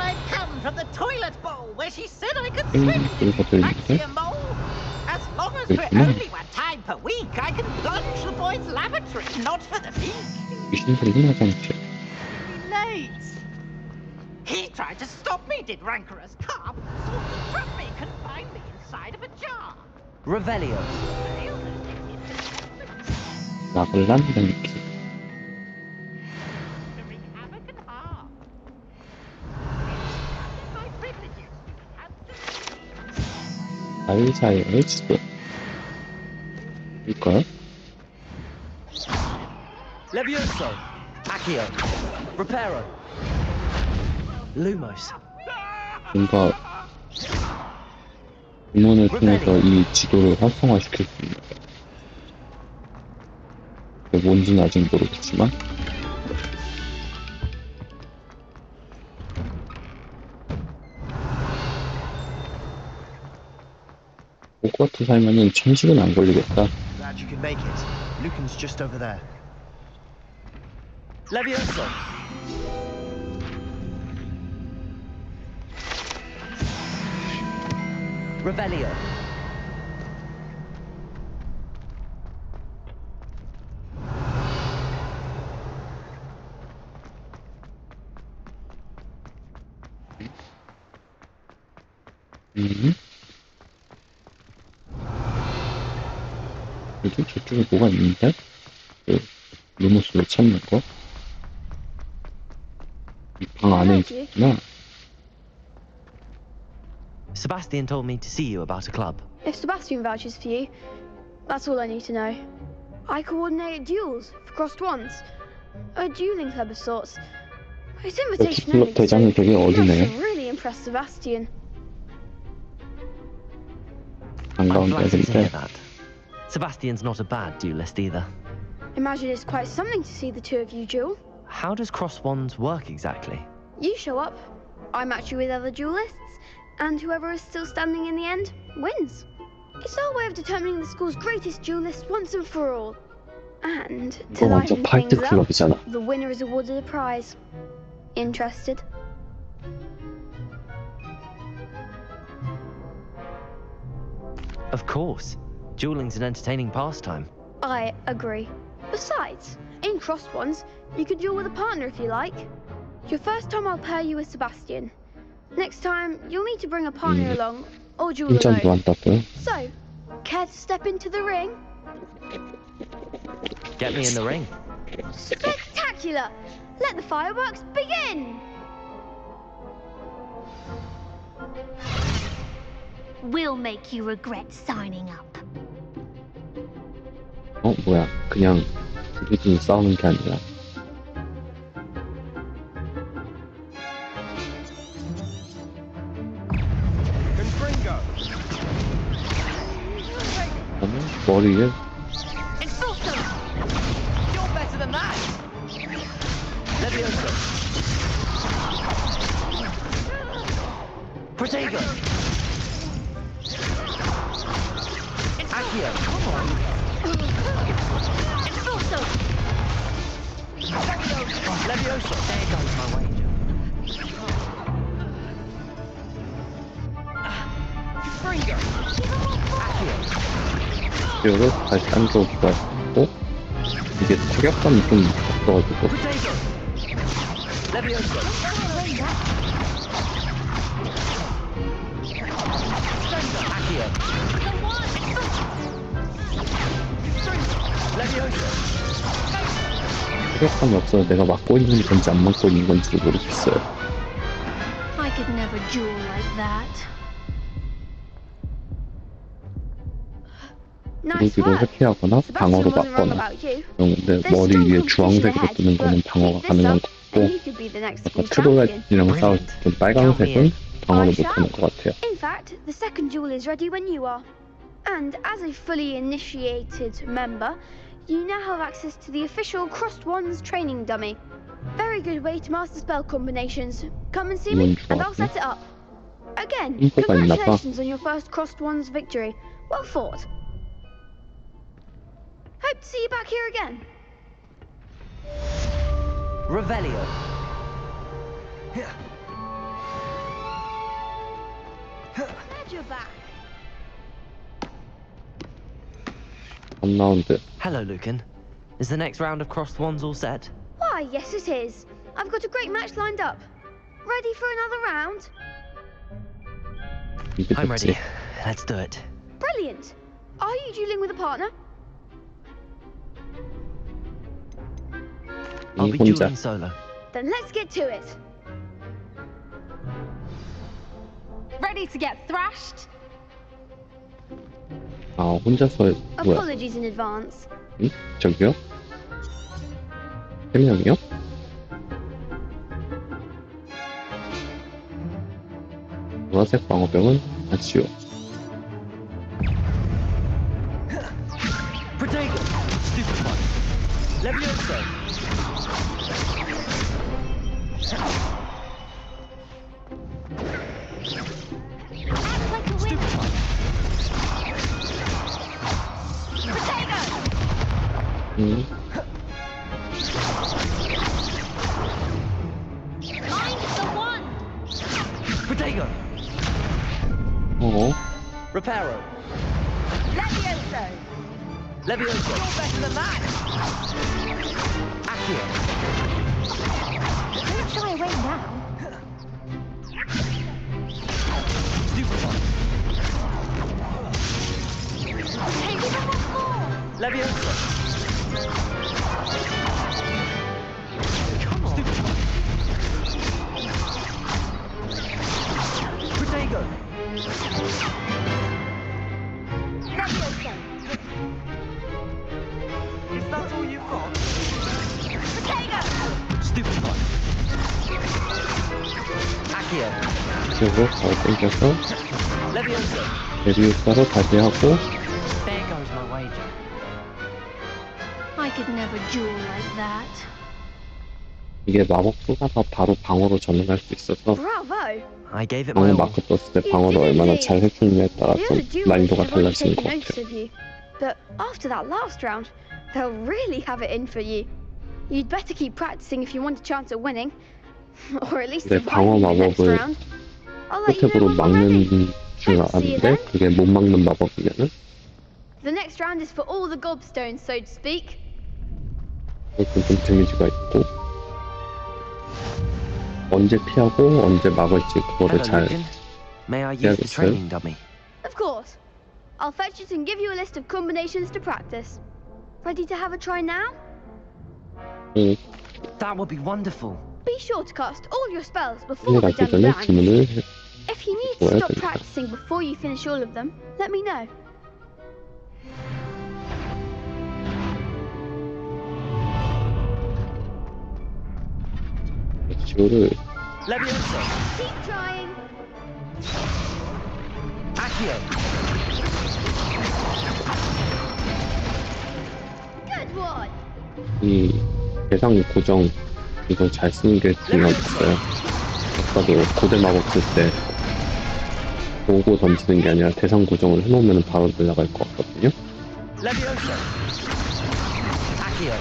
I'd come from the toilet bowl where she said I could 소리가 들리는데? As long as we're only one time per week, I can plunge the boys' lavatory, not for the beak. 귀신 들린 화장실. Late. He tried to stop me, did rancorous carp. Sought to trap me, confined me inside of a jar. Revelio. 나글란 랭키. 사이사이의 지도. 일까요? Levioso. Accio. Reparo. Lumos. 뭔가 주문을 통해서 이 지도를 활성화시킬 수 있는 거예요. 그게 뭔지는 아직 모르겠지만 호그와트 살면은 천식은 안 걸리겠다. Glad you can make it. Lucan's just over there. Levioso. Revelio. 여기 저쪽에 뭐가 있는데? 그 루모스를 찾는 거? 이 방 안에 있구나. Sebastian told me to see you about a club. If Sebastian vouches for you, that's all I need to know. I coordinate duels for crossed wands. A dueling club of sorts. It's invitation only, 클럽 대장이 되게 so 어리네요. should really impress Sebastian. 반가운 I'm flattered to hear 애인데 that. Sebastian's not a bad duelist either. Imagine it's quite something to see the two of you duel. How does cross wands work exactly? You show up, I match you with other duelists, and whoever is still standing in the end wins. It's our way of determining the school's greatest duelist once and for all. And to 이거 완전 lighten 파이트 things up, 클럽이잖아. the winner is awarded a prize. Interested? Of course. Dueling's an entertaining pastime. I agree. Besides, in crossed ones, you could duel with a partner if you like. Your first time I'll pair you with Sebastian. Next time, you'll need to bring a partner along, or duel 인정도 alone. 한다고요? So, care to step into the ring? Get me in the ring. Spectacular! Let the fireworks begin! We'll make you regret signing up. 뭐야? 그냥 둘이 싸우는 게 아니라 저는 머리에 You're better than that. Levioso. Protego. Accio. Come on. Levioso. There goes my wager. 를 다시 안쪽으로 하고 이게 타격감이 좀 없어가지고 Levioso. Accio. Levioso. 타격감이 없어서 내가 맞고 있는 건지 안 맞고 있는 건지 모르겠어요. I could never duel like that. 무기로 회피하거나 방어로 맞거나 이런 건데 머리 위에 주황색으로 뜨는 거는 방어가 가능한 것 같고 아까 트롤렛이랑 싸울 때 좀 빨간색은 방어를 못하는 것 같아요. In fact, the second duel is ready when you are. And as a fully initiated member, you now have access to the official Crossed Wands training dummy. Very good way to master spell combinations. Come and see me, and I'll set it up. Again, congratulations on your first Crossed Wands victory. Well fought. Hope to see you back here again. Revelio. Glad you're back. 3라운드. Hello, Lucan. Is the next round of crossed wands all set? Why, yes it is. I've got a great match lined up. Ready for another round? I'm ready. Let's do it. Brilliant. Are you dueling with a partner? I'll be dueling solo. Then let's get to it. Ready to get thrashed? 아, 혼자서 뭐야? Apologies in advance. 응? 저기요? 3명이요? 보라색 방어병은 아치오. Protego! Stupid one. Levioso! 응. Protego! 어? Reparo! Levioso! Levioso! You're better than that! Accio! Don't shy away now. Stupid one. Hey, give him one more! Levioso! Come on! Protego! Levioso! Is that all you've got? Protego! Stupid one. Accio! 그리고 바로 땡겨서 Levioso! 레비우스로 다시 하고 There goes my wager. I could never duel like that. 이게 마법 쏟아서 바로 방어로 전환할 수 있어서 Bravo! I gave it my 방어 all. 마크 떴을 때 방어를 얼마나 잘 해주느냐에 따라 The 좀 other duelists 난이도가 have already 달라지는 것 taken notice 같아요. of you. But after that last round, they'll really have it in for you. You'd better keep practicing if you want a chance at winning. Or at least 내 방어 surviving the next 마법을 round. I'll let you know 포탑으로 when we're ready. 막는 줄 아는데 그게 못 막는 마법이면은 The next round is for all the gobstones, so to speak. 그것도 좀 데미지가 있고 언제 피하고 언제 막을지 그거를 Hello, 잘 Lucan. May I use the 해야겠어요. training dummy? Of course. I'll fetch it and give you a list of combinations to practice. Ready to have a try now? 응. That would be wonderful. Be sure to cast all your spells before the 가기 dummy 전에 lands. 주문을 If you need to 줘야 stop 됩니다. practicing before you finish all of them, let me know. 지호를 Levioso! Keep trying. Accio! Good one. 이 대상 고정 이거 잘 쓰는 게 중요하겠어요. 아까도 고대 마법 쓸 때 보고 던지는 게 아니라 대상 고정을 해놓으면 바로 날아갈 것 같거든요. Levioso! Accio!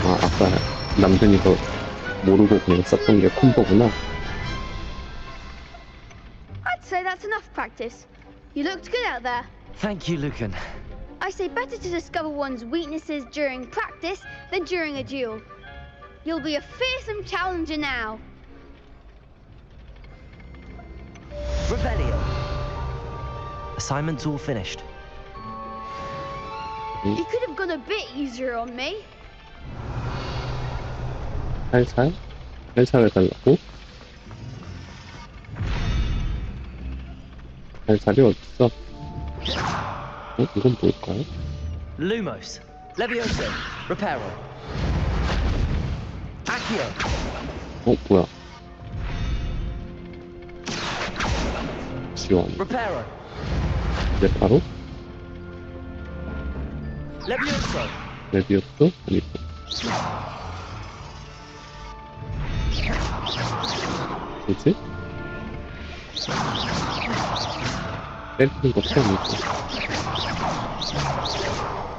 아, 아까 남편이도 모르고 그냥 썼던 게 콤보구나. I'd say that's enough practice. You looked good out there. Thank you, Lucan. I say better to discover one's weaknesses during practice than during a duel. You'll be a fearsome challenger now. Revelio. Assignment's all finished. You could have gone a bit easier on me. 살살 해달라고. 살살이 어딨어? 이건 뭘까요? Lumos. Levioso. Reparo. Accio. 뭐야? 지원. Reparo. 레파로? Levioso. 레비오스? 아니고. 뭐지? 때리는 것도 아니고.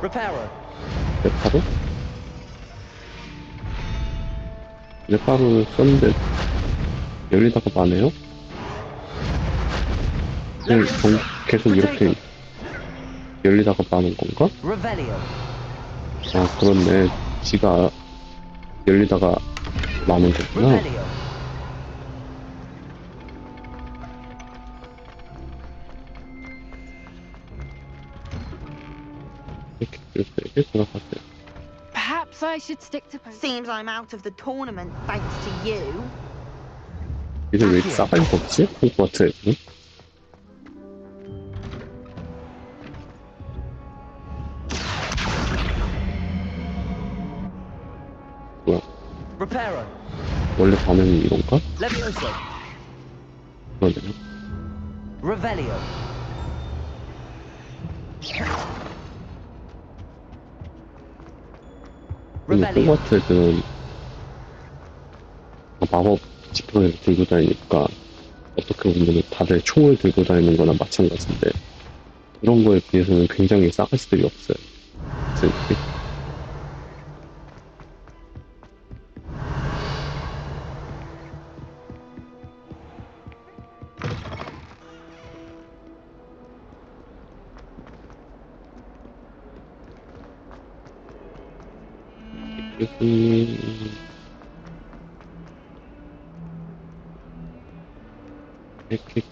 Reparo. 레파로? 레파로를 썼는데 열리다가 마네요? 계속 이렇게 열리다가 마는 건가? 아, 그렇네. 지가 열리다가 마는 거구나. 이렇게 돌아가세요. Perhaps I should stick to poker. Seems I'm out of the tournament thanks to you. 이게 왜 이렇게 싸가지가 없지? 호그와트 애들은? 뭐야? 원래 반응이 이런가? 그러네요. 호그와트 애들은 마법 지팡이를 들고 다니니까 어떻게 보면 다들 총을 들고 다니는 거나 마찬가지인데 그런 거에 비해서는 굉장히 싸가지들이 없어요.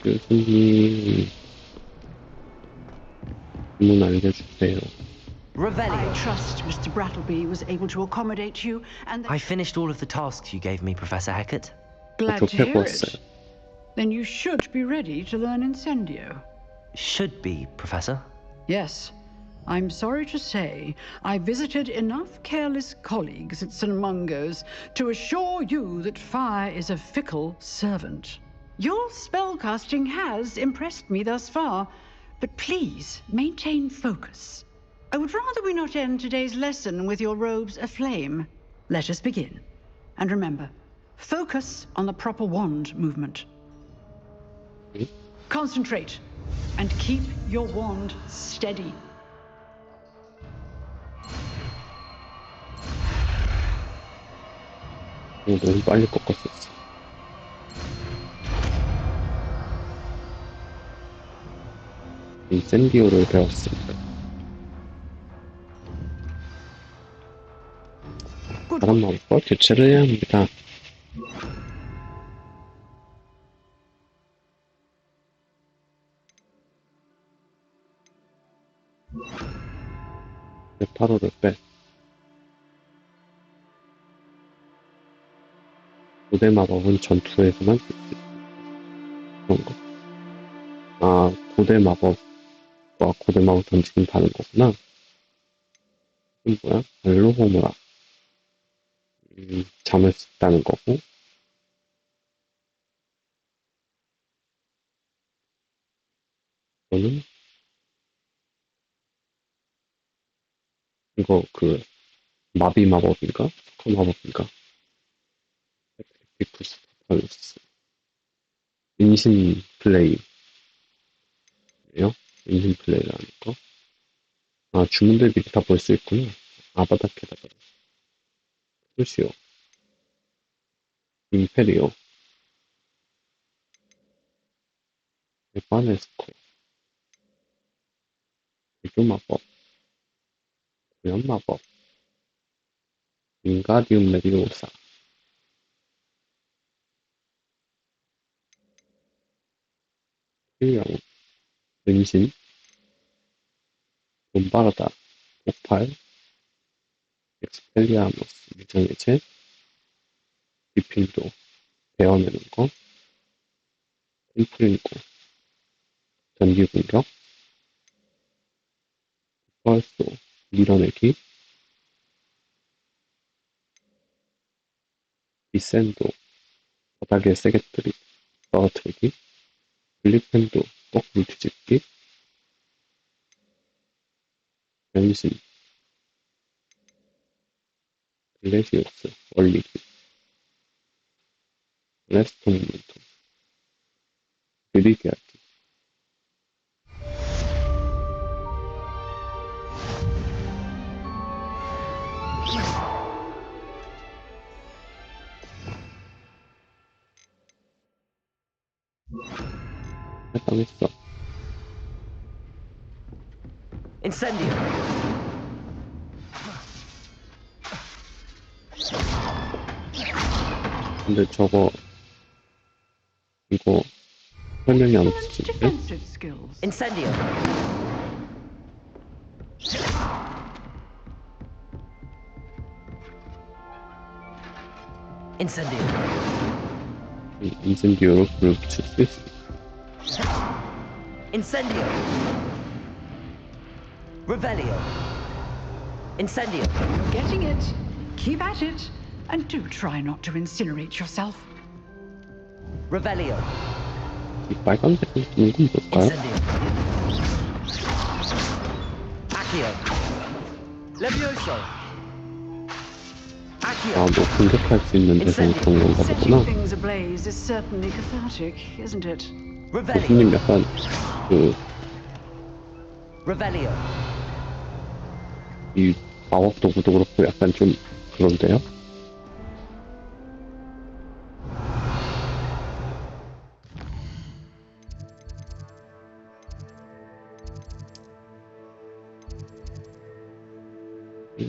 교수님 질문 알려주세요. I trust Mr. Brattleby was able to accommodate you, and I finished all of the tasks you gave me, Professor Hackett. glad to hear it. Then you should be ready to learn Incendio. Should be, Professor. Yes. I'm sorry to say, I visited enough careless colleagues at St. Mungo's to assure you that fire is a fickle servant. Your spellcasting has impressed me thus far, but please maintain focus. I would rather we not end today's lesson with your robes aflame. Let us begin. And remember, focus on the proper wand movement. Concentrate, and keep your wand steady. 너무 빨리 꺾었었어. 인센디오를 배웠습니다. 다른 마법과 교체를 해야 합니다. 파로를 빼. 고대 마법은 전투에서만 쓸 수 있다. 그런 거. 아, 고대 마법과 고대 마법 던지는 다른 거구나. 이건 뭐야? 알로호모라. 잠을 씻다는 거고. 이거는 이거 마비 마법인가? 스커 마법인가? 에피쿠스 인신 플레이예요? 인신 플레이라는 거. 아, 주문들 미리 다 볼 수 있구나. 아바다케다가 크루시오, 임페리오, 에바네스코, 비교 마법, 구현 마법, 윙가디움 메리오사, 필령, 은신, 롬바르다, 폭발, 엑스펠리아머스, 무장해제, 디필도, 베어내는 거, 템프링고, 전기 공격, 펄소, 밀어내기, 디센도, 바닥에 세게 떨어뜨리기, 블리펜도, 거꾸로 뒤집기, 변신, 글래시오스, 얼리기, 레스토 모멘토, 느리게 하기. 해당했어. Incendio. 근데 저거 이거 설명이 안 붙이는데? Defensive skills. Incendio. Incendio. 인센디오로 불을 붙일 수 있어. Incendio. Revelio. Incendio. You're getting it. Keep at it. And do try not to incinerate yourself. Revelio. 이 빨간색을 두는 건 뭘까요? Accio. Levioso. Accio. 아, 뭐 공격할 수 있는 대상이 그런 건가 보구나. Setting things ablaze is certainly cathartic, isn't it? 교수님 약간 그 Revelio. 이 마법 도구도 그렇고 약간 좀 그런데요?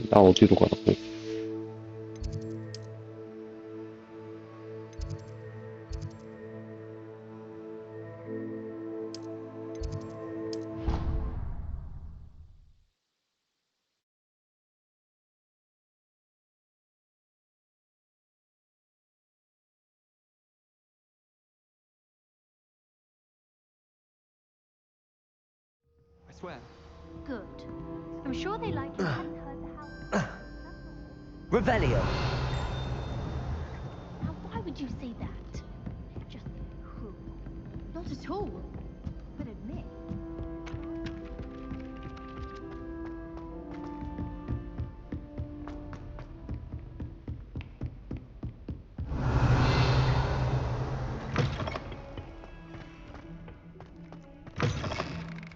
나 어디로 가라고? I swear. Good. I'm sure they like you hadn't heard the house. Revelio. Now, why would you say that? Just cruel. Not at all. But admit.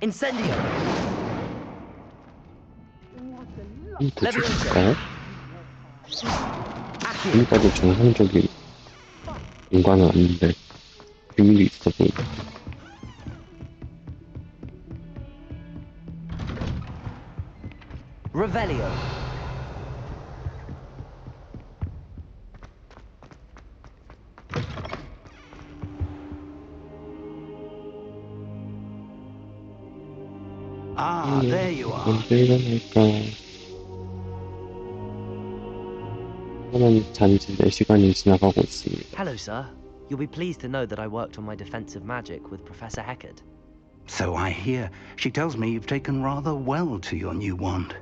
Incendio. 구출일까요? 지금까지 정상적인 인간은 아닌데 비밀이 있어 보인다. Revelio. Ah, there you are. 언제 일어날까? 하나는 잔지 4시간이 지나가고 있습니다. Hello, sir. You'll be pleased to know that I worked on my defensive magic with Professor Heckard. So I hear. She tells me you've taken rather well to your new wand.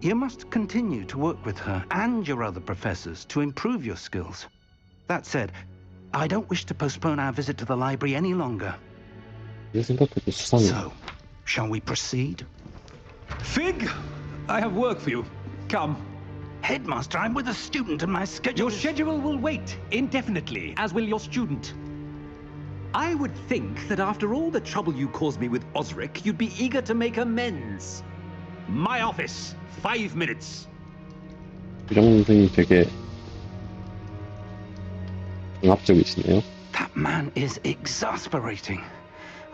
You must continue to work with her and your other professors to improve your skills. That said, I don't wish to postpone our visit to the library any longer. 생각해도 수상해. So, shall we proceed? Fig, I have work for you. Come. Headmaster, I'm with a student and my schedule... Your schedule will wait indefinitely, as will your student. I would think that after all the trouble you caused me with Osric, you'd be eager to make amends. My office, 5 minutes. 이런 선생님 되게 강압적이시네요. That man is exasperating.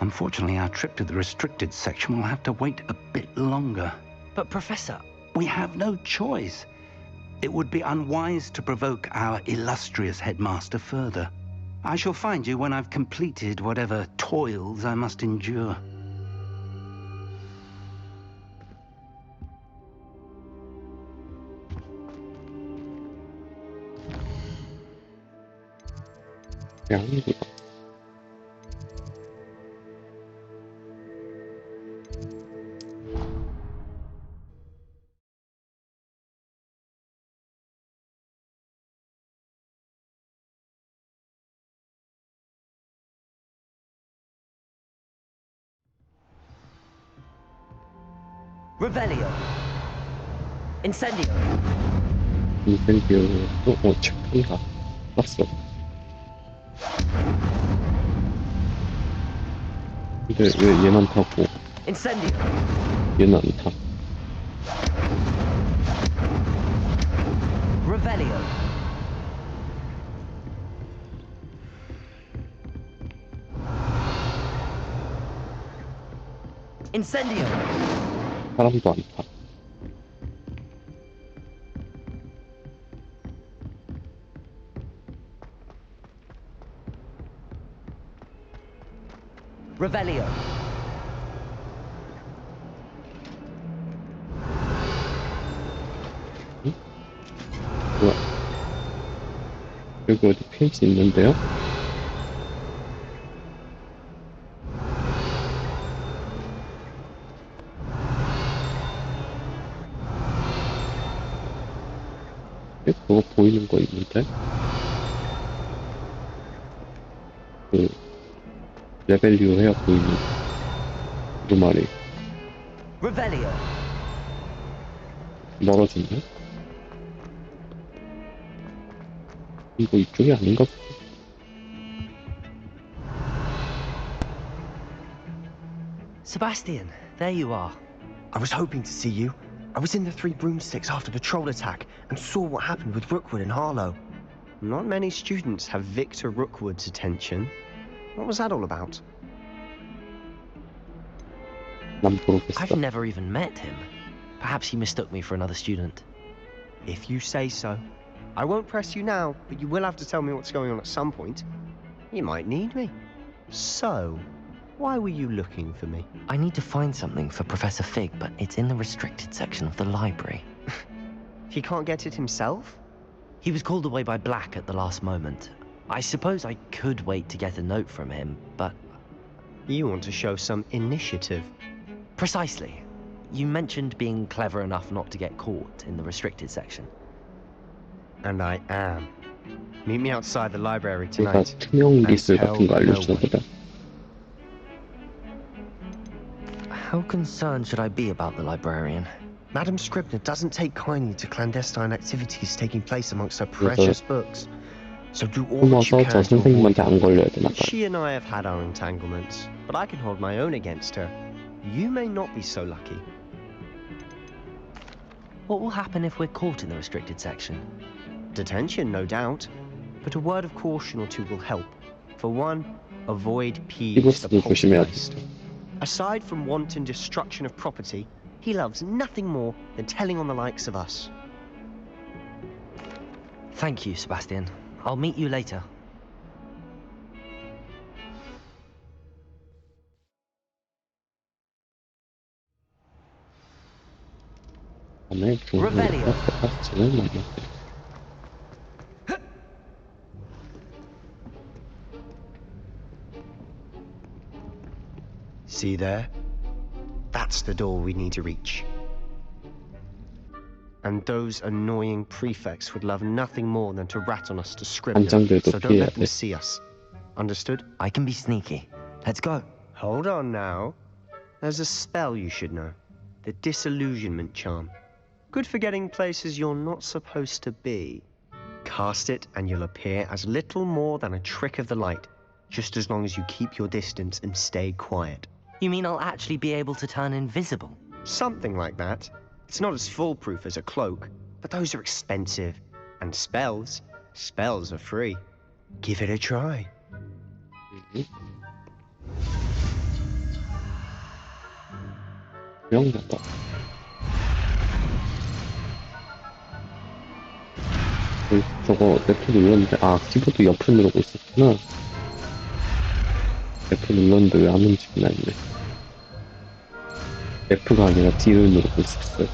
Unfortunately, our trip to the restricted section will have to wait a bit longer. But, Professor... We have no choice. It would be unwise to provoke our illustrious headmaster further. I shall find you when I've completed whatever toils I must endure. 대한민국. Revelio. Incendio. 인센디오도 체크인가 봤어. 근데 왜 얘만 타고 Incendio. 얘는 안 타? Revelio. Incendio. 사람도 안 타. Revelio. 뭐야? 여기 어디 페이지 있는데요? 그거 보이는 거 있는데? 그 레벨리오 해야 보이는 두마리 Revelio. 멀어졌네? 이거 이쪽이 아닌가 보다. Sebastian, there you are. I was hoping to see you. I was in the Three Broomsticks after the troll attack and saw what happened with Rookwood and Harlow. Not many students have Victor Rookwood's attention. What was that all about? I've never even met him. Perhaps he mistook me for another student. If you say so. I won't press you now, but you will have to tell me what's going on at some point. You might need me. So, why were you looking for me? I need to find something for Professor Fig, but it's in the restricted section of the library. He can't get it himself? He was called away by Black at the last moment. I suppose I could wait to get a note from him, but... You want to show some initiative. Precisely. You mentioned being clever enough not to get caught in the restricted section. And I am. Meet me outside the library 그러니까 tonight. 투명 리슬 같은 거 알려주나 보다. How concerned should I be about the librarian? Madam Scribner doesn't take kindly to clandestine activities taking place amongst her precious books. So do all that you 숨어서 저 can to 선생님한테 avoid 안 걸려야 되나 봐. She and I have had our entanglements, but I can hold my own against her. You may not be so lucky. What will happen if we're caught in the restricted section? Detention, no doubt. But a word of caution or two will help. For one, avoid Peeves the 이것도 조심해야 돼. poltergeist. Aside from wanton destruction of property, he loves nothing more than telling on the likes of us. Thank you, Sebastian. I'll meet you later. 다음에 중앙에서 세바스찬을 만났어요. See there? That's the door we need to reach. And those annoying prefects would love nothing more than to rat on us to Scribner, 반장들도 so don't let 피해야 them 돼. see us. Understood? I can be sneaky. Let's go. Hold on now. There's a spell you should know. The Disillusionment Charm. Good for getting places you're not supposed to be. Cast it and you'll appear as little more than a trick of the light, just as long as you keep your distance and stay quiet. You mean I'll actually be able to turn invisible? Something like that. It's not as foolproof as a cloak, but those are expensive. And spells are free. Give it a try. 명나다. 저거 F 눌렀는데 키보드 옆을 누르고 있었구나. F 눌렀는데 왜 안 움직이나 했네. F가 아니라 D를 누르고 있었어요.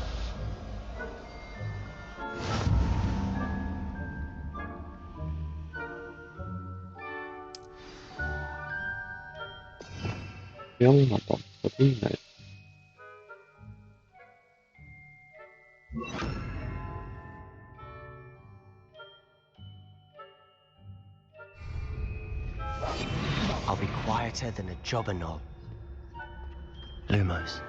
명마법 어디 있나요? I'll be quieter than a jobber knob. Lumos.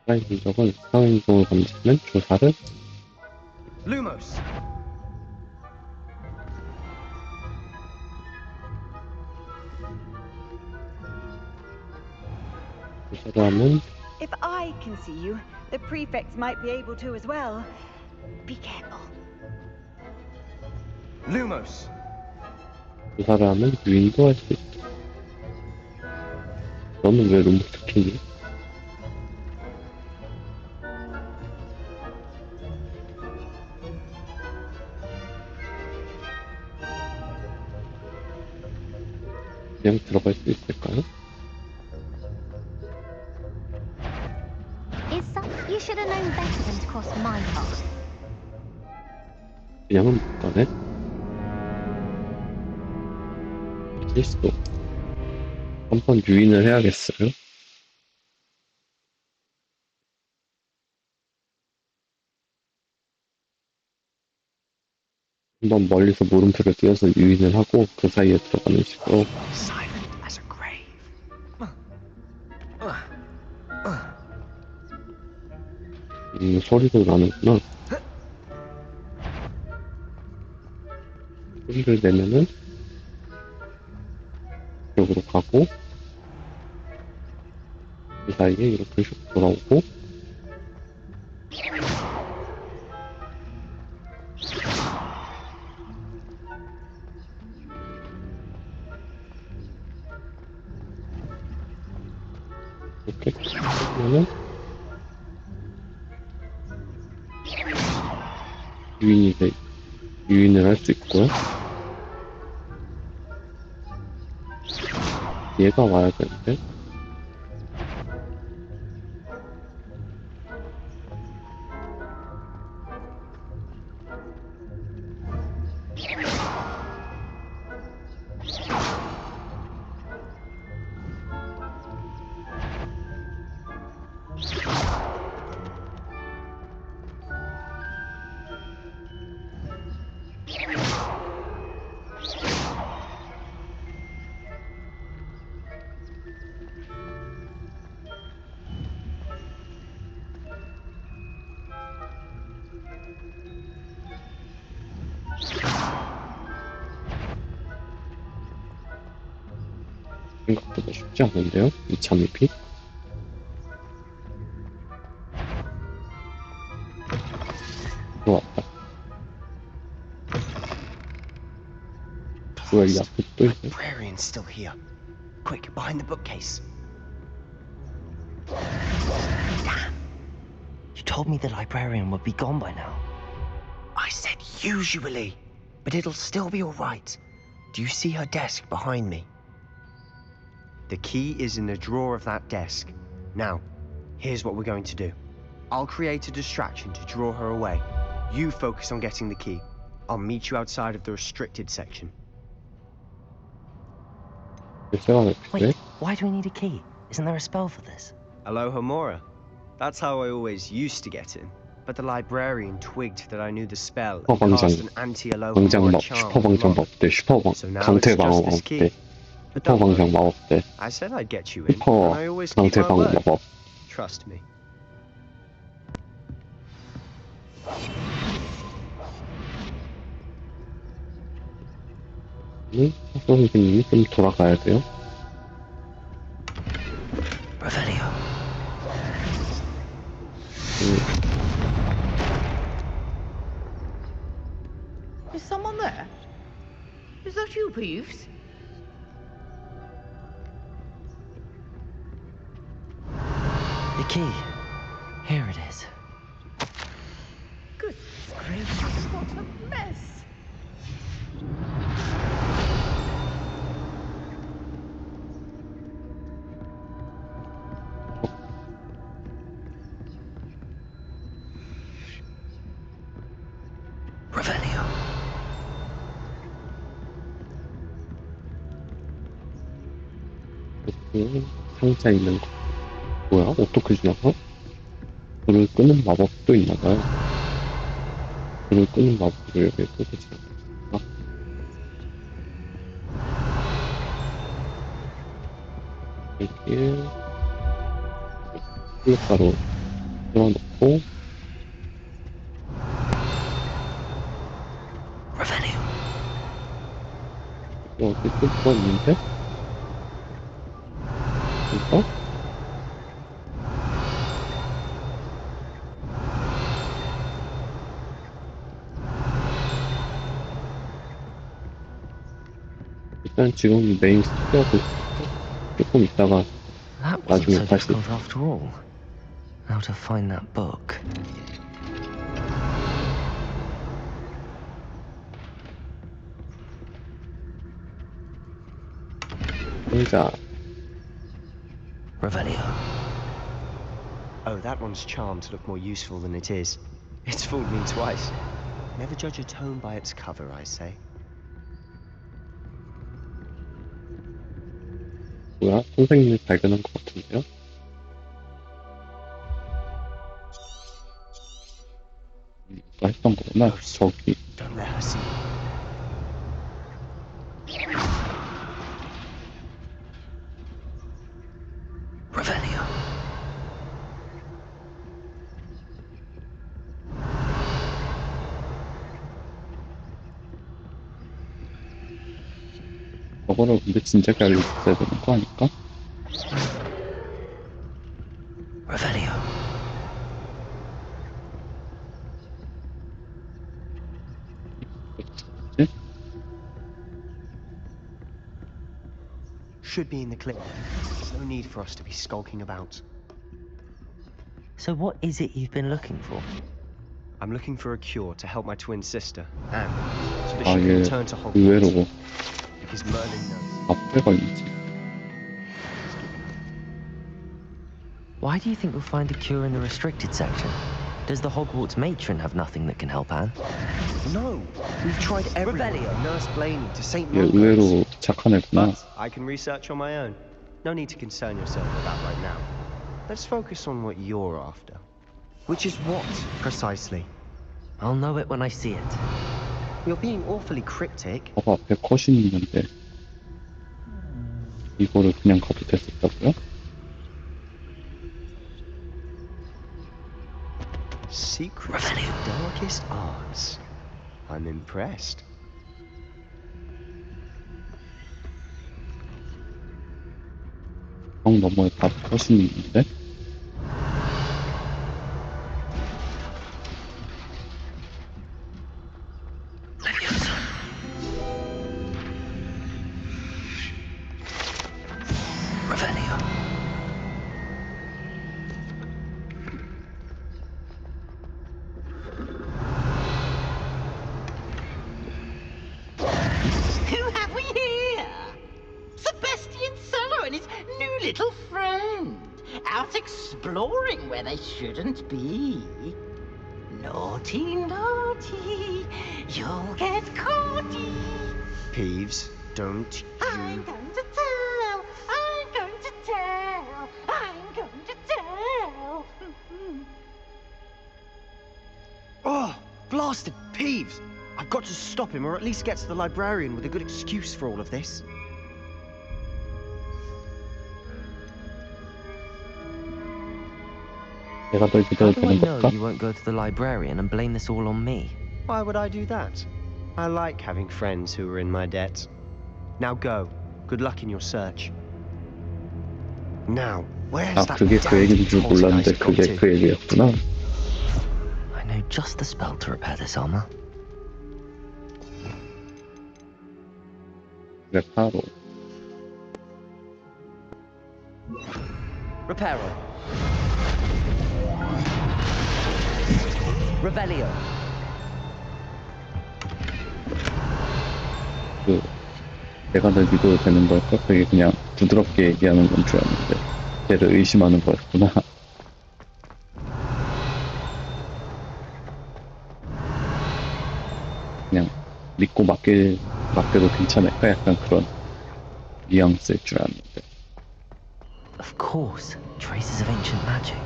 사인 흔적은 수상 행동을 감지하면 조사를 Lumos! 조사를 하면 If I can see you, the prefects might be able to as well. Be careful. Lumos! 조사를 하면 유인도 할 수 있다. 너는 왜 룸부터 키니? 그냥 들어갈 수 있을까요? You should have known better than to cross my path. 그냥은 못 가네? 실수. 한번 유인을 해야겠어요? 한번 멀리서 물음표를 띄워서 유인을 하고 그 사이에 들어가는 식으로. 소리도 나는구나. 소리를 내면은 이쪽으로 가고 그 사이에 이렇게 슉 돌아오고 이렇게 하면은 유인을 할 수 있고요. 얘가 와야 되는데 생각보다 쉽지 않은데요? 이 잠입이? 들어왔다. 뭐야, 이 앞에 또 있네. Librarian's still here. Quick, behind the bookcase. Damn. You told me the librarian would be gone by now. I said usually, but it'll still be all right. Do you see her desk behind me? The key is in the drawer of that desk. Now, here's what we're going to do. I'll create a distraction to draw her away. You focus on getting the key. I'll meet you outside of the restricted section. Wait, why do we need a key? Isn't there a spell for this? Aloha Mora. That's how I always used to get in. But the librarian twigged that I knew the spell and cast an anti-Aloha Mora charm. 슈퍼방정법 때, 강퇴방어 때, 슈퍼방정 마법 때, I said I'd get you in, 슈퍼 and I always keep my 강퇴방어 word. 마법. Trust me. 학교 선생님이 좀 돌아가야 돼요. Revelio. Is someone there? Is that you, Peeves? The key. Here it is. Goodness gracious, what a mess! Revelio. 상자 있는 거. 뭐야? 어떻게 지나가? 불을 끄는 마법도 있나봐요. 불을 끄는 마법을 여기에 끄고 지나가. 여기에 플랫가루 풀어놓고 여기 뚜껑 있는데? 이거? 일단 지금 메인 스튜디오하고 조금 있다가 That wasn't 나중에 so 다시 difficult after all. How to find that book? 의자. Revelio. Oh, that one's charmed to look more useful than it is. It's fooled me twice. Never judge a tome by its cover, I say. 뭐야? 선생님이 발견한 것 같은데요? 누가 했던 거구나. 저기. Don't let her see. Revelio. 저거를 근데 진작에 알려줬어야 되는 거 아닐까? Revelio. Should be in the clinic. No need for us to be skulking about. So what is it you've been looking for? I'm looking for a cure to help my twin sister, Anne, so that 아, she can 얘 return to Hogwarts. 의외로 Because Merlin knows. 앞에 걸리지. Why do you think we'll find a cure in the restricted section? Does the Hogwarts matron have nothing that can help Anne? No, we've tried everything. Revelio. Nurse Blaney to St. 얘 Mungo's. 의외로 착한 애구나. But I can research on my own. No need to concern yourself with that right now. Let's focus on what you're after. Which is what, precisely? I'll know it when I see it. You're being awfully cryptic. 저거 앞에 컷이 있는데 이거를 그냥 가도 됐었다고요? Secrets of the darkest arts. I'm impressed. 형 너머에 다 컷이 있는데? Revelio. Who have we here? Sebastian Solo and his new little friend. Out exploring where they shouldn't be. Naughty, naughty. You'll get caughty. Peeves, don't you... I'm going to tell. I'm going to tell. I'm going to tell. Oh, blasted Peeves! I've got to stop him, or at least get to the librarian with a good excuse for all of this. 내가 널 How 믿어도 do I 되는 know 걸까? you won't go to the librarian and blame this all on me? Why would I do that? I like having friends who are in my debt. Now go. Good luck in your search. Now, where's 아, that 그게 그 얘기인 줄 몰랐는데 그게 그 얘기였구나. I know just the spell to repair this armor. 그래, 바로. Reparo. Revelio. 그 내가 널 믿어도 되는 걸까? 그게 그냥 부드럽게 얘기하는 건 줄 알았는데 걔를 의심하는 거였구나. 그냥 믿고 맡겨도 괜찮을까? 약간 그런 뉘앙스일 줄 알았는데. Of course, traces of ancient magic.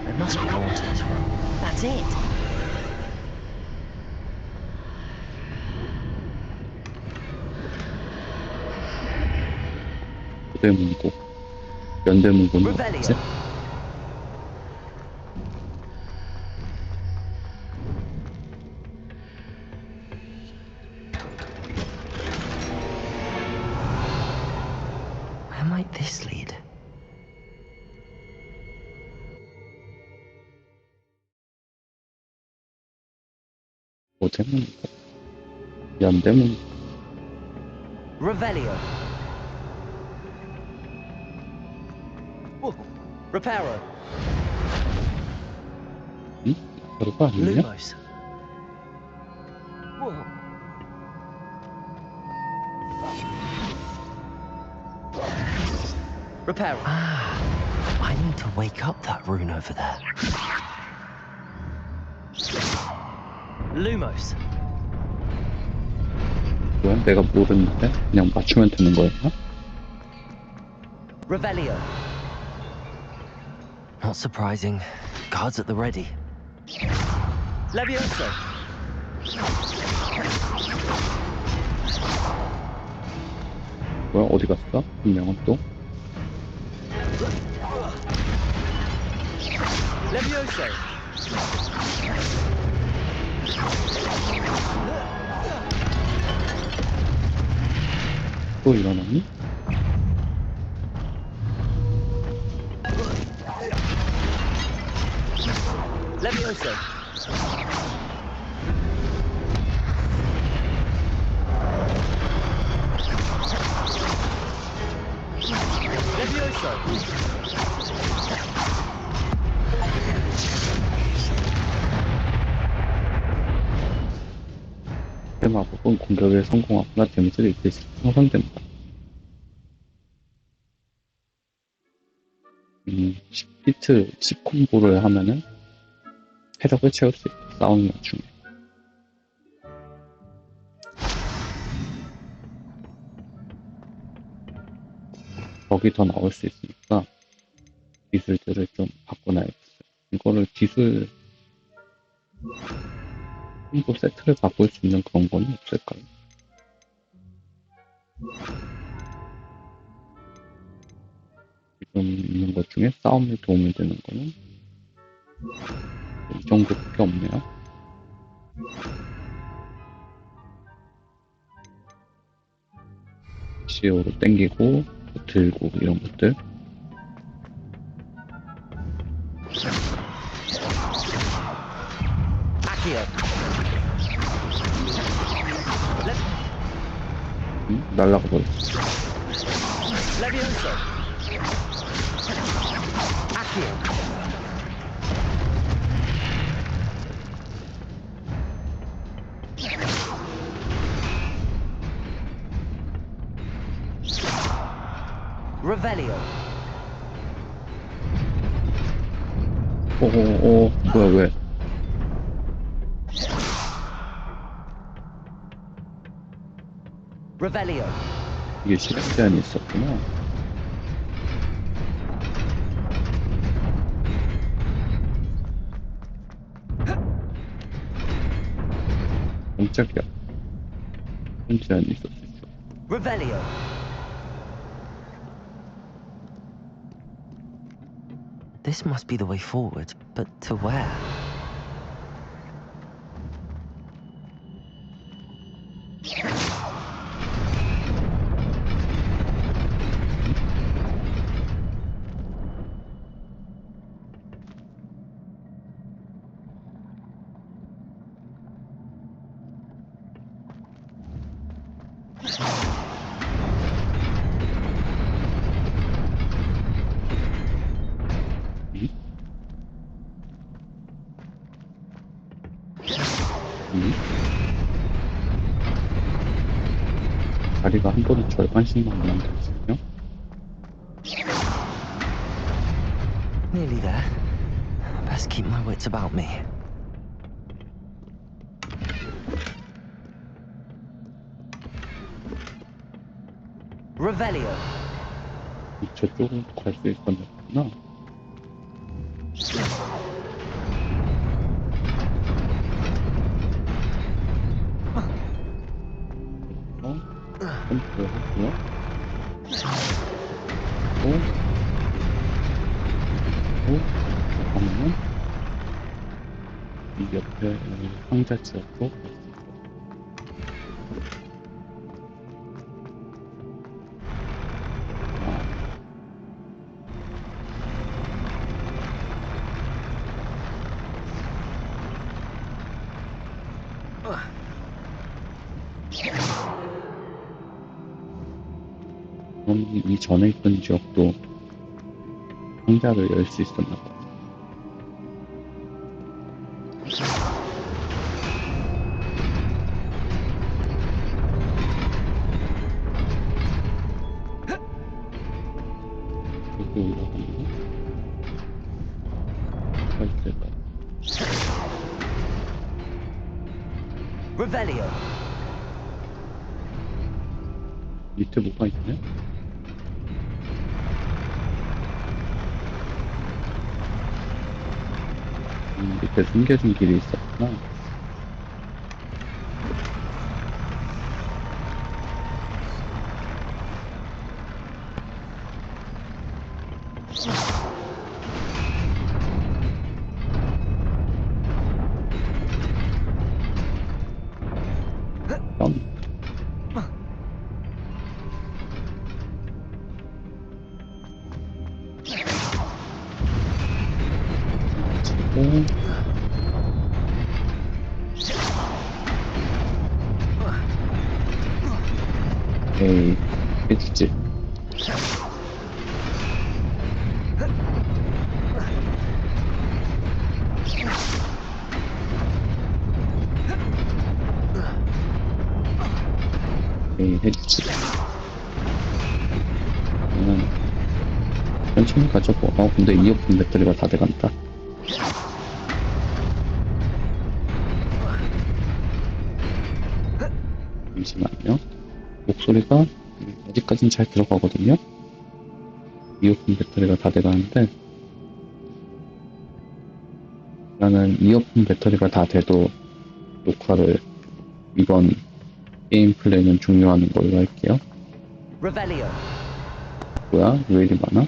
There must be more to this room. That's it. 고대문고, 연대문고는 뭐지? Where might this lead? 고대문고, 연대문고. Revelio. Reparo. 응? 그거 아니냐? Lumos. Whoa. Repair. I need to wake up that rune over there. Lumos. 뭐야? 내가 모르는데? 그냥 맞추면 되는 거야? Revelio. Not surprising. Guards at the ready. Levioso. 뭐야? 어디 갔어? 한 명은 또? Levioso. 또 일어나니? Levioso. 마법은 공격에 성공하거나 데미지를 입힐 수 향상됩니다. 10비트 10콤보를 하면은 체력을 채울 수 있다. 싸우는 중에. 적이 더 나올 수 있으니까 기술들을 좀 바꿔놔야겠어요. 이거를 기술 콤보 세트를 바꿀 수 있는 그런 거는 없을까요? 지금 있는 것 중에 싸움에 도움이 되는 거는 이 정도밖에 없네요. CO로 땡기고 들고 이런 것들. 날라가 버렸어. Revelio. 뭐야, 왜? Revelio. 이게 시간 제한이 있었구나. 깜짝이야. 시간 제한이 있었어. Revelio. This must be the way forward, but to where? 다리가 한 번에 절반씩만 만들었어요. Nearly there. Best keep my wits about me. Revelio. 저쪽으로 갈 수 있었나? 펌프 하고요. 그러면 이 옆에 상자 지역도 그럼 이 전에 있던 지역도 상자를 열 수 있었나 봐요. 올라가면 뭐가 있을까? Revelio. 밑에 뭐가 있네? 밑에 숨겨진 길이 있었구나. 에이, 해주지. 에이, 해주지. 천천히 가져고. 근데 이어폰 배터리가 다 돼간다. 잠시만요. 목소리가 아직까진 잘 들어가거든요. 이어폰 배터리가 다 돼가는데 나는 이어폰 배터리가 다 돼도 녹화를 이번 게임 플레이는 종료하는 걸로 할게요. Revelio. 뭐야? 왜 이리 많아?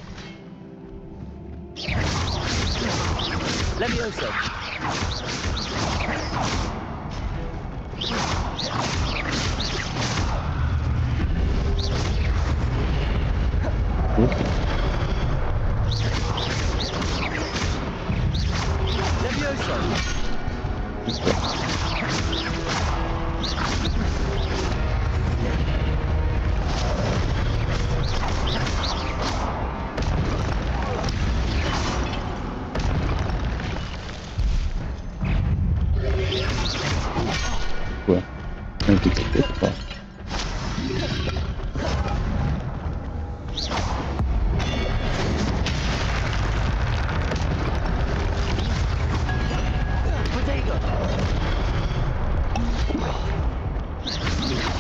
Levioso. 뭐야? 여기 있겠다.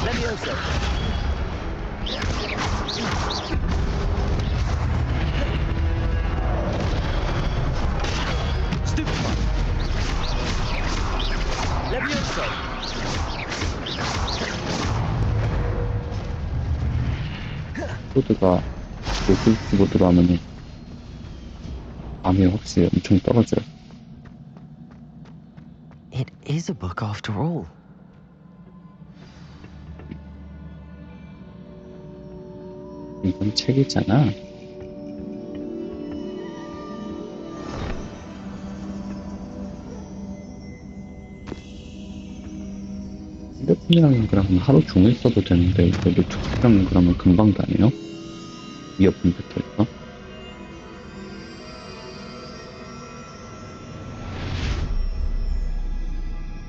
Levioso. Stupid. Levioso. 키보드가 노트 키보드로 하면은 감이 확실히 엄청 떨어져요. It is a book after all. 이건 책이잖아. 핸드폰이랑은 그러면 하루 종일 써도 되는데 그 노트북이랑은 그러면 금방 다네요. 이어폰 배터리가.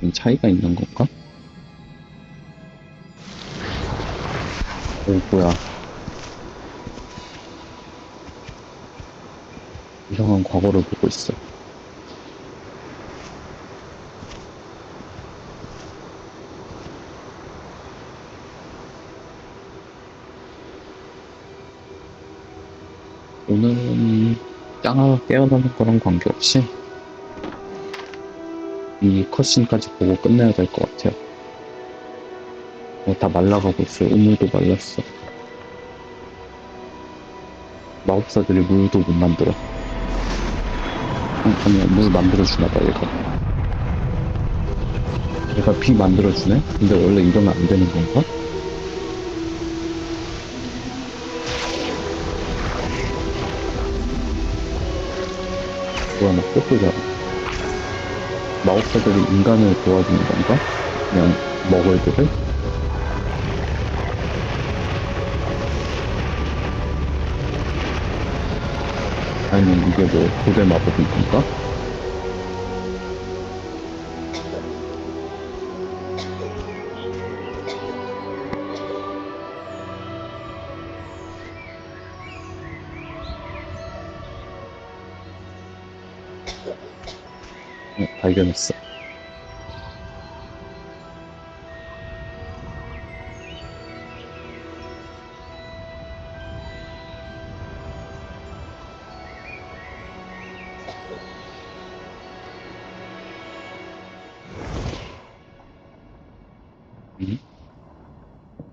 좀 차이가 있는 건가? 오, 뭐야. 이상한 과거를 보고 있어. 오늘은 짱아가 깨어나는 거랑 관계없이 이 컷신까지 보고 끝내야 될 것 같아요. 다 말라가고 있어요. 우물도 말랐어. 마법사들이 물도 못 만들어. 아니야, 물 만들어주나봐, 얘가 비 만들어주네? 근데 원래 이러면 안 되는 건가? 뭐야, 막 뽀뽀잖아. 마법사들이 인간을 도와주는 건가? 그냥 먹을들을? 아니면 이게 뭐 고대 마법인 건가? 발견했어.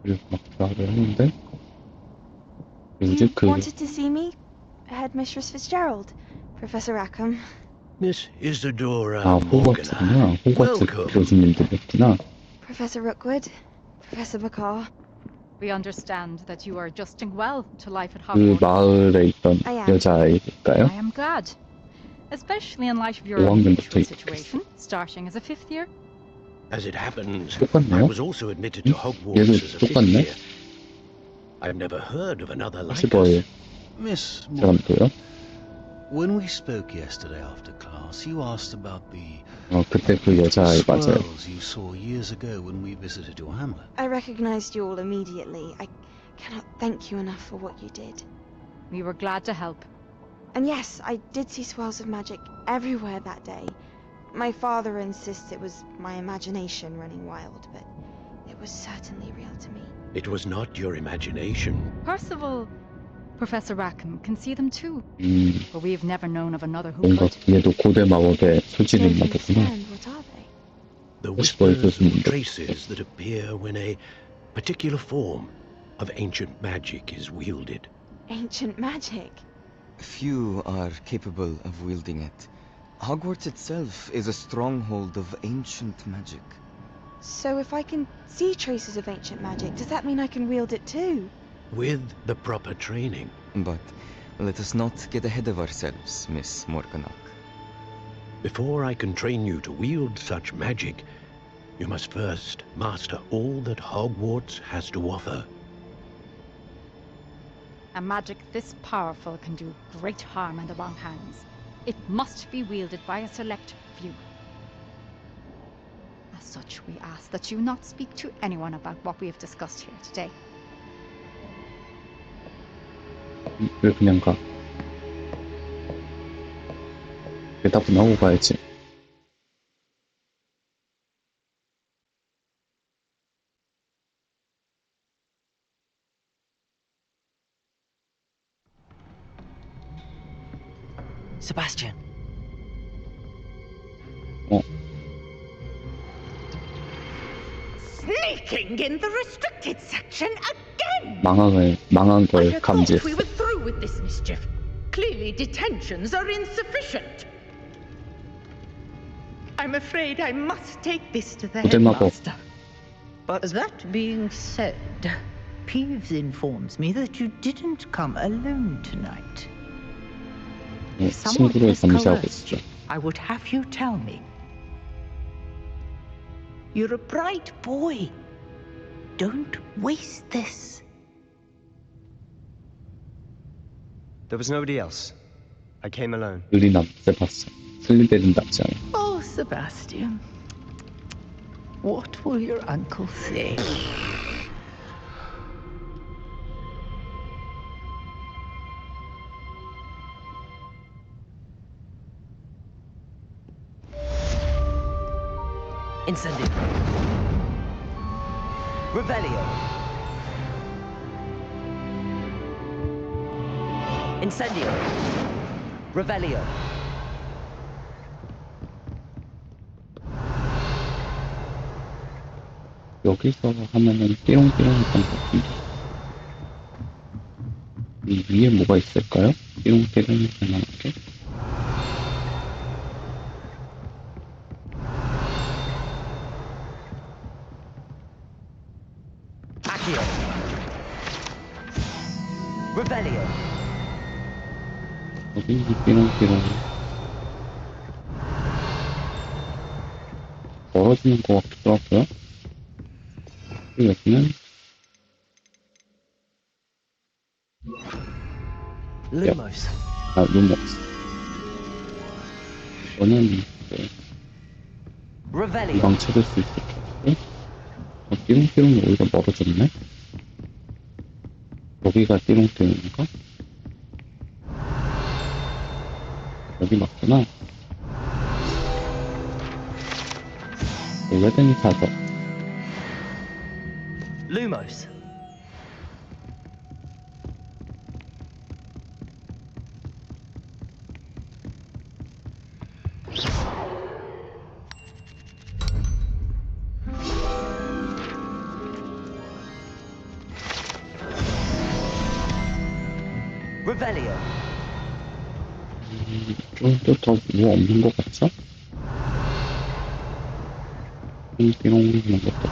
그래서 막 대화를 했는데 이제 그 Wanted to see me? Headmistress Fitzgerald, Professor Rackham. Miss Isadora 호그와트구나. 호그와트 교수님들이었구나. Professor Rookwood, Professor Bakar. We understand that you are adjusting well to life at 그 Hogwarts. 마을에 있던 여자아이일까요? I am glad, especially in light of your 5학년부터 unusual 있겠어. situation, starting as a fifth year. As it happens, 똑같네요. I was also admitted to Hogwarts 얘도 as a fifth 똑같네. year. I've never heard of another like 혹시 뭐예요? us. Miss 사람도요? When we spoke yesterday after class, you asked about the 그때 그 여자아이 맞아요. swirls you saw years ago when we visited your hamlet. I recognized you all immediately. I cannot thank you enough for what you did. We were glad to help. And yes, I did see swirls of magic everywhere that day. My father insists it was my imagination running wild, but it was certainly real to me. It was not your imagination. Percival, Professor Rackham can see them too. But we've never known of another who 뭔가 could. 얘도 고대 마법에 소질이 있나 보구나. What are they? The 혹시 뭐예요, whispers 교수님? and traces that appear when a particular form of ancient magic is wielded. Ancient magic? Few are capable of wielding it. Hogwarts itself is a stronghold of ancient magic. So if I can see traces of ancient magic, does that mean I can wield it too? With the proper training. But let us not get ahead of ourselves, Miss Morganach. Before I can train you to wield such magic, you must first master all that Hogwarts has to offer. A magic this powerful can do great harm in the wrong hands. It must be wielded by a select few. As such, we ask that you not speak to anyone about what we have discussed here today. 왜 그냥 가? 대답은 하고 가야지. Sebastian. Sneaking in the restricted section again! 망한 걸 I 감지했어. thought we were through with this mischief. Clearly detentions are insufficient. I'm afraid I must take this to the 고대 마법. headmaster. But that being said, Peeves informs me that you didn't come alone tonight. If someone 친구를 has 감시하고 coerced 있어. you, I would have you tell me. You're a bright boy. Don't waste this. There was nobody else. I came alone. 늘리나 봤어. 슬리데린 낫지 않아. Oh, Sebastian. What will your uncle say? Incendio. Revelio. Incendio. Revelio. 여기서 하면은 띠용띠용 했던 것 같은데. 이 위에 뭐가 있을까요? 띠용띠용 했을 만한 게? Accio. Revelio. 여기 띠용띠용 멀어지는 것 같기도 하고요. 그리고 여기는 Lumos. 루모스. 이거는 Revelio. 금방 찾을 수 있을 것 같고, 띠용띠용이 오히려 멀어졌네? 여기가 띠용띠용인가? 여기 맞구나. 오래된 사서 Lumos. Revelio. 이쪽도 더 뭐 없는 것 같죠? 삐롱 이런 것도.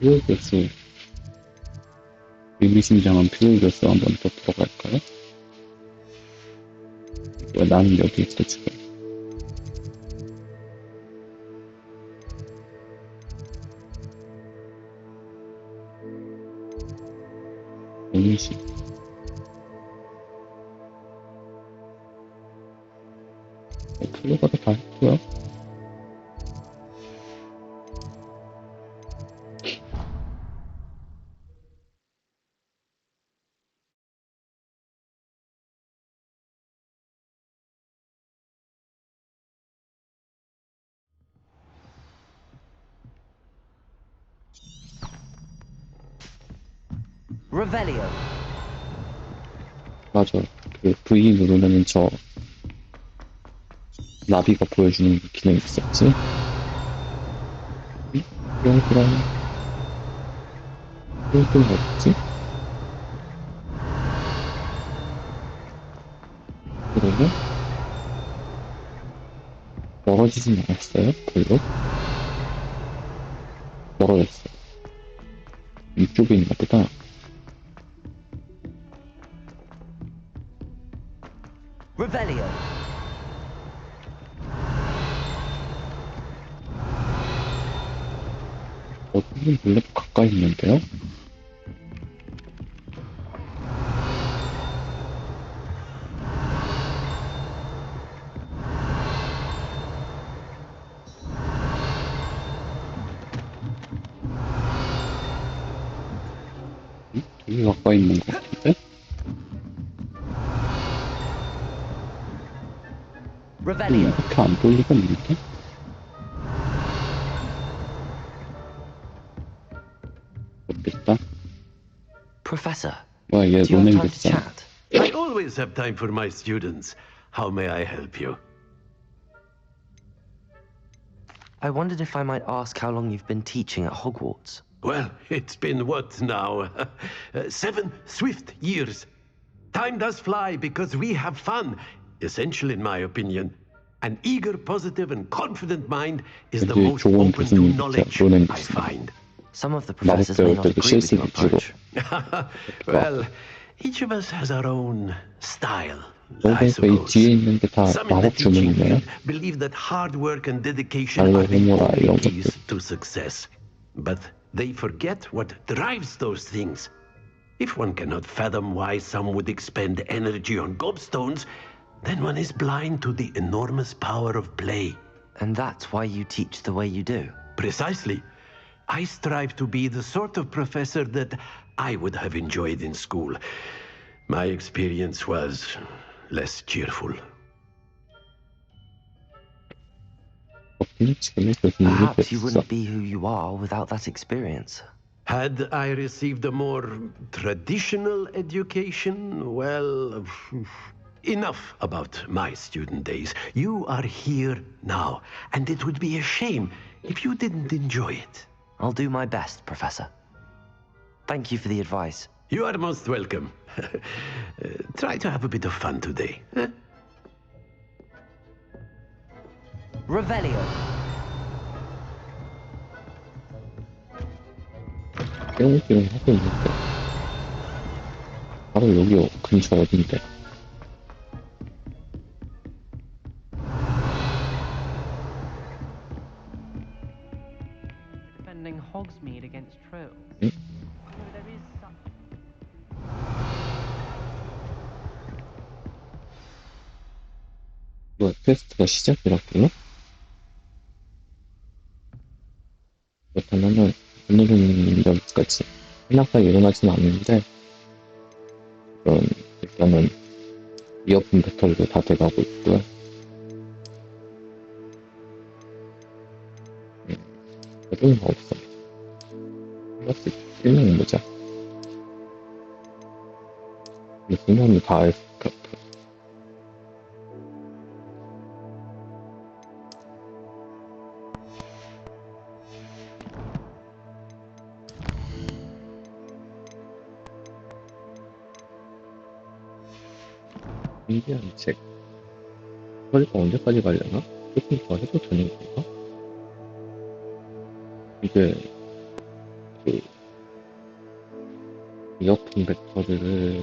퓨어 교수. 의미심장한 퓨어 교수 한번 더 들어갈까요? 왜 나는 여기 있어 지금? 의미심. 클로버도 다 했고요. Revelio. 맞아. 그 V 누르면은 저 나비가 보여주는 기능이 있었지? 이런 이건 어딨지? 그러면 멀어지진 않았어요? 별로? 멀어졌어요. 이쪽에 있나 보다. Revelio. 어디는 원래 가까이 있는데요? 되게 가까이 있는 것 같은데? 이렇게 안 볼 리가 없는데? 못됐다. Professor, 뭐야, 얘 do you have 논행 time to 됐잖아. chat? I always have time for my students. How may I help you? I wondered if I might ask how long you've been teaching at Hogwarts. Well, it's been what now? 7 swift years. Time does fly because we have fun. Essential, in my opinion. An eager, positive, and confident mind is the 되게 most 좋은 open to 교수님 knowledge, 진짜 논행 I 됐어. find. Some of the 마법 professors may 배울 not 때도 agree with 실수 your 위주로. approach. Well, each of us has our own style, I 그래서 이 suppose. 뒤에 있는 게 다 Some in the 마법 teaching 주문이네요. field believe that hard work and dedication 알로 are the 호모라 only 이런 keys 것들. to success. But they forget what drives those things. If one cannot fathom why some would expend energy on gobstones, then one is blind to the enormous power of play. And that's why you teach the way you do. Precisely. I strive to be the sort of professor that I would have enjoyed in school. My experience was less cheerful. Perhaps you wouldn't be who you are without that experience. Had I received a more traditional education, well, enough about my student days. You are here now, and it would be a shame if you didn't enjoy it. I'll do my best, Professor. Thank you for the advice. You are most welcome. Try to have a bit of fun today. Huh? Revelio. 뿅뿅 하고 있는데 바로 여기 근처 어딘데? Defending Hogsmeade against trolls. 응? There is some... 뭐 퀘스트가 시작이라고요? 그렇다면은 오늘은 여기까지. 해나가 일어나진 않는데 일단은 이어폰 배터리도 다 돼가고 있고요. 배터리는 없어. 플러스 1명 모자. 무슨 놈이 다 했을 것 같아. 신기한 책. 스토리가 언제까지 가려나? 조금 더 해도 되는 건가? 이게, 그, 이어폰 배터리를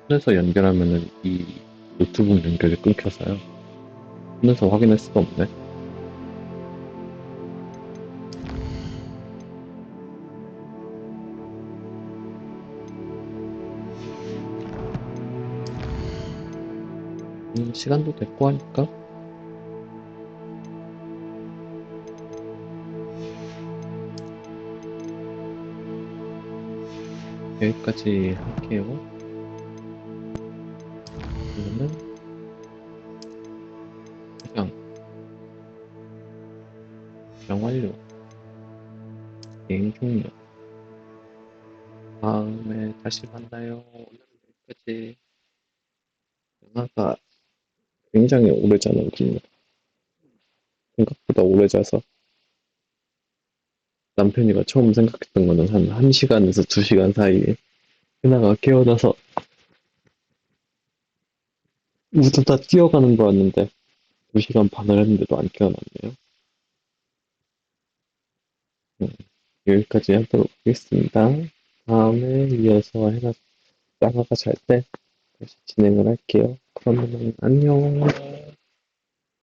손에서 연결하면은 이 노트북 연결이 끊겨서요. 손에서 확인할 수가 없네. 시간도 됐고 하니까 여기까지 할게요. 그러면은 그냥 완료. 게임 종료. 다음에 다시 만나요. 오늘은 여기까지. 영화가 굉장히 오래 자는군요. 생각보다 오래 자서 남편이가 처음 생각했던 거는 한 1시간에서 2시간 사이에 희나가 깨어나서 우두다 뛰어가는 거였는데 2시간 반을 했는데도 안 깨어났네요. 여기까지 하도록 하겠습니다. 다음에 이어서 해가 잘 때 다시 진행을 할게요. 그러면 안녕.